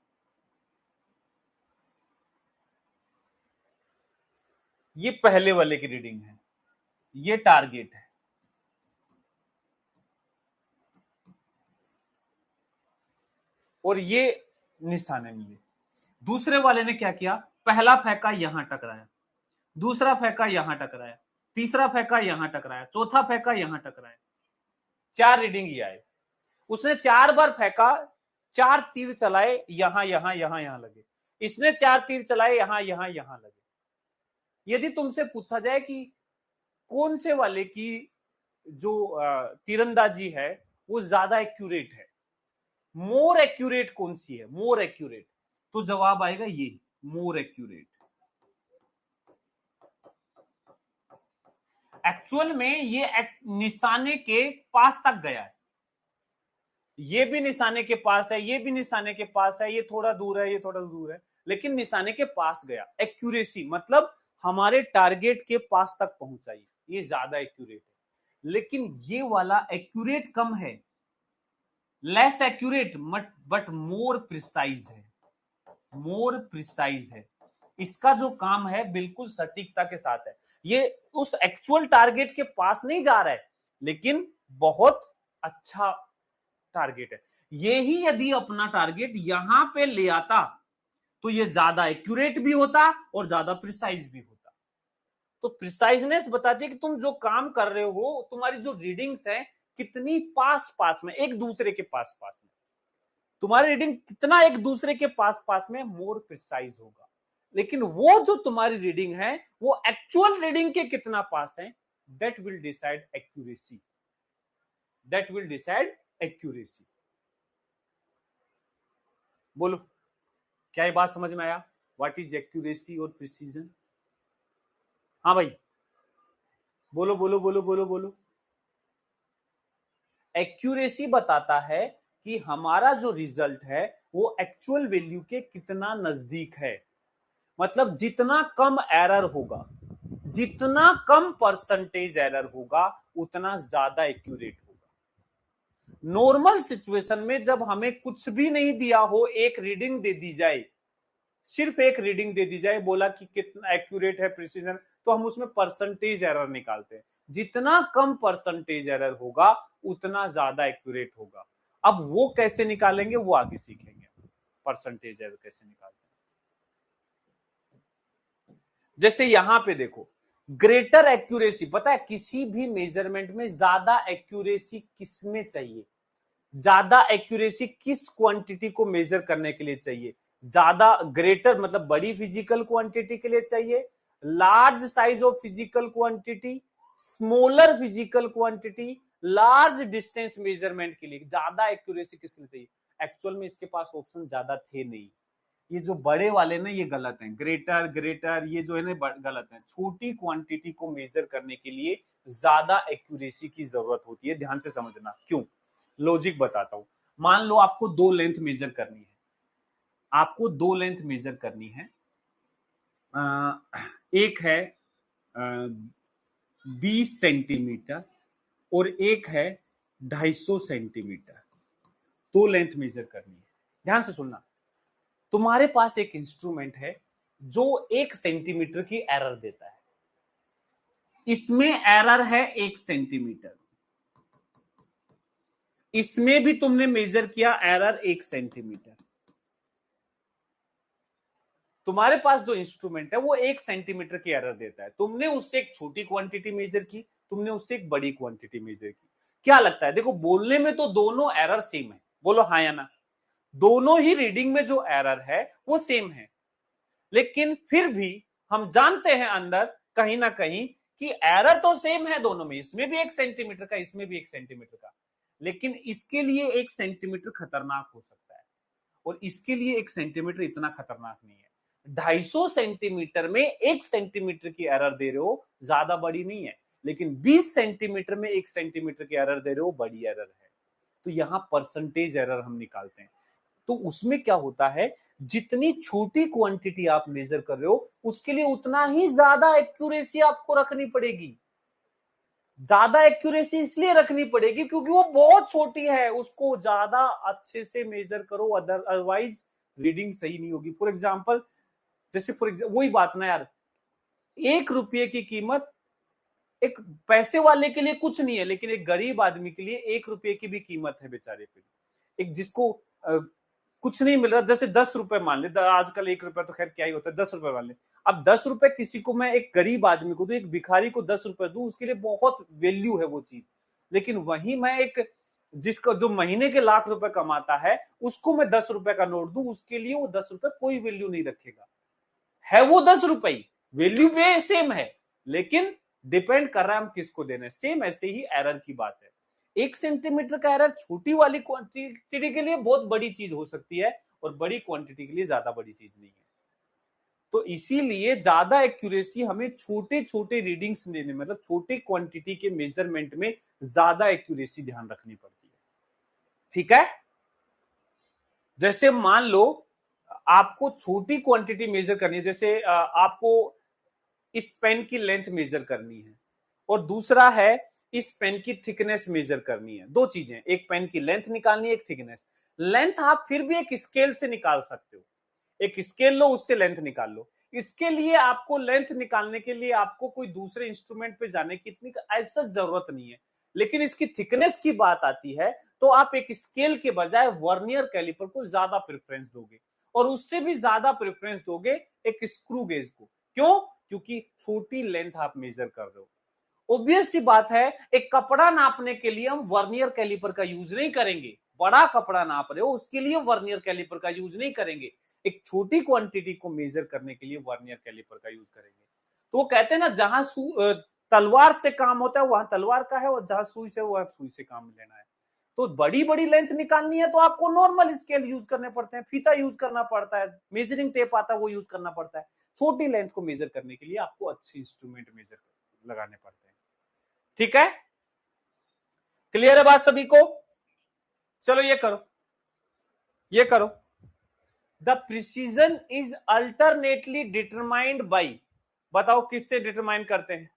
ये पहले वाले की रीडिंग है, ये टारगेट है। और ये निशाने मिले। दूसरे वाले ने क्या किया, पहला फेंका यहां टकराया, दूसरा फेंका यहां टकराया, तीसरा फेंका यहां टकराया, चौथा फेंका यहां टकराया। 4 रीडिंग ये आए। उसने 4 बार फेंका, 4 तीर चलाए, यहां यहां यहां यहां लगे। इसने 4 तीर चलाए, यहां यहां यहां लगे। यदि तुमसे पूछा जाए कि कौन से वाले की जो तीरंदाजी है वो ज्यादा एक्यूरेट है, मोर एक्यूरेट कौन सी है, मोर एक्यूरेट, तो जवाब आएगा ये, मोर एक्यूरेट। एक्चुअल में ये निशाने के पास तक गया है, ये भी निशाने के पास है, ये भी निशाने के पास है, ये थोड़ा दूर है, ये थोड़ा दूर है, लेकिन निशाने के पास गया। एक्यूरेसी मतलब हमारे टारगेट के पास तक पहुंचाई, ये ज्यादा एक्यूरेट है। लेकिन ये वाला एक्यूरेट कम है, less accurate but more precise है, मोर प्रिसाइज है। इसका जो काम है बिल्कुल सटीकता के साथ है। ये उस एक्चुअल टारगेट के पास नहीं जा रहा है, लेकिन बहुत अच्छा टारगेट है। ये ही यदि अपना टारगेट यहां पे ले आता तो ये ज्यादा एक्यूरेट भी होता और ज्यादा प्रिसाइज भी होता। तो प्रिसाइजनेस बताती है कि तुम जो काम कर रहे हो, तुम्हारी जो रीडिंग्स है कितनी पास पास में, एक दूसरे के पास पास में, तुम्हारी रीडिंग कितना एक दूसरे के पास पास में, मोर प्रिसाइज होगा। लेकिन वो जो तुम्हारी रीडिंग है वो एक्चुअल रीडिंग के कितना पास है, that will decide accuracy, that will decide accuracy. बोलो, क्या ये बात समझ में आया? व्हाट इज एक्यूरेसी और प्रिसीजन? हाँ भाई, बोलो बोलो बोलो बोलो बोलो। एक्यूरेसी बताता है कि हमारा जो रिजल्ट है वो एक्चुअल वैल्यू के कितना नजदीक है। मतलब जितना कम एरर होगा, जितना कम परसेंटेज एरर होगा, उतना ज्यादा एक्यूरेट होगा। नॉर्मल सिचुएशन में जब हमें कुछ भी नहीं दिया हो, एक रीडिंग दे दी जाए, सिर्फ एक रीडिंग दे दी जाए, बोला कि कितना एक्यूरेट है, प्रिसीजन, तो हम उसमें परसेंटेज एरर निकालते हैं। जितना कम परसेंटेज एरर होगा, उतना ज्यादा एक्यूरेट होगा। अब वो कैसे निकालेंगे वो आगे सीखेंगे, परसेंटेज एरर कैसे निकालते हैं। जैसे यहां पे देखो, ग्रेटर एक्यूरेसी, पता है किसी भी मेजरमेंट में ज्यादा एक्यूरेसी किस में चाहिए, ज्यादा एक्यूरेसी किस क्वांटिटी को मेजर करने के लिए चाहिए, ज्यादा ग्रेटर मतलब बड़ी फिजिकल क्वांटिटी के लिए चाहिए, large size of physical quantity, smaller physical quantity, large distance measurement के लिए ज्यादा एक्यूरेसी किस लिए चाहिए। एक्चुअल में इसके पास ऑप्शन ज्यादा थे नहीं, ये जो बड़े वाले ना ये गलत हैं, ग्रेटर ग्रेटर ये जो है ना गलत है। छोटी क्वांटिटी को मेजर करने के लिए ज्यादा एक्यूरेसी की जरूरत होती है, ध्यान से समझना क्यों। लॉजिक बताता हूं। मान लो आपको दो लेंथ मेजर करनी है, आपको दो लेंथ मेजर करनी है, एक है 20 सेंटीमीटर और एक है 250 सेंटीमीटर, दो लेंथ मेजर करनी है। ध्यान से सुनना, तुम्हारे पास एक इंस्ट्रूमेंट है जो 1 सेंटीमीटर की एरर देता है, इसमें एरर है 1 सेंटीमीटर, इसमें भी तुमने मेजर किया एरर 1 सेंटीमीटर। तुम्हारे पास जो इंस्ट्रूमेंट है वो 1 सेंटीमीटर की एरर देता है, तुमने उससे एक छोटी क्वांटिटी मेजर की, तुमने उससे एक बड़ी क्वांटिटी मेजर की। क्या लगता है, देखो बोलने में तो दोनों एरर सेम है, बोलो हाँ या ना, दोनों ही रीडिंग में जो एरर है वो सेम है, लेकिन फिर भी हम जानते हैं अंदर कहीं ना कहीं कि एरर तो सेम है दोनों में, इसमें भी 1 सेंटीमीटर का, इसमें भी 1 सेंटीमीटर का, लेकिन इसके लिए 1 सेंटीमीटर खतरनाक हो सकता है और इसके लिए 1 सेंटीमीटर इतना खतरनाक नहीं है। 250 सेंटीमीटर में 1 सेंटीमीटर की एरर दे रहे हो, ज्यादा बड़ी नहीं है, लेकिन 20 सेंटीमीटर में 1 सेंटीमीटर की एरर दे रहे हो, बड़ी एरर है। तो यहां परसेंटेज एरर हम निकालते हैं। तो उसमें क्या होता है, जितनी छोटी क्वांटिटी आप मेजर कर रहे हो उसके लिए उतना ही ज्यादा एक्यूरेसी आपको रखनी पड़ेगी। ज्यादा एक्यूरेसी इसलिए रखनी पड़ेगी क्योंकि वो बहुत छोटी है, उसको ज्यादा अच्छे से मेजर करो, अदरवाइज रीडिंग सही नहीं होगी। फॉर एग्जाम्पल, जैसे वही बात ना यार, 1 रुपये की कीमत एक पैसे वाले के लिए कुछ नहीं है, लेकिन एक गरीब आदमी के लिए 1 रुपये की भी कीमत है बेचारे पे। एक जिसको कुछ नहीं मिल रहा, जैसे 10 रुपए मान ले, आजकल 1 रुपया तो खैर क्या ही होता है, 10 रुपए मान ले। अब 10 रुपए किसी को, मैं एक गरीब आदमी को दूं, एक भिखारी को 10 रुपए दूं, उसके लिए बहुत वैल्यू है वो चीज। लेकिन वहीं मैं एक जिसका जो महीने के लाख रुपए कमाता है, उसको मैं 10 रुपए का नोट दूं, उसके लिए वो 10 रुपए कोई वैल्यू नहीं रखेगा। है वो 10 रुपए, वैल्यू पे सेम है, लेकिन डिपेंड कर रहा है हम किसको देना है। सेम ऐसे ही एरर की बात है, 1 सेंटीमीटर का एरर छोटी वाली क्वांटिटी के लिए बहुत बड़ी चीज हो सकती है और बड़ी क्वांटिटी के लिए ज्यादा बड़ी चीज नहीं है। तो इसीलिए ज्यादा एक्यूरेसी हमें छोटे छोटे रीडिंग्स लेने, मतलब छोटे क्वांटिटी के मेजरमेंट में ज्यादा एक्यूरेसी ध्यान रखनी पड़ती है। ठीक है, जैसे मान लो आपको छोटी क्वांटिटी मेजर करनी है, जैसे आपको इस पेन की लेंथ मेजर करनी है और दूसरा है इस पेन की थिकनेस मेजर करनी है। दो चीजें, एक पेन की लेंथ निकालनी है, एक थिकनेस। लेंथ आप फिर भी एक स्केल से निकाल सकते हो, एक स्केल लो उससे लेंथ निकाल लो। इसके लिए आपको लेंथ निकालने के लिए आपको कोई दूसरे इंस्ट्रूमेंट पे जाने की इतनी ऐसा जरूरत नहीं है। लेकिन इसकी थिकनेस की बात आती है तो आप एक स्केल के बजाय वर्नियर कैलिपर को ज्यादा प्रेफरेंस दोगे, और उससे भी ज्यादा प्रेफरेंस दोगे एक स्क्रू गेज को। क्यों? क्योंकि छोटी लेंथ आप मेजर कर रहे हो। ऑब्वियस सी बात है, एक कपड़ा नापने के लिए हम वर्नियर कैलिपर का यूज नहीं करेंगे, बड़ा कपड़ा नाप रहे हो उसके लिए वर्नियर कैलिपर का यूज नहीं करेंगे, एक छोटी क्वांटिटी को मेजर करने के लिए वर्नियर कैलिपर का यूज करेंगे। तो वो कहते हैं ना, जहां तलवार से काम होता है वहां तलवार का है, और जहां सुई से वहां सुई से काम लेना है। तो बड़ी बड़ी लेंथ निकालनी है तो आपको नॉर्मल स्केल यूज करने पड़ते हैं, फीता यूज करना पड़ता है, मेजरिंग टेप आता है वो यूज करना पड़ता है। छोटी लेंथ को मेजर करने के लिए आपको अच्छे इंस्ट्रूमेंट मेजर लगाने पड़ते हैं। ठीक है, क्लियर है बात सभी को? चलो ये करो, ये करो, the precision is alternately determined by, बताओ किससे डिटरमाइन करते हैं?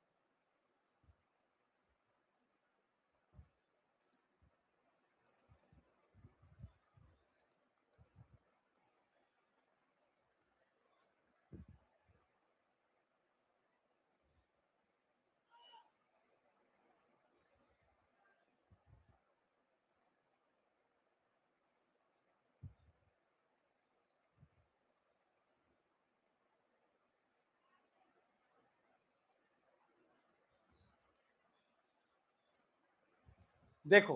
देखो,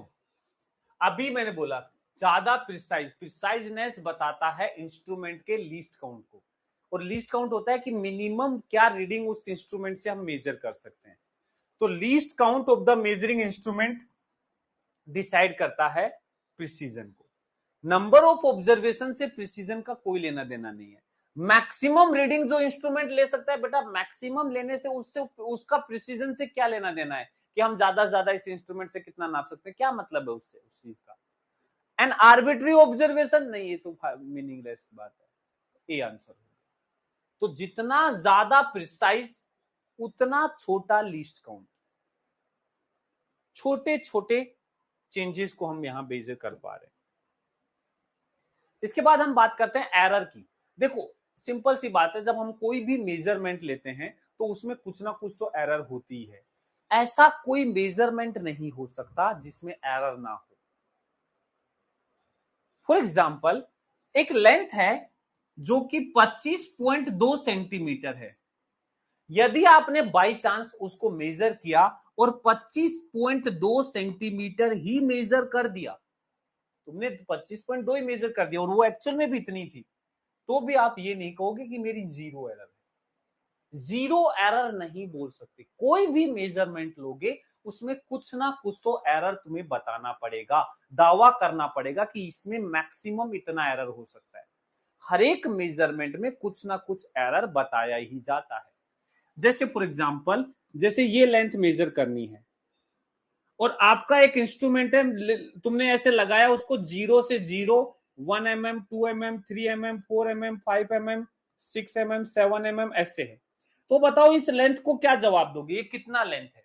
अभी मैंने बोला ज्यादा प्रिसाइजनेस बताता है इंस्ट्रूमेंट के लीस्ट काउंट को, और लीस्ट काउंट होता है कि मिनिमम क्या रीडिंग उस इंस्ट्रूमेंट से हम मेजर कर सकते हैं। तो least count of the measuring instrument decide करता है प्रिसीजन को। नंबर ऑफ ऑब्जर्वेशन से प्रिसीजन का कोई लेना देना नहीं है। मैक्सिमम रीडिंग जो इंस्ट्रूमेंट ले सकता है, बेटा मैक्सिमम लेने से उससे उसका प्रिसीजन से क्या लेना देना है कि हम ज्यादा से ज्यादा इस इंस्ट्रूमेंट से कितना नाप सकते हैं, क्या मतलब है उससे उस चीज का। एन आर्बिट्री ऑब्जर्वेशन नहीं, ये तो मीनिंगलेस बात है। A answer. तो जितना ज्यादा प्रिसाइज उतना छोटा लीस्ट काउंट। छोटे छोटे चेंजेस को हम यहां मेजर कर पा रहे हैं। इसके बाद हम बात करते हैं एरर की। देखो सिंपल सी बात है, जब हम कोई भी मेजरमेंट लेते हैं तो उसमें कुछ ना कुछ तो एरर होती है। ऐसा कोई मेजरमेंट नहीं हो सकता जिसमें एरर ना हो। फॉर एग्जाम्पल, एक लेंथ है जो कि 25.2 सेंटीमीटर है। यदि आपने बाई चांस उसको मेजर किया और 25.2 सेंटीमीटर ही मेजर कर दिया, तुमने 25.2 ही मेजर कर दिया और वो एक्चुअल में भी इतनी थी, तो भी आप ये नहीं कहोगे कि मेरी जीरो एरर है। जीरो एरर नहीं बोल सकते। कोई भी मेजरमेंट लोगे उसमें कुछ ना कुछ तो एरर तुम्हें बताना पड़ेगा, दावा करना पड़ेगा कि इसमें मैक्सिमम इतना एरर हो सकता है। हर एक मेजरमेंट में कुछ ना कुछ एरर बताया ही जाता है। जैसे फॉर एग्जांपल, जैसे ये लेंथ मेजर करनी है और आपका एक इंस्ट्रूमेंट है, तुमने ऐसे लगाया उसको 0 से 0, 1 mm, 2 mm, 3 mm, 4 mm, 5 mm, 6 mm, 7 mm ऐसे है। तो बताओ इस लेंथ को क्या जवाब दोगे, ये कितना लेंथ है?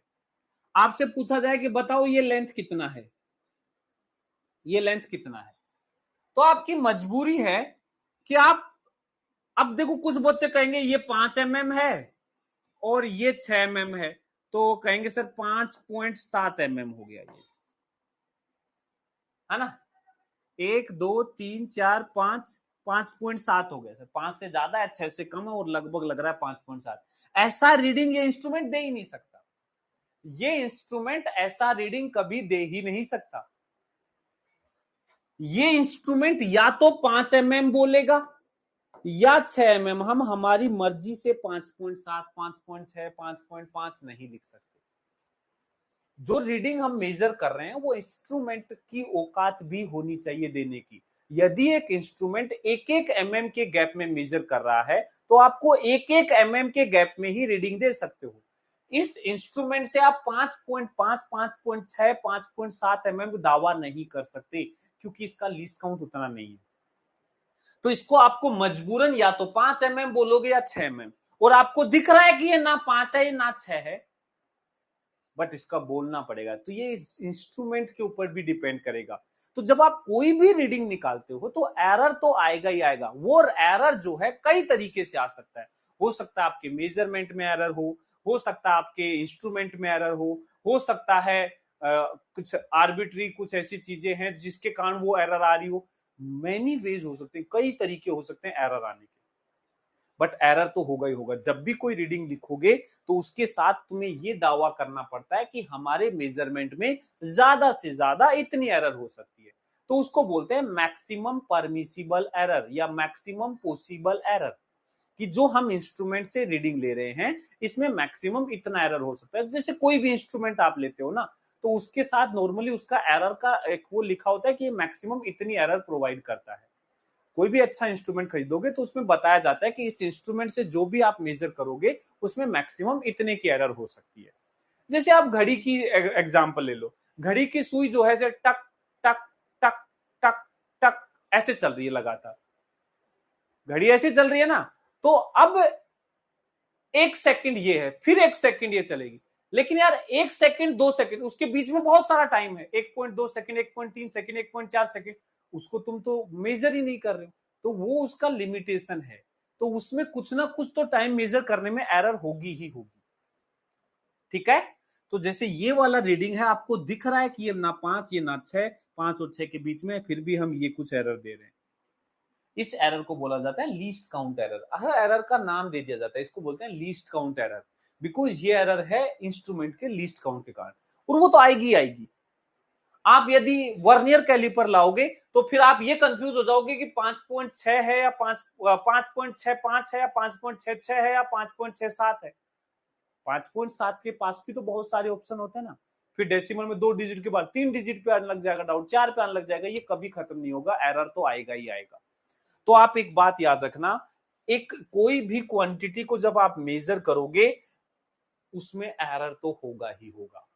आपसे पूछा जाए कि बताओ ये लेंथ कितना है, ये लेंथ कितना है, तो आपकी मजबूरी है कि आप, अब देखो कुछ बच्चे कहेंगे ये 5 mm है और ये 6 mm है, तो कहेंगे सर 5.7 mm हो गया ये, है ना। 1 2 3 4 5, 5.7 हो गया सर। 5 से ज्यादा है, 6 से कम है और लगभग लग रहा है 5.7। ऐसा रीडिंग ये इंस्ट्रूमेंट दे ही नहीं सकता। ये इंस्ट्रूमेंट ऐसा रीडिंग कभी दे ही नहीं सकता। ये इंस्ट्रूमेंट या तो 5 mm बोलेगा या 6 mm। हम हमारी मर्जी से 5.7, 5.6, 5.5 नहीं लिख सकते। जो रीडिंग हम मेजर कर रहे हैं वो इंस्ट्रूमेंट की औकात भी होनी चाहिए देने की। यदि एक इंस्ट्रूमेंट एक एक mm के गैप में मेजर कर रहा है तो आपको एक एक mm के गैप में ही रीडिंग दे सकते हो। इस इंस्ट्रूमेंट से आप 5.5, 5.6, 5.7 दावा नहीं कर सकते क्योंकि इसका लीस्ट काउंट उतना नहीं है। तो इसको आपको मजबूरन या तो 5 mm बोलोगे या 6 mm, और आपको दिख रहा है कि ये ना 5 है ना 6 है, बट इसका बोलना पड़ेगा। तो ये इस इंस्ट्रूमेंट के ऊपर भी डिपेंड करेगा। तो जब आप कोई भी रीडिंग निकालते हो तो एरर तो आएगा ही आएगा। वो एरर जो है कई तरीके से आ सकता है। हो सकता है आपके मेजरमेंट में एरर हो सकता है आपके इंस्ट्रूमेंट में एरर हो सकता है कुछ आर्बिट्री कुछ ऐसी चीजें हैं जिसके कारण वो एरर आ रही हो। मेनी वेज हो सकते हैं, कई तरीके हो सकते हैं एरर आने के, बट एरर तो होगा ही होगा। जब भी कोई रीडिंग लिखोगे तो उसके साथ तुम्हें ये दावा करना पड़ता है कि हमारे मेजरमेंट में ज्यादा से ज्यादा इतनी एरर हो सकती है। तो उसको बोलते हैं मैक्सिमम परमिसिबल एरर या मैक्सिमम पॉसिबल एरर, कि जो हम इंस्ट्रूमेंट से रीडिंग ले रहे हैं इसमें मैक्सिमम इतना एरर हो सकता है। जैसे कोई भी इंस्ट्रूमेंट आप लेते हो ना, तो उसके साथ नॉर्मली उसका एरर का एक वो लिखा होता है कि मैक्सिमम इतनी एरर प्रोवाइड करता है। कोई भी अच्छा इंस्ट्रूमेंट खरीदोगे तो उसमें बताया जाता है कि इस इंस्ट्रूमेंट से जो भी आप मेजर करोगे उसमें मैक्सिमम इतने की एरर हो सकती है। जैसे आप घड़ी की एग्जांपल ले लो। घड़ी की सुई जो है टक टक टक टक टक ऐसे चल रही है लगातार। घड़ी ऐसे चल रही है ना, तो अब 1 सेकंड ये है, फिर 1 सेकंड ये चलेगी। लेकिन यार 1 सेकंड 2 सेकंड उसके बीच में बहुत सारा टाइम है, 1.2 सेकंड, 1.3 सेकंड, 1.4 सेकंड, उसको तुम तो मेजर ही नहीं कर रहे हो, तो वो उसका लिमिटेशन है। तो उसमें कुछ ना कुछ तो टाइम मेजर करने में एरर होगी ही होगी। ठीक है, तो जैसे ये वाला रीडिंग है, आपको दिख रहा है कि ये ना 5 ये ना 6, 5 और 6 के बीच में, फिर भी हम ये कुछ एरर दे रहे हैं। इस एरर को बोला जाता है लीस्ट काउंट एरर। हर एरर का नाम दे दिया जाता है, इसको बोलते हैं लीस्ट काउंट एरर, बिकॉज ये एरर है इंस्ट्रूमेंट के लीस्ट काउंट के कारण, और वो तो आएगी ही आएगी। आप यदि वर्नियर कैलिपर लाओगे तो फिर आप ये कंफ्यूज हो जाओगे कि 5.6 है या 5.65 है या 5.66 है या 5.67 है। 5.7 के पास भी तो बहुत सारे ऑप्शन होते हैं ना, फिर डेसिमल में 2 डिजिट के बाद 3 डिजिट पे आने लग जाएगा डाउट, 4 पे आने लग जाएगा, ये कभी खत्म नहीं होगा, एरर तो आएगा ही आएगा। तो आप एक बात याद रखना, एक कोई भी क्वांटिटी को जब आप मेजर करोगे उसमें एरर तो होगा ही होगा।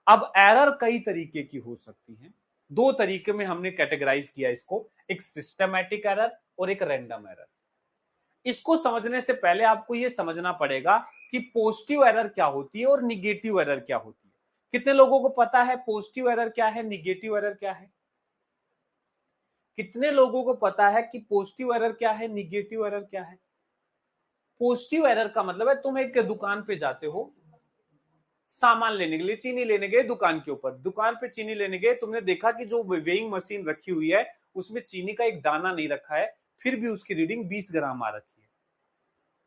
अब एरर कई तरीके की हो सकती है, 2 तरीके में हमने कैटेगराइज किया इसको, एक सिस्टमैटिक एरर और एक रैंडम एरर। इसको समझने से पहले आपको यह समझना पड़ेगा कि पॉजिटिव एरर क्या होती है और निगेटिव एरर क्या होती है। कितने लोगों को पता है पॉजिटिव एरर क्या है, निगेटिव एरर क्या है? कितने लोगों को पता है कि पॉजिटिव एरर क्या है, निगेटिव एरर क्या है? पॉजिटिव एरर का मतलब है तुम एक दुकान पे जाते हो सामान लेने के लिए, चीनी लेने गए दुकान के ऊपर, दुकान पे चीनी लेने गए, तुमने देखा कि जो वेइंग मशीन रखी हुई है उसमें चीनी का एक दाना नहीं रखा है, फिर भी उसकी रीडिंग 20 ग्राम आ रखी है।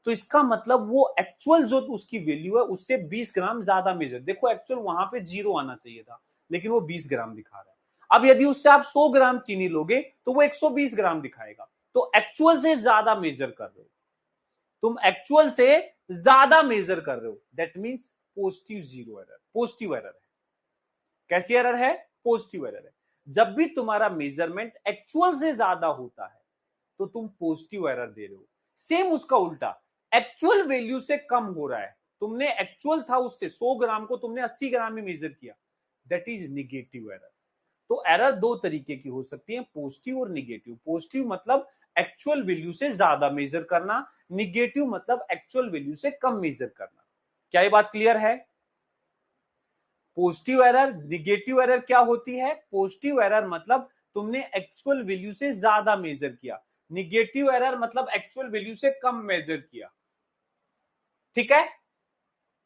तो इसका मतलब वो एक्चुअल जो उसकी वैल्यू है उससे 20 ग्राम ज्यादा मेजर, देखो एक्चुअल वहां पे 0 आना चाहिए था लेकिन वो 20 ग्राम दिखा रहा है। अब यदि उससे आप 100 ग्राम चीनी लोगे तो वो 120 ग्राम दिखाएगा, तो एक्चुअल से ज्यादा मेजर कर रहे हो, तुम एक्चुअल से ज्यादा मेजर कर रहे हो, that means positive zero error, positive error है। कैसी एरर है? पॉजिटिव एरर है। जब भी तुम्हारा मेजरमेंट एक्चुअल से ज्यादा होता है तो तुम पॉजिटिव एरर दे रहे हो। सेम उसका उल्टा, एक्चुअल वैल्यू से कम हो रहा है, तुमने एक्चुअल था उससे 100 ग्राम को तुमने 80 ग्राम में मेजर किया, दैट इज निगेटिव एरर। तो एरर 2 तरीके की हो सकती है, पॉजिटिव और निगेटिव। पॉजिटिव मतलब एक्चुअल वैल्यू से ज्यादा मेजर करना, निगेटिव मतलब एक्चुअल वैल्यू से कम मेजर करना। क्या ये बात क्लियर है? पॉजिटिव एरर, निगेटिव एरर क्या होती है? पॉजिटिव एरर मतलब तुमने एक्चुअल वैल्यू से ज्यादा मेजर किया, निगेटिव एरर मतलब एक्चुअल वैल्यू से कम मेजर किया। ठीक है,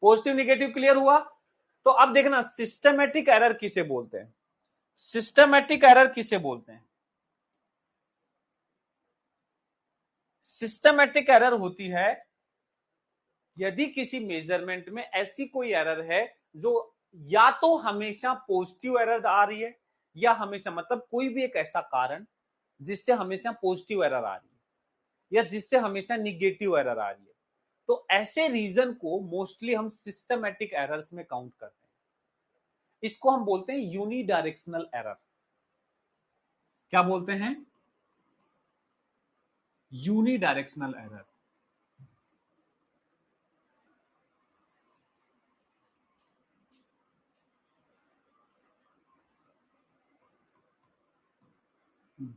पॉजिटिव निगेटिव क्लियर हुआ? तो अब देखना सिस्टमैटिक एरर किसे बोलते हैं, सिस्टमैटिक एरर किसे बोलते हैं? सिस्टमैटिक एरर होती है यदि किसी मेजरमेंट में ऐसी कोई एरर है जो या तो हमेशा पॉजिटिव एरर आ रही है, या हमेशा मतलब कोई भी एक ऐसा कारण जिससे हमेशा पॉजिटिव एरर आ रही है या जिससे हमेशा निगेटिव एरर आ रही है, तो ऐसे रीजन को मोस्टली हम सिस्टमैटिक एरर्स में काउंट करते हैं। इसको हम बोलते हैं यूनिडायरेक्शनल एरर। क्या बोलते हैं? Unidirectional error.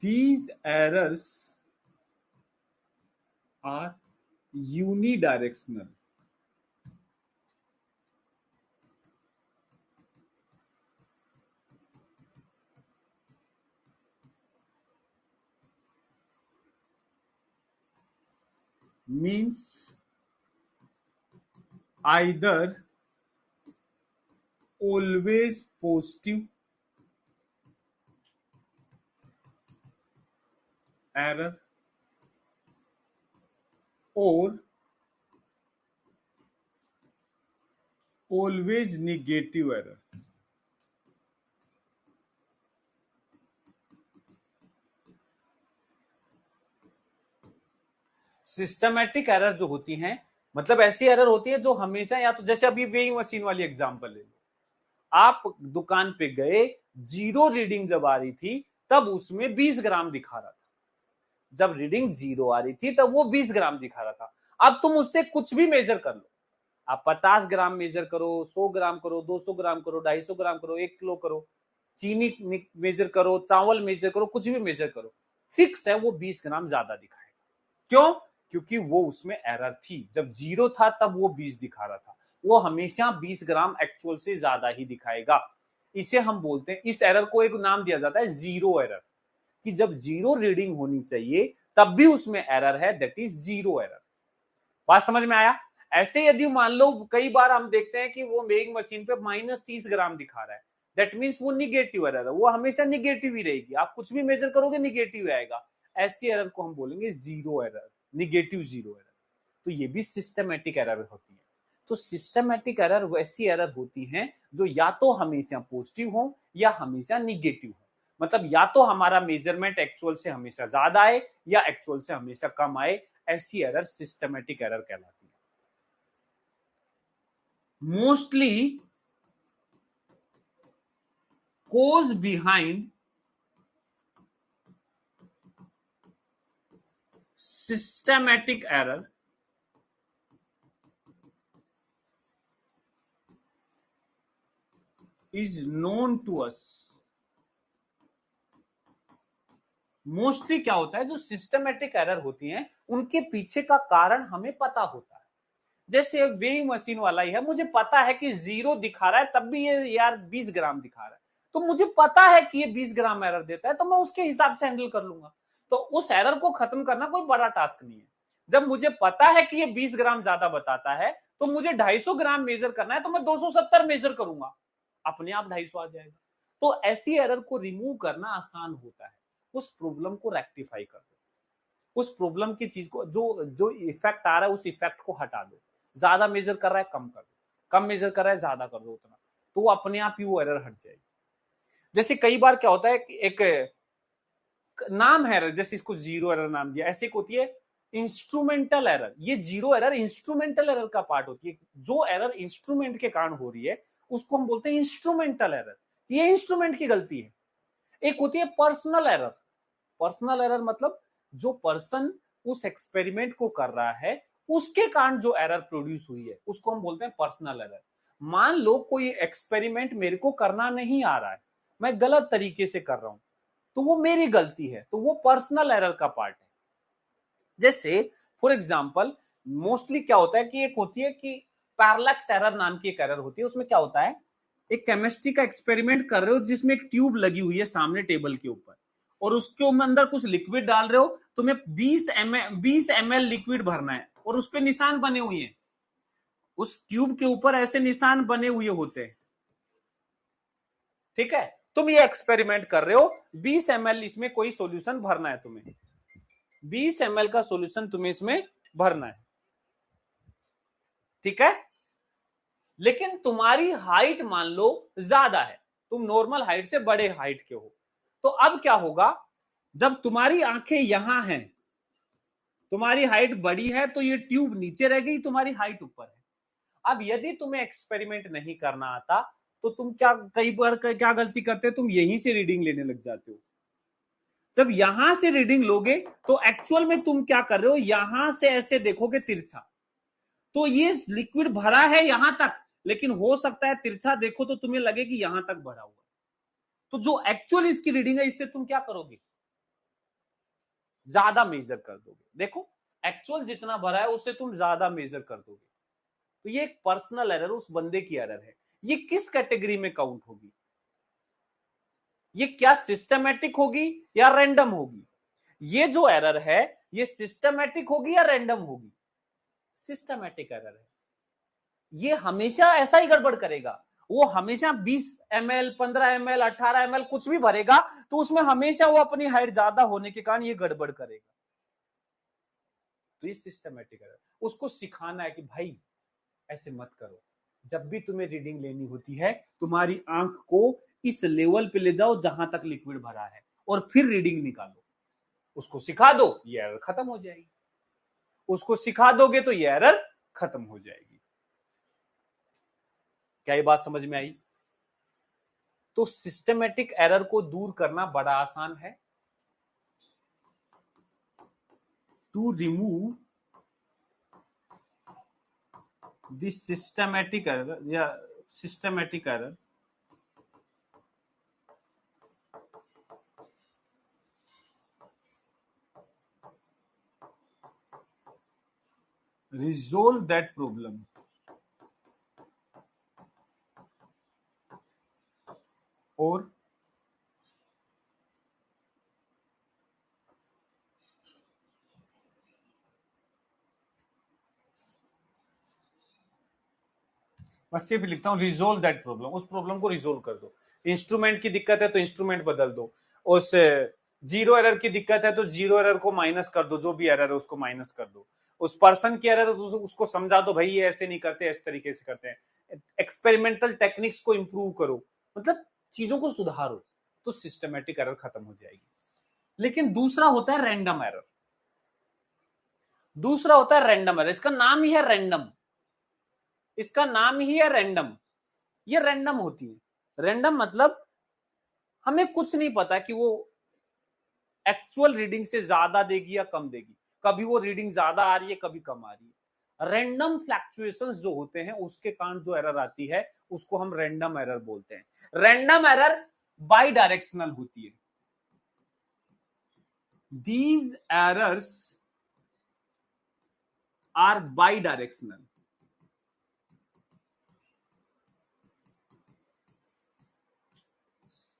These errors are unidirectional. Means either always positive error or always negative error. Systematic error जो होती हैं मतलब ऐसी एरर होती है जो हमेशा, या तो जैसे अभी वेइंग मशीन वाली एग्जांपल ले लो, आप दुकान पे गए, 0 रीडिंग जब आ रही थी तब उसमें 20 ग्राम दिखा रहा था, जब रीडिंग 0 आ रही थी तब वो 20 ग्राम दिखा रहा था। अब तुम उससे कुछ भी मेजर कर लो, आप 50 ग्राम मेजर करो, 100 ग्राम करो, 200 ग्राम करो, 250 ग्राम करो, 1 किलो करो, चीनी मेजर करो, चावल मेजर करो, कुछ भी मेजर करो, फिक्स है वो 20 ग्राम ज्यादा दिखाएगा। क्यों? क्योंकि वो उसमें एरर थी, जब 0 था तब वो 20 दिखा रहा था, वो हमेशा 20 ग्राम एक्चुअल से ज्यादा ही दिखाएगा। इसे हम बोलते हैं, इस एरर को एक नाम दिया जाता है जीरो एरर, कि जब जीरो रीडिंग होनी चाहिए तब भी उसमें एरर है, दैट इज जीरो एरर। बात समझ में आया? ऐसे यदि मान लो कई बार हम देखते हैं कि वो वेइंग मशीन पे -30 ग्राम दिखा रहा है, दैट मीन्स वो निगेटिव एरर है, वो हमेशा निगेटिव ही रहेगी, आप कुछ भी मेजर करोगे निगेटिव आएगा। ऐसी एरर को हम बोलेंगे zero error, negative zero error. तो ये भी सिस्टमेटिक एरर होती है। तो सिस्टमेटिक एरर वैसी एरर होती हैं जो या तो हमेशा पॉजिटिव हो या हमेशा निगेटिव हो, मतलब या तो हमारा मेजरमेंट एक्चुअल से हमेशा ज्यादा आए या एक्चुअल से हमेशा कम आए, ऐसी एरर सिस्टमेटिक एरर कहलाती है। Mostly cause behind systematic error is known to us। Mostly क्या होता है, जो सिस्टमेटिक एरर होती हैं उनके पीछे का कारण हमें पता होता है। जैसे वेइंग मशीन वाला ही है, मुझे पता है कि 0 दिखा रहा है तब भी ये यार 20 ग्राम दिखा रहा है, तो मुझे पता है कि ये 20 ग्राम एरर देता है, तो मैं उसके हिसाब से हैंडल कर लूंगा। तो उस एरर को खत्म करना कोई बड़ा टास्क नहीं है। जब मुझे पता है कि ये 20 ग्राम ज्यादा बताता है, तो मुझे 250 ग्राम मेजर करना है, तो मैं 270 मेजर करूंगा, अपने आप 250 आ जाएगा। तो ऐसी एरर को रिमूव करना आसान होता है, उस प्रॉब्लम को रेक्टिफाई कर दो, उस प्रॉब्लम की चीज को, जो जो इफेक्ट आ रहा है उस इफेक्ट को हटा दो। ज्यादा मेजर कर रहा है कम कर दो, कम मेजर कर रहा है ज्यादा कर दो उतना, तो वो अपने आप ही वो एरर हट जाएगी। जैसे कई बार क्या होता है कि एक नाम है, जैसे इसको जीरो एरर नाम दिया, ऐसे एक होती है इंस्ट्रूमेंटल एरर। ये जीरो एरर इंस्ट्रूमेंटल एरर का पार्ट होती है, जो एरर इंस्ट्रूमेंट के कारण हो रही है उसको हम बोलते हैं इंस्ट्रूमेंटल एरर, ये इंस्ट्रूमेंट की गलती है। एक होती है पर्सनल एरर। पर्सनल एरर मतलब जो पर्सन उस एक्सपेरिमेंट को कर रहा है उसके कारण जो एरर प्रोड्यूस हुई है उसको हम बोलते हैं पर्सनल एरर। मान लो कोई एक्सपेरिमेंट मेरे को करना नहीं आ रहा है, मैं गलत तरीके से कर रहा हूं, तो वो मेरी गलती है, तो वो पर्सनल एरर का पार्ट है। जैसे फॉर एग्जांपल मोस्टली क्या होता है कि एक होती है कि पैरेलक्स एरर नाम की एक एरर होती है। उसमें क्या होता है, एक केमिस्ट्री का एक्सपेरिमेंट कर रहे हो जिसमें एक ट्यूब लगी हुई है सामने टेबल के ऊपर, और उसके अंदर कुछ लिक्विड डाल रहे हो, तुम्हें 20 ml लिक्विड भरना है और उस पर निशान बने हुए हैं, उस ट्यूब के ऊपर ऐसे निशान बने हुए होते हैं। ठीक है, तुम ये एक्सपेरिमेंट कर रहे हो, 20 ml इसमें कोई सॉल्यूशन भरना है तुम्हें, 20 ml का सॉल्यूशन तुम्हें इसमें भरना है। ठीक है, लेकिन तुम्हारी हाइट मान लो ज्यादा है, तुम नॉर्मल हाइट से बड़े हाइट के हो, तो अब क्या होगा, जब तुम्हारी आंखें यहां हैं, तुम्हारी हाइट बड़ी है तो ये ट्यूब नीचे रह गई, तुम्हारी हाइट ऊपर है। अब यदि तुम्हें एक्सपेरिमेंट नहीं करना आता तो तुम क्या कई बार क्या गलती करते हो, तुम यहीं से रीडिंग लेने लग जाते हो। जब यहां से रीडिंग लोगे तो एक्चुअल में तुम क्या कर रहे हो, यहां से ऐसे देखोगे तिरछा, तो ये लिक्विड भरा है यहां तक, लेकिन हो सकता है तिरछा देखो तो तुम्हें लगे कि यहां तक भरा हुआ। तो जो एक्चुअल इसकी रीडिंग है इससे तुम क्या करोगे, ज्यादा मेजर कर दोगे। देखो एक्चुअल जितना भरा है उससे तुम ज्यादा मेजर कर दोगे। तो ये एक पर्सनल एरर, उस बंदे की एरर है। ये किस कैटेगरी में काउंट होगी, ये क्या सिस्टमेटिक होगी या रैंडम होगी? ये जो एरर है ये सिस्टमेटिक होगी या रैंडम होगी? सिस्टमेटिक एरर है। ये हमेशा ऐसा ही गड़बड़ करेगा, वो हमेशा 20 ml 15 ml 18 ml कुछ भी भरेगा, तो उसमें हमेशा वो अपनी हाइट ज्यादा होने के कारण ये गड़बड़ करेगा। तो ये सिस्टमेटिक एरर, उसको सिखाना है कि भाई ऐसे मत करो, जब भी तुम्हें रीडिंग लेनी होती है तुम्हारी आंख को इस लेवल पे ले जाओ जहां तक लिक्विड भरा है और फिर रीडिंग निकालो। उसको सिखा दो, ये एरर खत्म हो जाएगी। उसको सिखा दोगे तो ये एरर खत्म हो जाएगी। क्या ये बात समझ में आई? तो सिस्टमेटिक एरर को दूर करना बड़ा आसान है। To remove this systematic error या systematic error, resolve that problem or मैं सिर्फ लिखता हूं रिजोल्व दैट प्रॉब्लम, उस प्रॉब्लम को रिजोल्व कर दो। इंस्ट्रूमेंट की दिक्कत है तो इंस्ट्रूमेंट बदल दो, उस जीरो एरर की दिक्कत है तो जीरो एरर को माइनस कर दो, जो भी एरर है उसको माइनस कर दो। उस पर्सन की एरर है तो उसको समझा दो, भाई ये ऐसे नहीं करते, इस तरीके से करते हैं। एक्सपेरिमेंटल टेक्निक्स को इंप्रूव करो, मतलब चीजों को सुधारो, तो सिस्टमेटिक एरर खत्म हो जाएगी। लेकिन दूसरा होता है रैंडम एरर। दूसरा होता है रैंडम एरर, इसका नाम ही है रैंडम, इसका नाम ही है रैंडम। ये रैंडम होती है। रैंडम मतलब हमें कुछ नहीं पता कि वो एक्चुअल रीडिंग से ज्यादा देगी या कम देगी, कभी वो रीडिंग ज्यादा आ रही है, कभी कम आ रही है। रैंडम फ्लैक्चुएशंस जो होते हैं उसके कारण जो एरर आती है उसको हम रैंडम एरर बोलते हैं। रैंडम एरर बाई डायरेक्शनल होती है। These errors are bidirectional,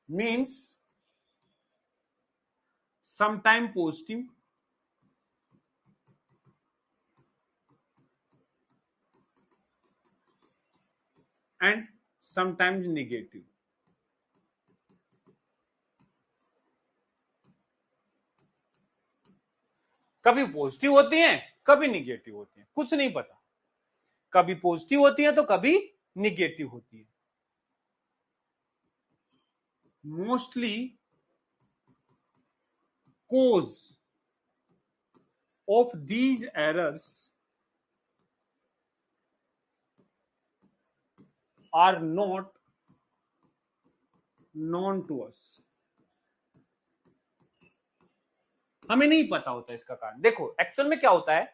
means sometime positive and sometimes negative। कभी पॉजिटिव होती हैं, कभी निगेटिव होती हैं, कुछ नहीं पता। कभी पॉजिटिव होती है तो कभी निगेटिव होती है। Mostly cause of these errors are not known to us। हमें नहीं पता होता इसका कारण। देखो एक्चुअल में क्या होता है,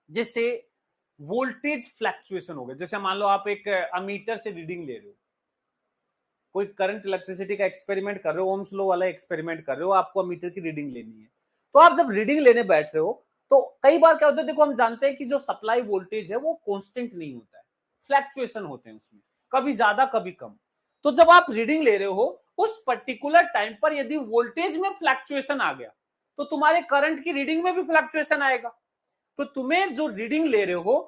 जैसे वोल्टेज फ्लैक्चुएशन हो गया, जैसे मान लो आप एक अमीटर से रीडिंग ले रहे हो, कोई करंट इलेक्ट्रिसिटी का एक्सपेरिमेंट कर रहे हो, ओम्स लॉ वाला एक्सपेरिमेंट कर रहे हो, आपको मीटर की रीडिंग लेनी है। तो आप जब रीडिंग लेने बैठ रहे हो तो कई बार क्या होता है, देखो हम जानते हैं कि जो सप्लाई वोल्टेज है वो कांस्टेंट नहीं होता है, फ्लैक्चुएशन होते हैं उसमें, कभी ज्यादा कभी कम। तो जब आप रीडिंग ले रहे हो उस पर्टिकुलर टाइम पर यदि वोल्टेज में फ्लैक्चुएशन आ गया तो तुम्हारे करंट की रीडिंग में भी फ्लैक्चुएशन आएगा। तो तुम्हें जो रीडिंग ले रहे हो,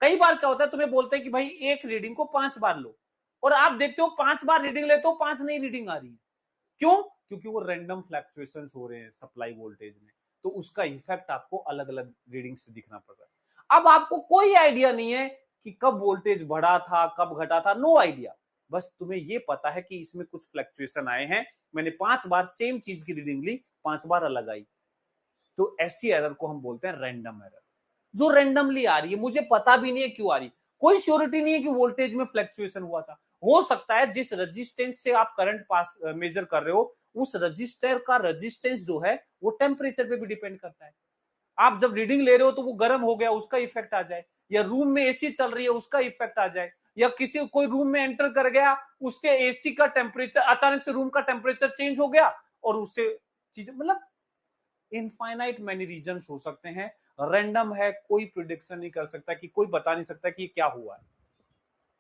कई बार क्या होता है तुम्हें बोलते हैं कि भाई एक रीडिंग को 5 बार लो, और आप देखते हो 5 बार रीडिंग लेते हो 5 नई रीडिंग आ रही है। क्यों? क्योंकि वो रैंडम फ्लैक्चुएशंस हो रहे हैं सप्लाई वोल्टेज में, तो उसका इफेक्ट आपको अलग अलग रीडिंग से दिखना पड़ रहा है। अब आपको कोई आइडिया नहीं है कि कब वोल्टेज बढ़ा था कब घटा था, नो आइडिया। बस तुम्हें ये पता है कि इसमें कुछ फ्लैक्चुएशन आए हैं, मैंने 5 बार सेम चीज की रीडिंग ली, 5 बार अलग आई। तो ऐसी एरर को हम बोलते हैं रैंडम एरर, जो रैंडमली आ रही है, मुझे पता भी नहीं है क्यों आ रही, कोई श्योरिटी नहीं है कि वोल्टेज में फ्लक्चुएशन हुआ था। हो सकता है जिस रेजिस्टेंस से आप करंट पास मेजर कर रहे हो उस रजिस्टर का रेजिस्टेंस जो है वो टेम्परेचर पे भी डिपेंड करता है। आप जब रीडिंग ले रहे हो तो वो गर्म हो गया उसका इफेक्ट आ जाए, या रूम में एसी चल रही है उसका इफेक्ट आ जाए, या किसी कोई रूम में एंटर कर गया उससे एसी का टेम्परेचर अचानक से रूम का टेम्परेचर चेंज हो गया और उससे चीजें, मतलब इनफाइनाइट मैनी रीजन हो सकते हैं। रैंडम है, कोई प्रिडिक्शन नहीं कर सकता, कि कोई बता नहीं सकता कि ये क्या हुआ है,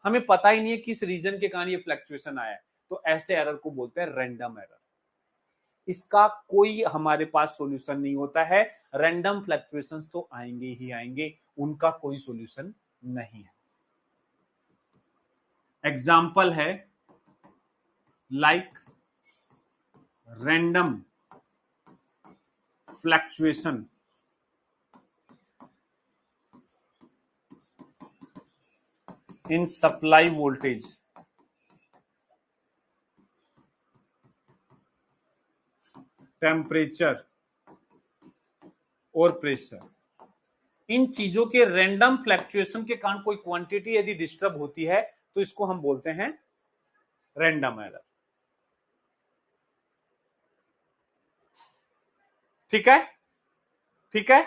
हमें पता ही नहीं है किस रीजन के कारण ये फ्लक्चुएशन आया है। तो ऐसे एरर को बोलते हैं रैंडम एरर। इसका कोई हमारे पास सॉल्यूशन नहीं होता है, रैंडम फ्लक्चुएशंस तो आएंगे ही आएंगे, उनका कोई सॉल्यूशन नहीं है। एग्जाम्पल है like random fluctuation in supply voltage, temperature और प्रेशर। इन चीजों के रैंडम फ्लैक्चुएशन के कारण कोई क्वांटिटी यदि डिस्टर्ब होती है तो इसको हम बोलते हैं रैंडम एरर। ठीक है, ठीक है।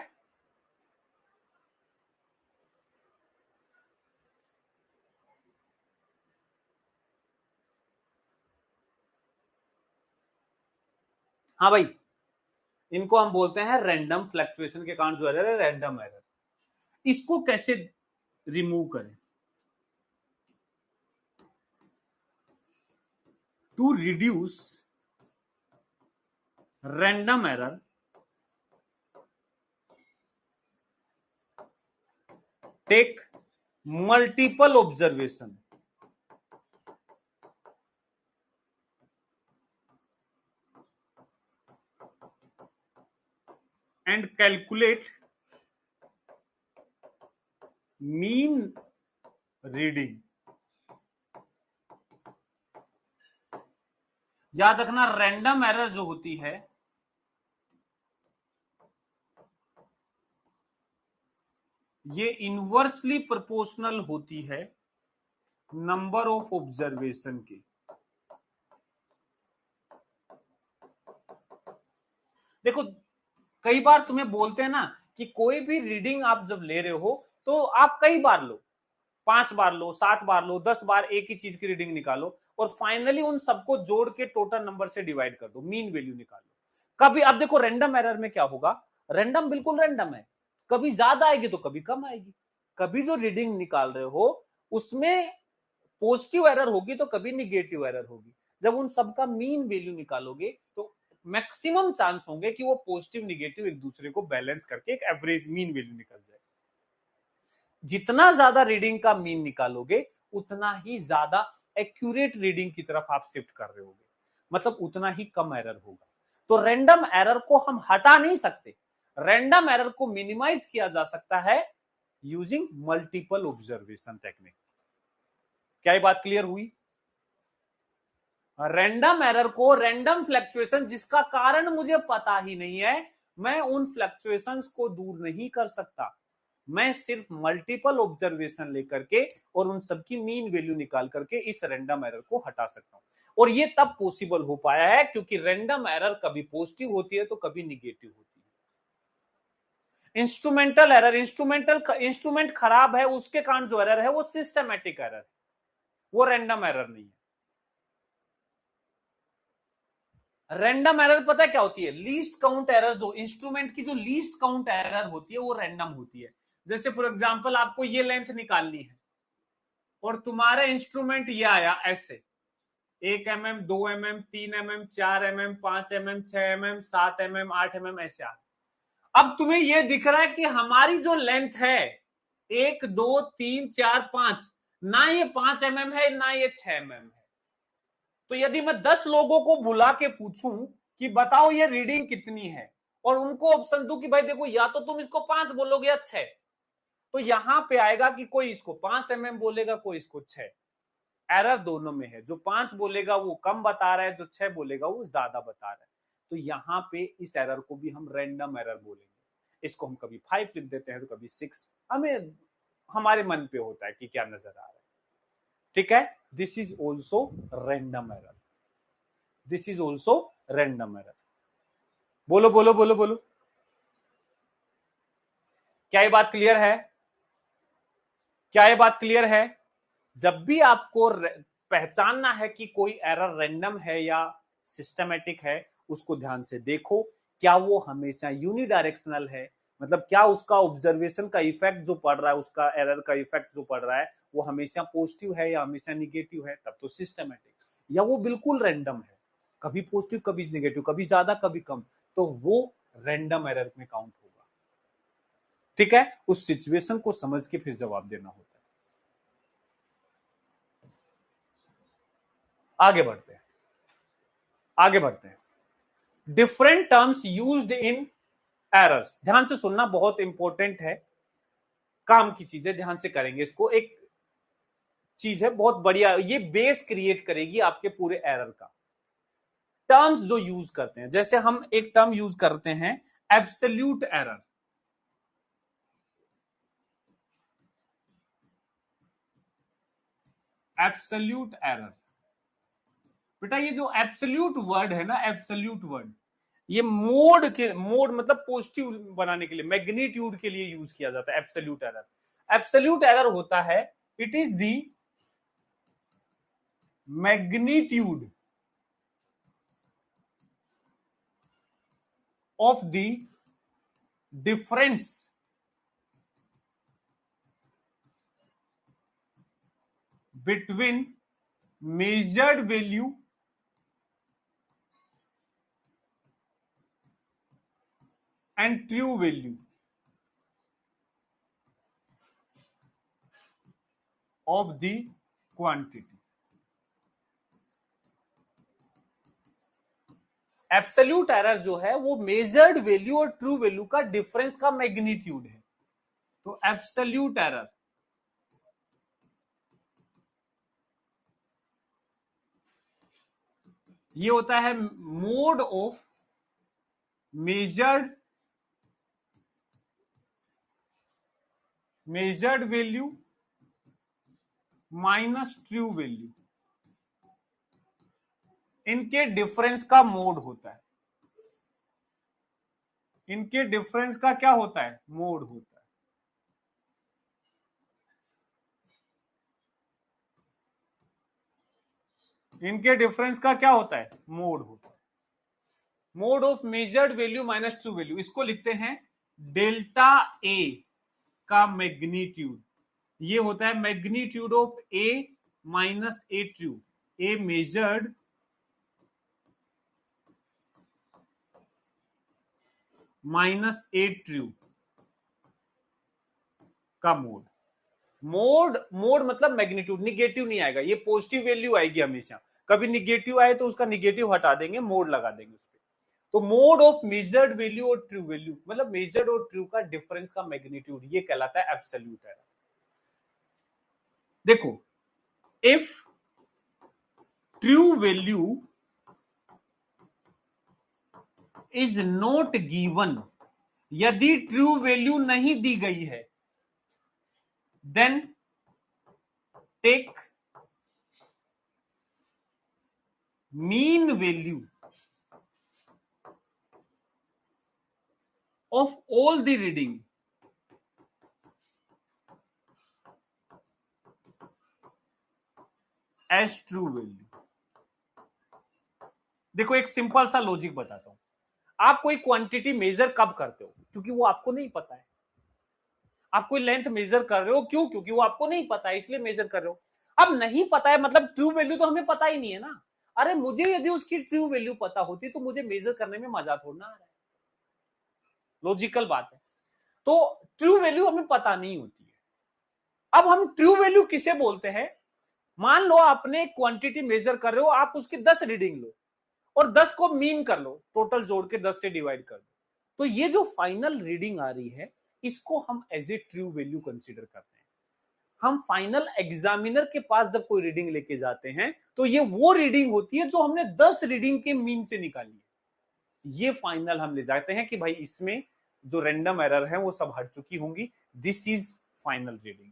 हाँ भाई, इनको हम बोलते हैं रैंडम फ्लक्चुएशन के कारण जो एरर है रैंडम एरर। इसको कैसे रिमूव करें? To reduce random error, take multiple observation and calculate mean reading. याद रखना, रैंडम एरर जो होती है ये इनवर्सली प्रोपोर्शनल होती है नंबर ऑफ ऑब्जर्वेशन के। देखो, कई बार तुम्हें बोलते हैं ना कि कोई भी रीडिंग आप जब ले रहे हो तो आप कई बार लो, 5 बार लो, 7 बार लो, 10 बार एक ही चीज की रीडिंग निकालो और फाइनली उन सबको जोड़ के टोटल नंबर से डिवाइड कर दो, मीन वैल्यू निकालो। कभी अब देखो रैंडम एरर में क्या होगा, रैंडम बिल्कुल रैंडम है, कभी ज्यादा आएगी तो कभी कम आएगी। कभी जो रीडिंग निकाल रहे हो उसमें पॉजिटिव एरर होगी तो कभी निगेटिव एरर होगी। जब उन सबका मीन वैल्यू निकालोगे तो मैक्सिमम चांस होंगे कि वो पॉजिटिव निगेटिव एक दूसरे को बैलेंस करके एक एवरेज मीन वैल्यू निकल जाए। जितना ज्यादा रीडिंग का मीन निकालोगे उतना ही ज्यादा एक्यूरेट रीडिंग की तरफ आप शिफ्ट कर रहे होगे, मतलब उतना ही कम एरर होगा। तो रैंडम एरर को हम हटा नहीं सकते, रैंडम एरर को मिनिमाइज किया जा सकता है यूजिंग मल्टीपल ऑब्जर्वेशन टेक्निक। क्या ये बात क्लियर हुई? रैंडम एरर को, रैंडम फ्लक्चुएशन जिसका कारण मुझे पता ही नहीं है, मैं उन फ्लक्चुएशंस को दूर नहीं कर सकता। मैं सिर्फ मल्टीपल ऑब्जर्वेशन लेकर के और उन सबकी मीन वैल्यू निकाल करके इस रैंडम एरर को हटा सकता हूं। और ये तब पॉसिबल हो पाया है क्योंकि रैंडम एरर कभी पॉजिटिव होती है तो कभी निगेटिव होती है। इंस्ट्रूमेंटल एरर, इंस्ट्रूमेंट खराब है उसके कारण जो एरर है वो सिस्टमैटिक एरर है, वो रैंडम एरर नहीं है। रैंडम एरर पता है क्या होती है? लीस्ट काउंट एरर, जो इंस्ट्रूमेंट की जो लीस्ट काउंट एरर होती है वो रैंडम होती है। जैसे फॉर एग्जांपल आपको ये लेंथ निकालनी है और तुम्हारे इंस्ट्रूमेंट ये आया ऐसे 1 mm, 2 mm, 3 mm, 4 mm, 5 mm, 6 mm, 7 mm, 8 mm ऐसे आ। अब तुम्हें यह दिख रहा है कि हमारी जो लेंथ है 1 2 3 4 5, ना ये 5 mm है ना ये 6 mm है। तो यदि मैं 10 लोगों को बुला के पूछूं कि बताओ ये रीडिंग कितनी है और उनको ऑप्शन दूं कि भाई देखो या तो तुम इसको 5 बोलोगे या 6, तो यहां पे आएगा कि कोई इसको 5 mm बोलेगा, कोई इसको 6। एरर दोनों में है, जो 5 बोलेगा वो कम बता रहा है, जो 6 बोलेगा वो ज्यादा बता रहा है। तो यहां पे इस एरर को भी हम रैंडम एरर बोलेंगे। इसको हम कभी 5 लिख देते हैं तो कभी 6, हमें हमारे मन पे होता है कि क्या नजर आ रहा है। ठीक है, this is also random error, this is also random error. बोलो बोलो बोलो बोलो, क्या ये बात क्लियर है? क्या ये बात क्लियर है? जब भी आपको पहचानना है कि कोई एरर रैंडम है या सिस्टमेटिक है, उसको ध्यान से देखो। क्या वो हमेशा यूनिडायरेक्शनल है, मतलब क्या उसका ऑब्जर्वेशन का इफेक्ट जो पड़ रहा है, उसका एरर का इफेक्ट जो पड़ रहा है वो हमेशा पॉजिटिव है या हमेशा निगेटिव है, तब तो सिस्टमेटिक। या वो बिल्कुल रैंडम है, कभी पॉजिटिव कभी निगेटिव, कभी ज्यादा कभी कम, तो वो रैंडम एरर में काउंट होगा। ठीक है, उस सिचुएशन को समझ के फिर जवाब देना होता है। आगे बढ़ते हैं, आगे बढ़ते हैं। Different terms used in errors, ध्यान से सुनना, बहुत इंपॉर्टेंट है, काम की चीजें ध्यान से करेंगे इसको। एक चीज है बहुत बढ़िया, ये बेस क्रिएट करेगी आपके पूरे एरर का। टर्म्स जो यूज करते हैं, जैसे हम एक टर्म यूज करते हैं एब्सोल्यूट एरर। एब्सोल्यूट एरर, बेटा ये जो एब्सोल्यूट वर्ड है ना, एब्सोल्यूट वर्ड, ये मोड मतलब पॉजिटिव बनाने के लिए, मैग्नीट्यूड के लिए यूज किया जाता है एब्सोल्यूट एरर। एब्सोल्यूट एरर होता है it is the magnitude of the difference between measured value and true value of the quantity. Absolute error जो है वो मेजर्ड वैल्यू और ट्रू वैल्यू का डिफरेंस का मैग्नीट्यूड है। तो एब्सोल्यूट एरर ये होता है mode of measured value minus true value, इनके डिफरेंस का मोड होता है। इनके डिफरेंस का क्या होता है? मोड होता है। इनके डिफरेंस का क्या होता है? मोड होता है। Mode of measured value minus true value, इसको लिखते हैं डेल्टा ए का मैग्नीट्यूड। ये होता है magnitude of A minus A true. A measured minus A true का मोड। मोड मोड मतलब मैग्नीट्यूड, निगेटिव नहीं आएगा, ये पॉजिटिव वैल्यू आएगी हमेशा। कभी निगेटिव आए तो उसका निगेटिव हटा देंगे, मोड लगा देंगे उस पर। तो मोड ऑफ मेजर्ड वैल्यू और ट्रू वैल्यू मतलब मेजर्ड और ट्रू का डिफरेंस का मैग्नीट्यूड, ये कहलाता है एब्सोल्यूट एरर। देखो, if true value is not given, यदि ट्रू वैल्यू नहीं दी गई है, then take mean value of all the reading as true value। देखो एक सिंपल सा लॉजिक बताता हूं। आप कोई क्वांटिटी मेजर कब करते हो? क्योंकि वो आपको नहीं पता है। आप कोई लेंथ मेजर कर रहे हो क्यों? क्योंकि वो आपको नहीं पता है, इसलिए मेजर कर रहे हो। अब नहीं पता है मतलब ट्रू वैल्यू तो हमें पता ही नहीं है ना। अरे मुझे यदि उसकी ट्रू वैल्यू पता होती तो मुझे मेजर करने में मजा थोड़ा आ रहा है। लॉजिकल बात है। तो ट्रू वैल्यू हमें पता नहीं होती है। अब हम ट्रू वैल्यू किसे बोलते हैं? मान लो आपने क्वांटिटी मेजर कर रहे हो, आप उसकी 10 रीडिंग लो और 10 को मीन कर लो, टोटल जोड़ के 10 से डिवाइड कर दो, तो ये जो फाइनल रीडिंग आ रही है इसको हम as a true value consider करते हैं। हम फाइनल एग्जामिनर के पास जब कोई रीडिंग लेके जाते हैं तो ये वो रीडिंग होती है जो हमने 10 रीडिंग के मीन से निकाली है। ये फाइनल हम ले जाते हैं कि भाई इसमें जो रैंडम एरर है वो सब हट चुकी होंगी, दिस इज फाइनल रीडिंग।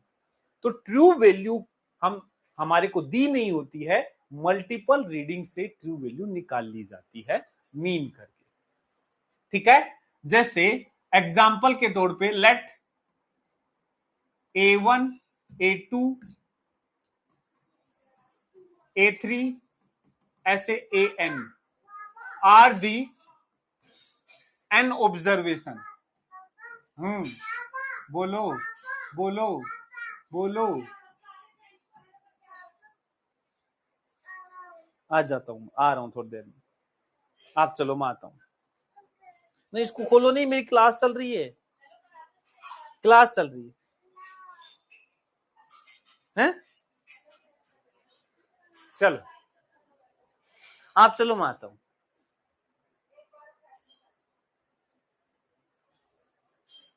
तो ट्रू वैल्यू हम हमारे को दी नहीं होती है, मल्टीपल रीडिंग से ट्रू वैल्यू निकाल ली जाती है मीन करके। ठीक है, जैसे एग्जांपल के तौर पे लेट A1 A2 A3 ऐसे AN are the n observation. बोलो बोलो बोलो। आ जाता हूं, आ रहा हूं थोड़ी देर में। आप चलो, मैं आता हूं। नहीं इसको खोलो नहीं, मेरी क्लास चल रही है, क्लास चल रही है? चलो आप चलो, मैं आता हूं।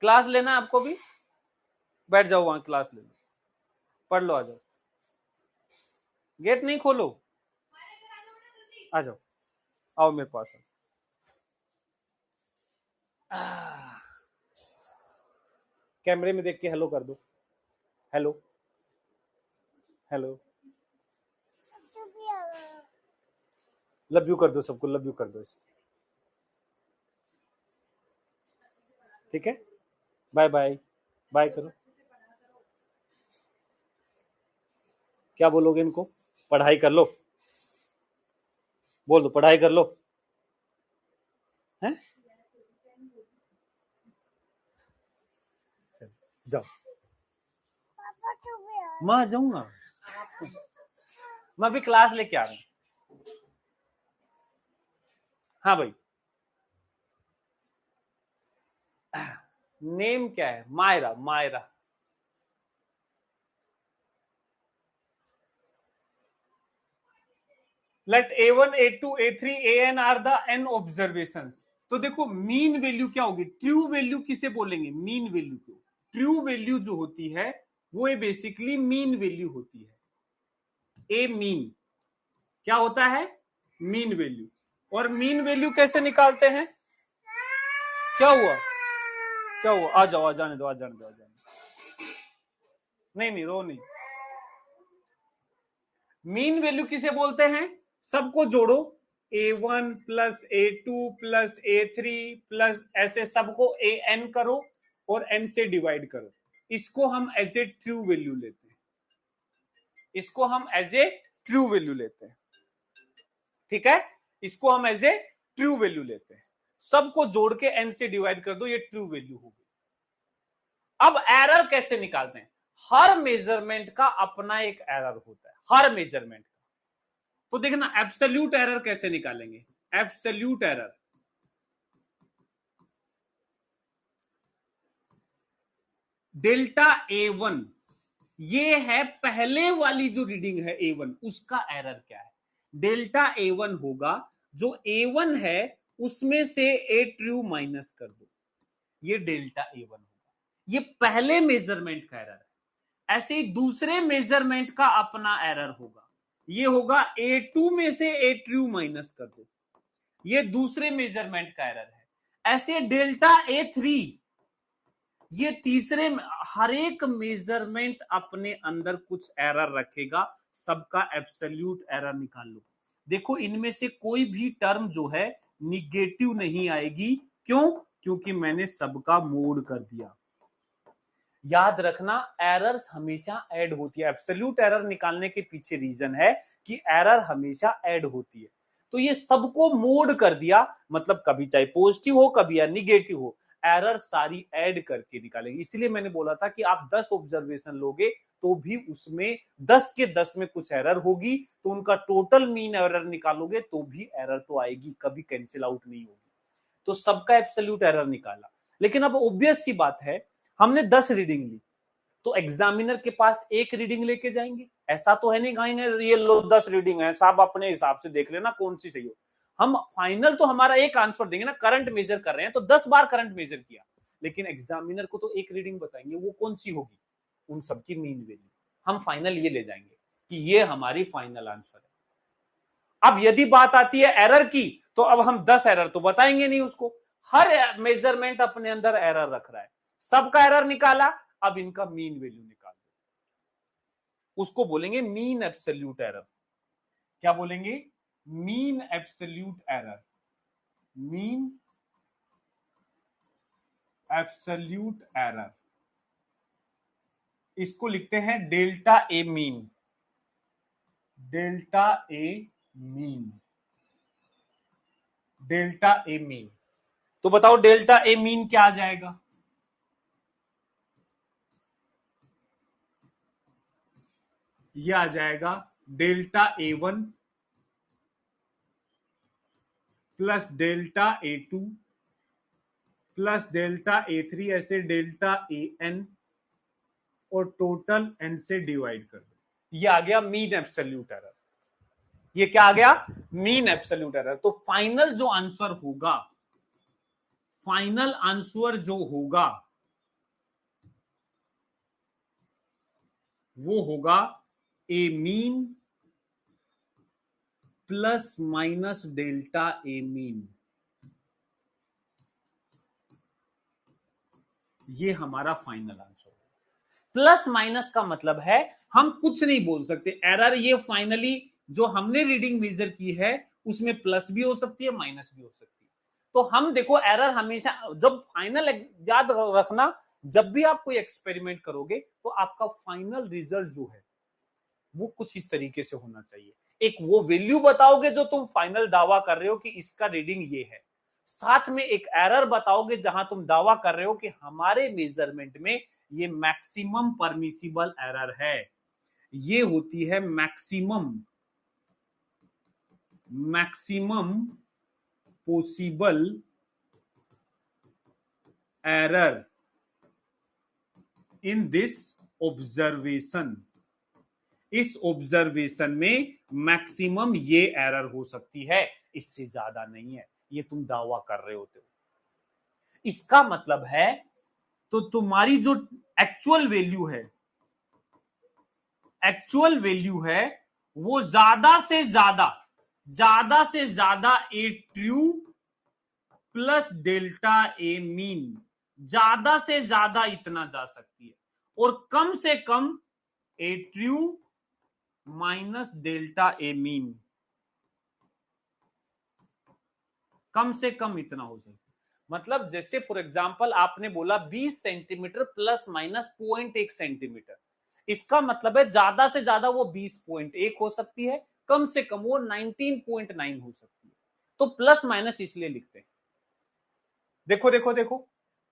क्लास लेना है आपको भी? बैठ जाओ वहां, क्लास ले लो, पढ़ लो, आ जाओ। गेट नहीं खोलो, आ जाओ, आओ मेरे पास आओ। कैमरे में देख के हेलो कर दो, हेलो हेलो, लव यू कर दो सबको, लव यू कर दो इसे। ठीक है, बाय बाय, बाय करो। क्या बोलोगे इनको? पढ़ाई कर लो, बोल दो पढ़ाई कर लो, हैं? जाओ, मैं आ जाऊंगा। मैं अभी क्लास लेके आ रहा हूँ। हाँ भाई, नेम क्या है? Myra, Myra. Let A1, A2, A3, AN are the n observations. तो देखो मीन वैल्यू क्या होगी? ट्रू वैल्यू किसे बोलेंगे? मीन वैल्यू को। ट्रू वैल्यू जो होती है वो ये बेसिकली मीन वैल्यू होती है। ए मीन क्या होता है? Mean value. और मीन वैल्यू कैसे निकालते हैं? क्या हुआ? क्या हुआ? आ जाओ, आ जाने दो, आ जाने दो, आ जाने दो। नहीं नहीं, रो नहीं। मीन वैल्यू किसे बोलते हैं? सबको जोड़ो, A1 plus A2 plus A3 plus ऐसे सबको AN करो और n से डिवाइड करो। इसको हम एज ए ट्रू वैल्यू लेते हैं। इसको हम एज ए ट्रू वैल्यू लेते हैं। ठीक है, इसको हम एज ए ट्रू वैल्यू लेते हैं। सबको जोड़ के n से डिवाइड कर दो, ये ट्रू वैल्यू होगी। अब एरर कैसे निकालते हैं? हर मेजरमेंट का अपना एक एरर होता है, हर मेजरमेंट। तो देखना एब्सोल्यूट एरर कैसे निकालेंगे। एब्सोल्यूट एरर, डेल्टा A1, ये है पहले वाली जो रीडिंग है A1, उसका एरर क्या है? डेल्टा A1 होगा, जो A1 है उसमें से A ट्रू माइनस कर दो, ये डेल्टा A1 होगा। ये पहले मेजरमेंट का एरर है। ऐसे ही दूसरे मेजरमेंट का अपना एरर होगा, ये होगा A2 में से A ट्रू माइनस कर दो, ये दूसरे मेजरमेंट का एरर है। ऐसे डेल्टा A3, ये तीसरे, हर एक मेजरमेंट अपने अंदर कुछ एरर रखेगा, सबका एब्सोल्यूट एरर निकाल लो। देखो इनमें से कोई भी टर्म जो है निगेटिव नहीं आएगी। क्यों? क्योंकि मैंने सबका मोड कर दिया। याद रखना, एरर्स हमेशा ऐड होती है। एब्सोल्यूट एरर निकालने के पीछे रीजन है कि एरर हमेशा ऐड होती है। तो ये सबको मोड कर दिया, मतलब कभी चाहे पॉजिटिव हो कभी या निगेटिव हो, एरर सारी ऐड करके निकालेंगे। इसलिए मैंने बोला था कि आप 10 ऑब्जर्वेशन लोगे तो भी उसमें 10 के 10 में कुछ एरर होगी, तो उनका टोटल मीन एरर निकालोगे तो भी एरर तो आएगी, कभी कैंसिल आउट नहीं होगी। तो सबका एब्सोल्यूट एरर निकाला। लेकिन अब ऑब्वियस सी बात है, हमने 10 रीडिंग ली, तो एग्जामिनर के पास एक रीडिंग लेके जाएंगे? ऐसा तो है नहीं कहेंगे ये लो 10 रीडिंग है साहब, अपने हिसाब से देख लेना कौन सी सही हो। हम फाइनल तो हमारा एक आंसर देंगे ना, करंट मेजर कर रहे हैं तो 10 बार करंट मेजर किया, लेकिन एग्जामिनर को तो एक रीडिंग बताएंगे, वो कौन सी होगी? उन सबकी मीन वैल्यू। हम फाइनल ये ले जाएंगे कि ये हमारी फाइनल आंसर है। अब यदि बात आती है एरर की, तो अब हम 10 एरर तो बताएंगे नहीं उसको। हर मेजरमेंट अपने अंदर एरर रख रहा है, सबका एरर निकाला, अब इनका मीन वैल्यू निकाल दो, उसको बोलेंगे मीन एब्सोल्यूट एरर। क्या बोलेंगे? Mean absolute error. Mean absolute error, इसको लिखते हैं delta A mean. Delta A mean, delta A mean. तो बताओ डेल्टा ए मीन क्या आ जाएगा? ये आ जाएगा delta A1 plus delta A2 plus delta A3 ऐसे डेल्टा AN और टोटल n से डिवाइड कर दो। ये आ गया मीन एब्सोल्यूट एरर। ये क्या आ गया? Mean absolute error. तो फाइनल जो आंसर होगा, फाइनल आंसर जो होगा वो होगा ए mean plus minus delta A mean. ये हमारा फाइनल आंसर। प्लस माइनस का मतलब है हम कुछ नहीं बोल सकते, एरर ये फाइनली जो हमने रीडिंग मेजर की है उसमें प्लस भी हो सकती है माइनस भी हो सकती है। तो हम देखो एरर हमेशा, जब फाइनल, याद रखना, जब भी आप कोई एक्सपेरिमेंट करोगे तो आपका फाइनल रिजल्ट जो है वो कुछ इस तरीके से होना चाहिए। एक वो वैल्यू बताओगे जो तुम फाइनल दावा कर रहे हो कि इसका रीडिंग ये है, साथ में एक एरर बताओगे जहां तुम दावा कर रहे हो कि हमारे मेजरमेंट में ये मैक्सिमम परमिसिबल एरर है। ये होती है maximum possible error in this observation. इस ऑब्जर्वेशन में मैक्सिमम ये एरर हो सकती है, इससे ज्यादा नहीं है। ये तुम दावा कर रहे होते हो। इसका मतलब है तो तुम्हारी जो एक्चुअल वैल्यू है वो ज्यादा से ज्यादा ए true plus delta A mean, ज्यादा से ज्यादा इतना जा सकती है, और कम से कम ए true minus delta A mean, कम से कम इतना हो सकता है। मतलब जैसे फॉर एग्जांपल आपने बोला 20 सेंटीमीटर प्लस माइनस 0.1 सेंटीमीटर, इसका मतलब है ज्यादा से ज्यादा वो 20.1 हो सकती है, कम से कम वो 19.9 हो सकती है। तो प्लस माइनस इसलिए लिखते हैं, देखो देखो देखो,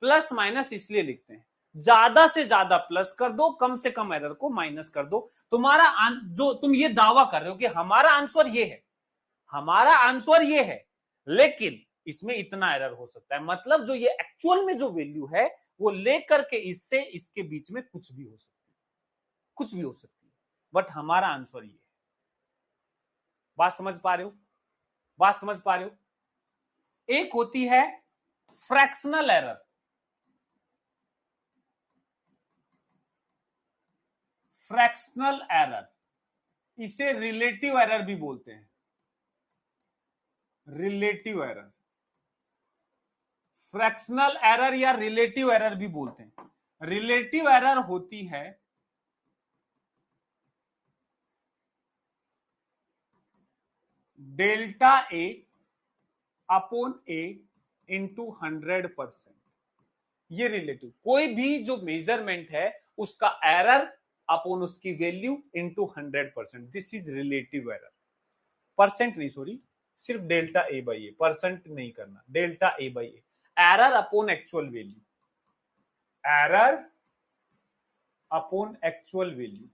प्लस माइनस इसलिए लिखते हैं, ज्यादा से ज्यादा प्लस कर दो, कम से कम एरर को माइनस कर दो। तुम्हारा जो तुम ये दावा कर रहे हो कि हमारा आंसर ये है, लेकिन इसमें इतना एरर हो सकता है, मतलब जो ये एक्चुअल में जो वैल्यू है वो लेकर के इससे इसके बीच में कुछ भी हो सकती है, बट हमारा आंसर ये है। बात समझ पा रहे हो? एक होती है फ्रैक्शनल एरर, इसे रिलेटिव एरर भी बोलते हैं। फ्रैक्शनल एरर या रिलेटिव एरर भी बोलते हैं। रिलेटिव एरर होती है delta A upon A into 100%। ये रिलेटिव, कोई भी जो मेजरमेंट है उसका एरर अपॉन उसकी value into 100%, this is relative error. Percent नहीं, सॉरी, सिर्फ delta A by A, percent नहीं करना, delta A by A, error upon actual value, error upon actual value,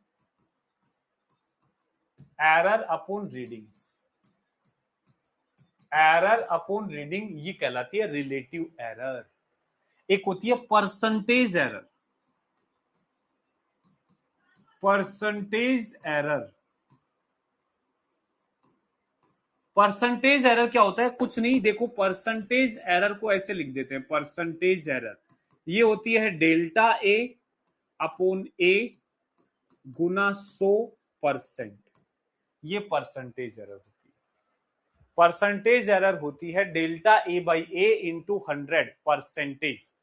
error upon reading, error upon reading, ये कहलाती है relative error. एक होती है परसेंटेज एरर। परसेंटेज एरर क्या होता है? कुछ नहीं, देखो परसेंटेज एरर को ऐसे लिख देते हैं, परसेंटेज एरर ये होती है डेल्टा ए अपॉन ए गुना 100%, ये परसेंटेज एरर होती है। परसेंटेज एरर होती है delta A by A into 100%।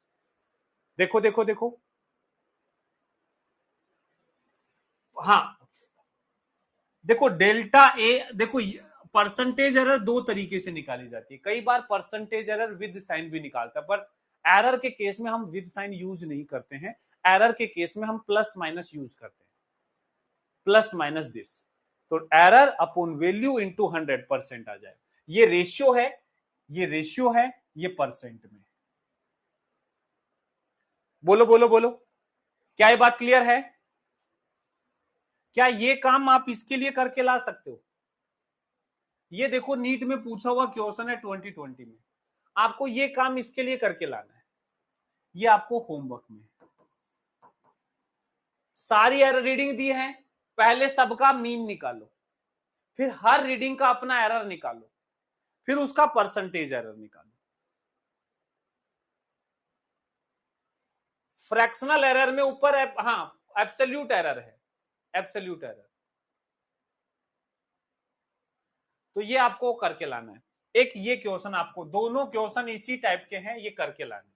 देखो देखो देखो, हाँ देखो डेल्टा ए, देखो परसेंटेज एरर दो तरीके से निकाली जाती है। कई बार परसेंटेज एरर विद साइन भी निकालता है, पर एरर के केस में हम विद साइन यूज नहीं करते हैं। एरर के केस में हम प्लस माइनस यूज करते हैं, प्लस माइनस दिस, तो एरर अपॉन वैल्यू इंटू 100% आ जाए। ये रेशियो है, ये परसेंट में। बोलो बोलो बोलो, क्या ये बात क्लियर है? क्या ये काम आप इसके लिए करके ला सकते हो? ये देखो नीट में पूछा हुआ क्वेश्चन है 2020 में, आपको ये काम इसके लिए करके लाना है। ये आपको होमवर्क में सारी एरर रीडिंग दी है, पहले सबका मीन निकालो, फिर हर रीडिंग का अपना एरर निकालो, फिर उसका परसेंटेज एरर निकालो। फ्रैक्शनल एरर में ऊपर हाँ एब्सोल्यूट एरर है, एब्सोल्यूट एरर, तो ये आपको करके लाना है। एक ये क्वेश्चन, आपको दोनों क्वेश्चन इसी टाइप के हैं, ये करके लाने,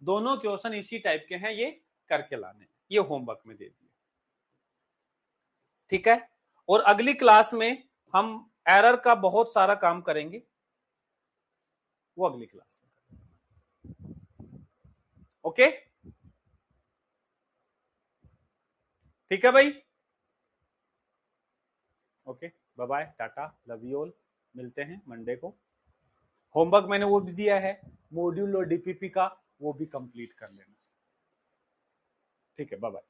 दोनों क्वेश्चन इसी टाइप के हैं, ये करके लाने, ये होमवर्क में दे दिए, ठीक है। और अगली क्लास में हम एरर का बहुत सारा काम करेंगे, वो अगली क्लास में। ओके, ठीक है भाई, okay, bye bye, tata, love you all, मिलते हैं मंडे को। होमवर्क मैंने वो भी दिया है, मॉड्यूल और डीपीपी का, वो भी कंप्लीट कर लेना, ठीक है, बाय बाय।